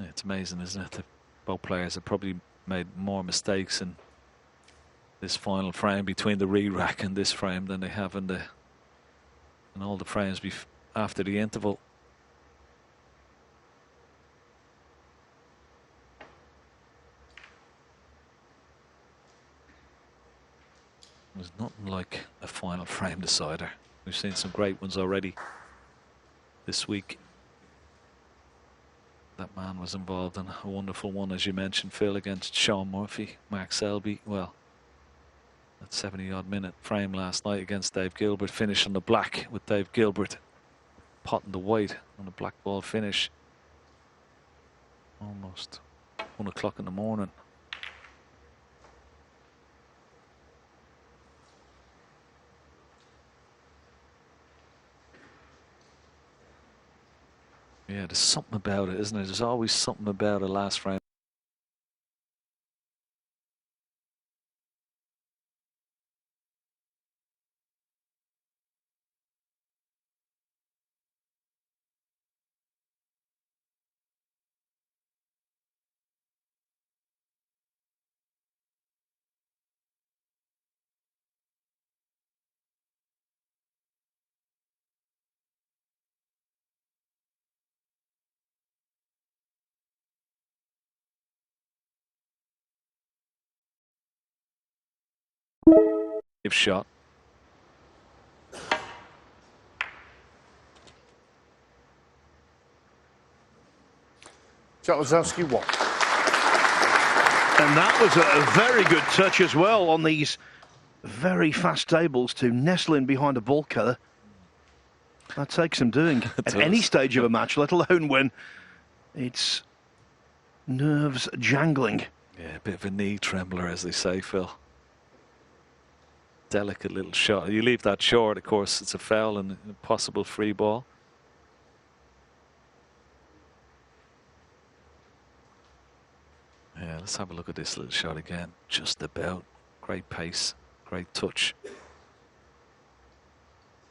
It's amazing, isn't it, that both players have probably made more mistakes in this final frame between the re-rack and this frame than they have in all the frames after the interval. There's nothing like a final frame decider. We've seen some great ones already this week. That man was involved in a wonderful one, as you mentioned, Phil, against Sean Murphy. Mark Selby, well, that 70-odd minute frame last night against Dave Gilbert, finish on the black with Dave Gilbert potting the white on a black ball finish. Almost 1 o'clock in the morning. Yeah, there's something about it, isn't there? There's always something about a last frame. Shot. Jack Lisowski 1. And that was a very good touch as well on these very fast tables to nestle in behind a ball killer. That takes some doing at any stage of a match, let alone when It's nerves jangling. Yeah, a bit of a knee trembler, as they say, Phil. Delicate little shot. You leave that short, of course, it's a foul and a possible free ball. Yeah, let's have a look at this little shot again. Just about. Great pace, great touch.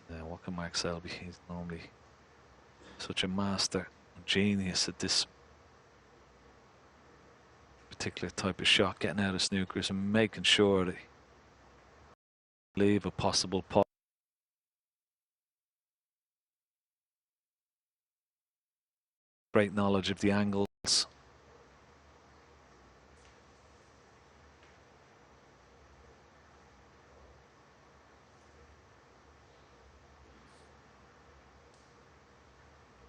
Yeah, what can Mark Selby? He's normally such a master, genius at this particular type of shot, getting out of snookers and making sure that he leave a possible pot. Great knowledge of the angles.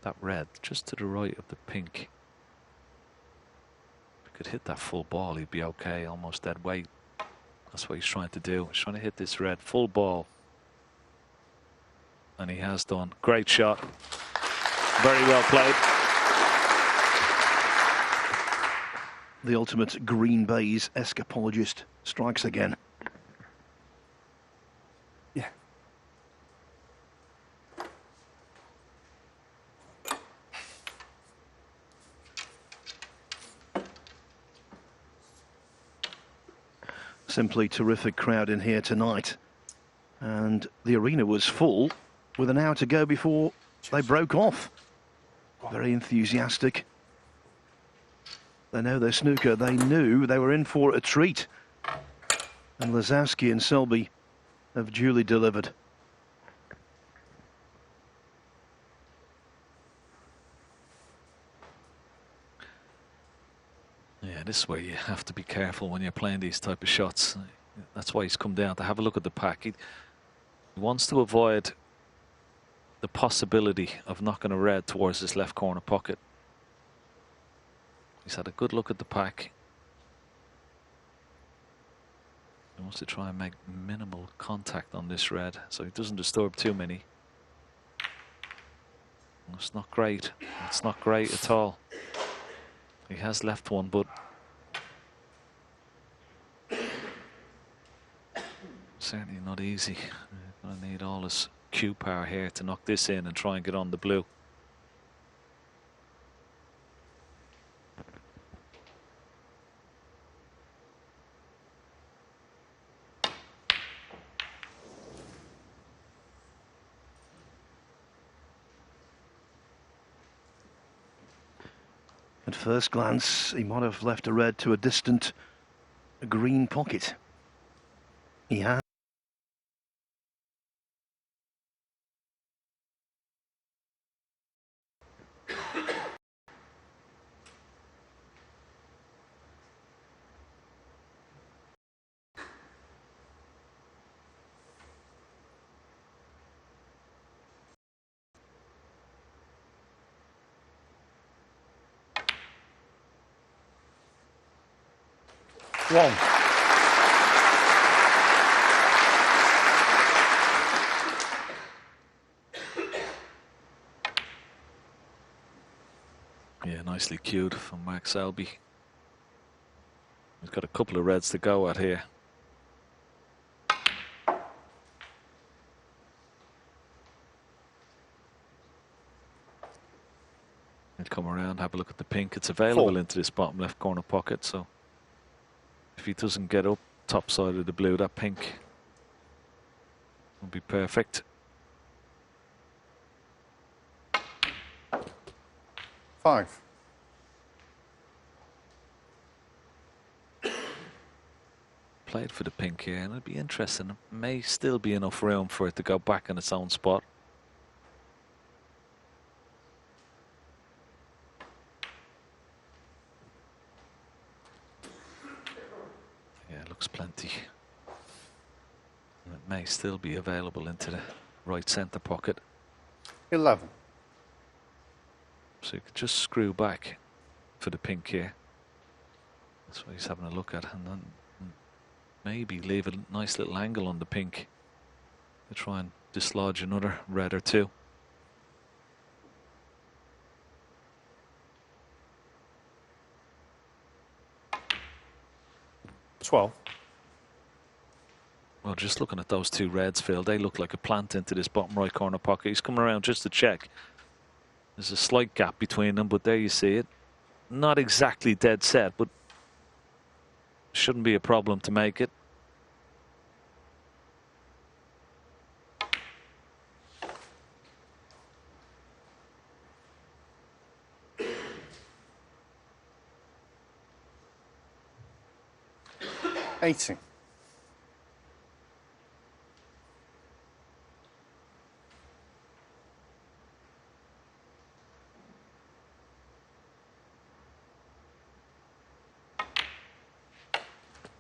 That red just to the right of the pink. If he could hit that full ball, he'd be okay, almost dead weight. That's what he's trying to do. He's trying to hit this red full ball. And he has done. Great shot. Very well played. The ultimate green baize escapologist strikes again. Yeah. Simply terrific crowd in here tonight. And the arena was full with an hour to go before they broke off. Very enthusiastic. They know their snooker. They knew they were in for a treat. And Lisowski and Selby have duly delivered. Yeah, this is where you have to be careful when you're playing these type of shots. That's why he's come down to have a look at the pack. He wants to avoid the possibility of knocking a red towards his left corner pocket. He's had a good look at the pack. He wants to try and make minimal contact on this red so he doesn't disturb too many. It's not great. It's not great at all. He has left one, but certainly not easy. Gonna need all his cue power here to knock this in and try and get on the blue. At first glance, he might have left a red to a distant green pocket. He has. One. Yeah, nicely cued from Mark Selby. He's got a couple of reds to go at here. He'd come around, have a look at the pink. It's available into this bottom left corner pocket, so if he doesn't get up top side of the blue, that pink will be perfect. 5. Played for the pink here, and it'd be interesting. It may still be enough room for it to go back in its own spot. Yeah, looks plenty. And it may still be available into the right centre pocket. 11. So you could just screw back for the pink here. That's what he's having a look at, and then maybe leave a nice little angle on the pink to try and dislodge another red or two. 12. Well, just looking at those two reds, Phil, they look like a plant into this bottom right corner pocket. He's coming around just to check. There's a slight gap between them, but there you see it. Not exactly dead set, but shouldn't be a problem to make it. $80.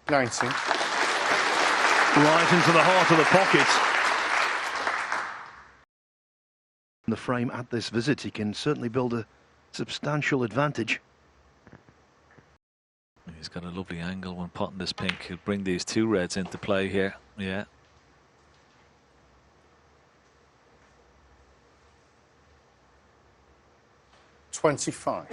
$90. Right into the heart of the pocket. In the frame at this visit, he can certainly build a substantial advantage. He's got a lovely angle when potting this pink. He'll bring these two reds into play here. Yeah. $25.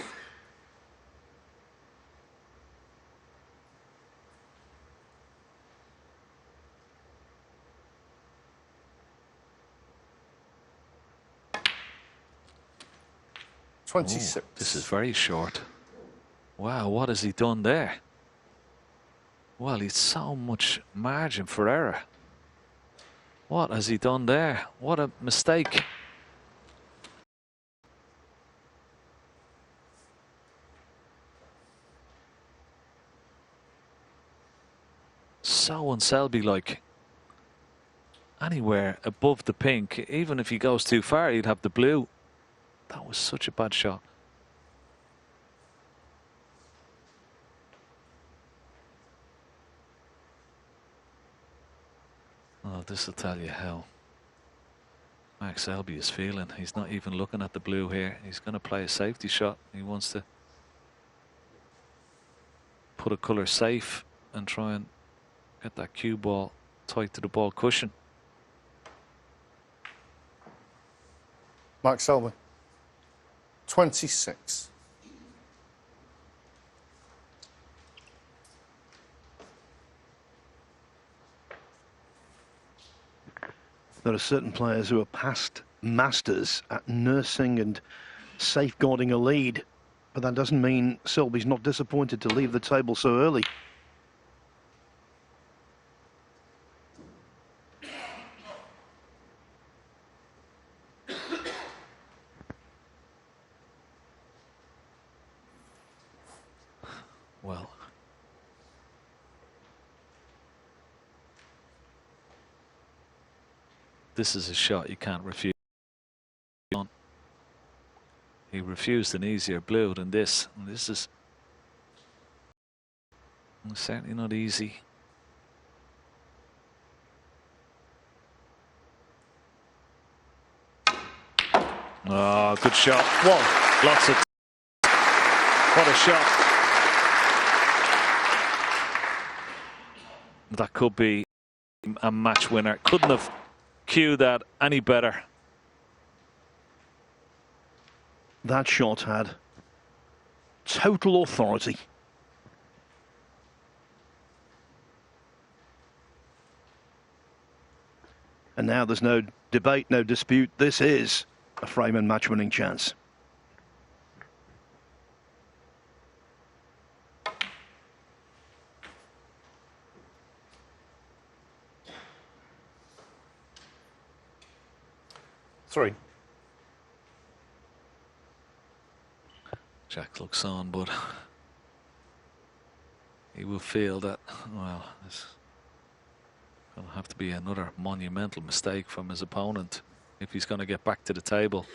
Ooh, this is very short. Wow, what has he done there? Well, he's so much margin for error. What has he done there? What a mistake. So un-Selby-like. Anywhere above the pink, even if he goes too far, he'd have the blue. That was such a bad shot. Oh, this will tell you how Mark Selby is feeling. He's not even looking at the blue here. He's going to play a safety shot. He wants to put a colour safe and try and get that cue ball tight to the ball cushion. Mark Selby. 26. There are certain players who are past masters at nursing and safeguarding a lead, but that doesn't mean Selby's not disappointed to leave the table so early. Well, this is a shot you can't refuse. He refused an easier blue than this. And this is certainly not easy. Oh, good shot. One. Lots of. What a shot. That could be a match winner. Couldn't have cued that any better. That shot had total authority. And now there's no debate, no dispute. This is a frame and match winning chance. Three. Jack looks on, but he will feel that, well, there's going to have to be another monumental mistake from his opponent if he's going to get back to the table.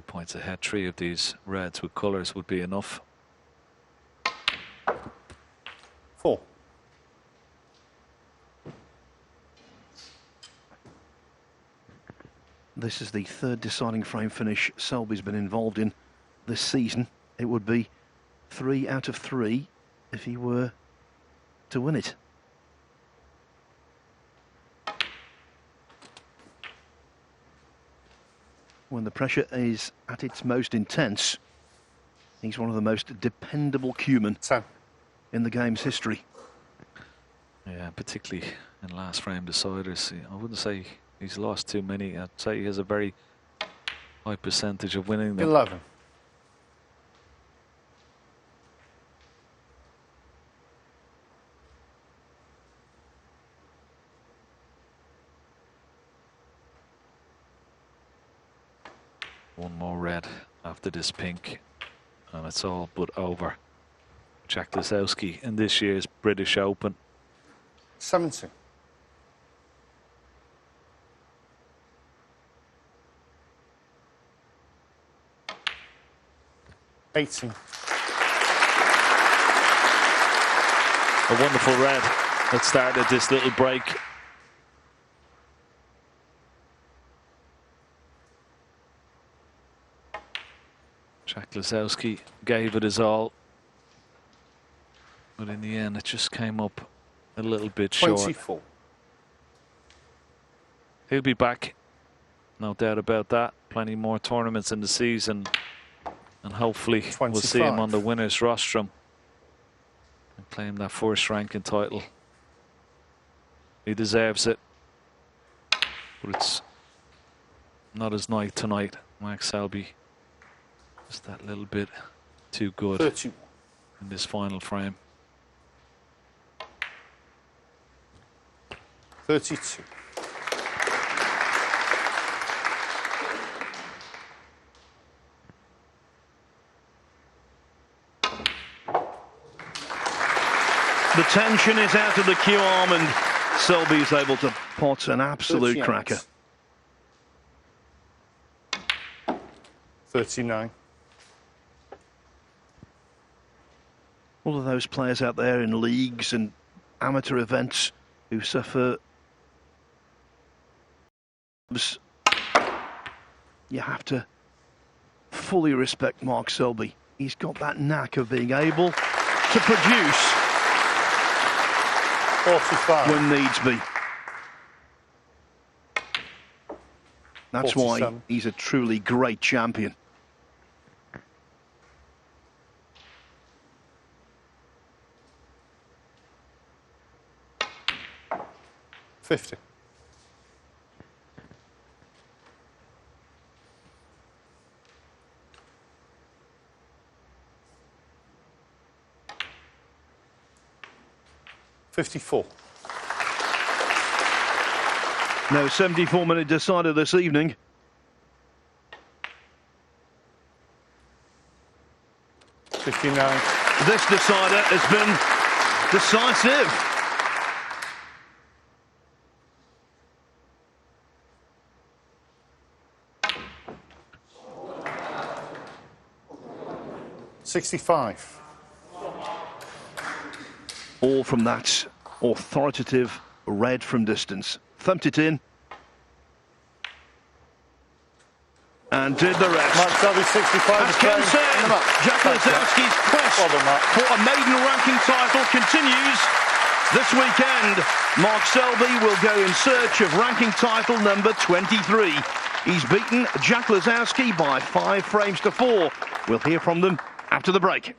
Points ahead. 3 of these reds with colours would be enough. 4. This is the third deciding frame finish Selby's been involved in this season. It would be 3 out of 3 if he were to win it. When the pressure is at its most intense, he's one of the most dependable cuemen in the game's history. Yeah, particularly in last frame deciders. I wouldn't say he's lost too many. I'd say he has a very high percentage of winning them. 11. One more red after this pink, and it's all but over. Jack Lisowski in this year's British Open. 70. A wonderful red that started this little break. Jack Lisowski gave it his all, but in the end it just came up a little bit short. 24. He'll be back, no doubt about that. Plenty more tournaments in the season, and hopefully 25. we'll see him on the winner's rostrum and claim that first ranking title. He deserves it, but it's not his night tonight. Mark Selby just that little bit too good 30. in this final frame. 32. The tension is out of the cue arm, and Selby is able to pot an absolute 38. cracker. 39. All of those players out there in leagues and amateur events who suffer, you have to fully respect Mark Selby. He's got that knack of being able to produce 45. when needs be. That's 47. why he's a truly great champion. 50. 54. No 74-minute decider this evening. $59. This decider has been decisive. $65. All from that authoritative red from distance. Thumped it in. And did the rest. Mark Selby, 65. As Ken said, Jack Lisowski's quest for a maiden ranking title continues. This weekend, Mark Selby will go in search of ranking title number 23. He's beaten Jack Lisowski by 5 frames to 4. We'll hear from them after the break.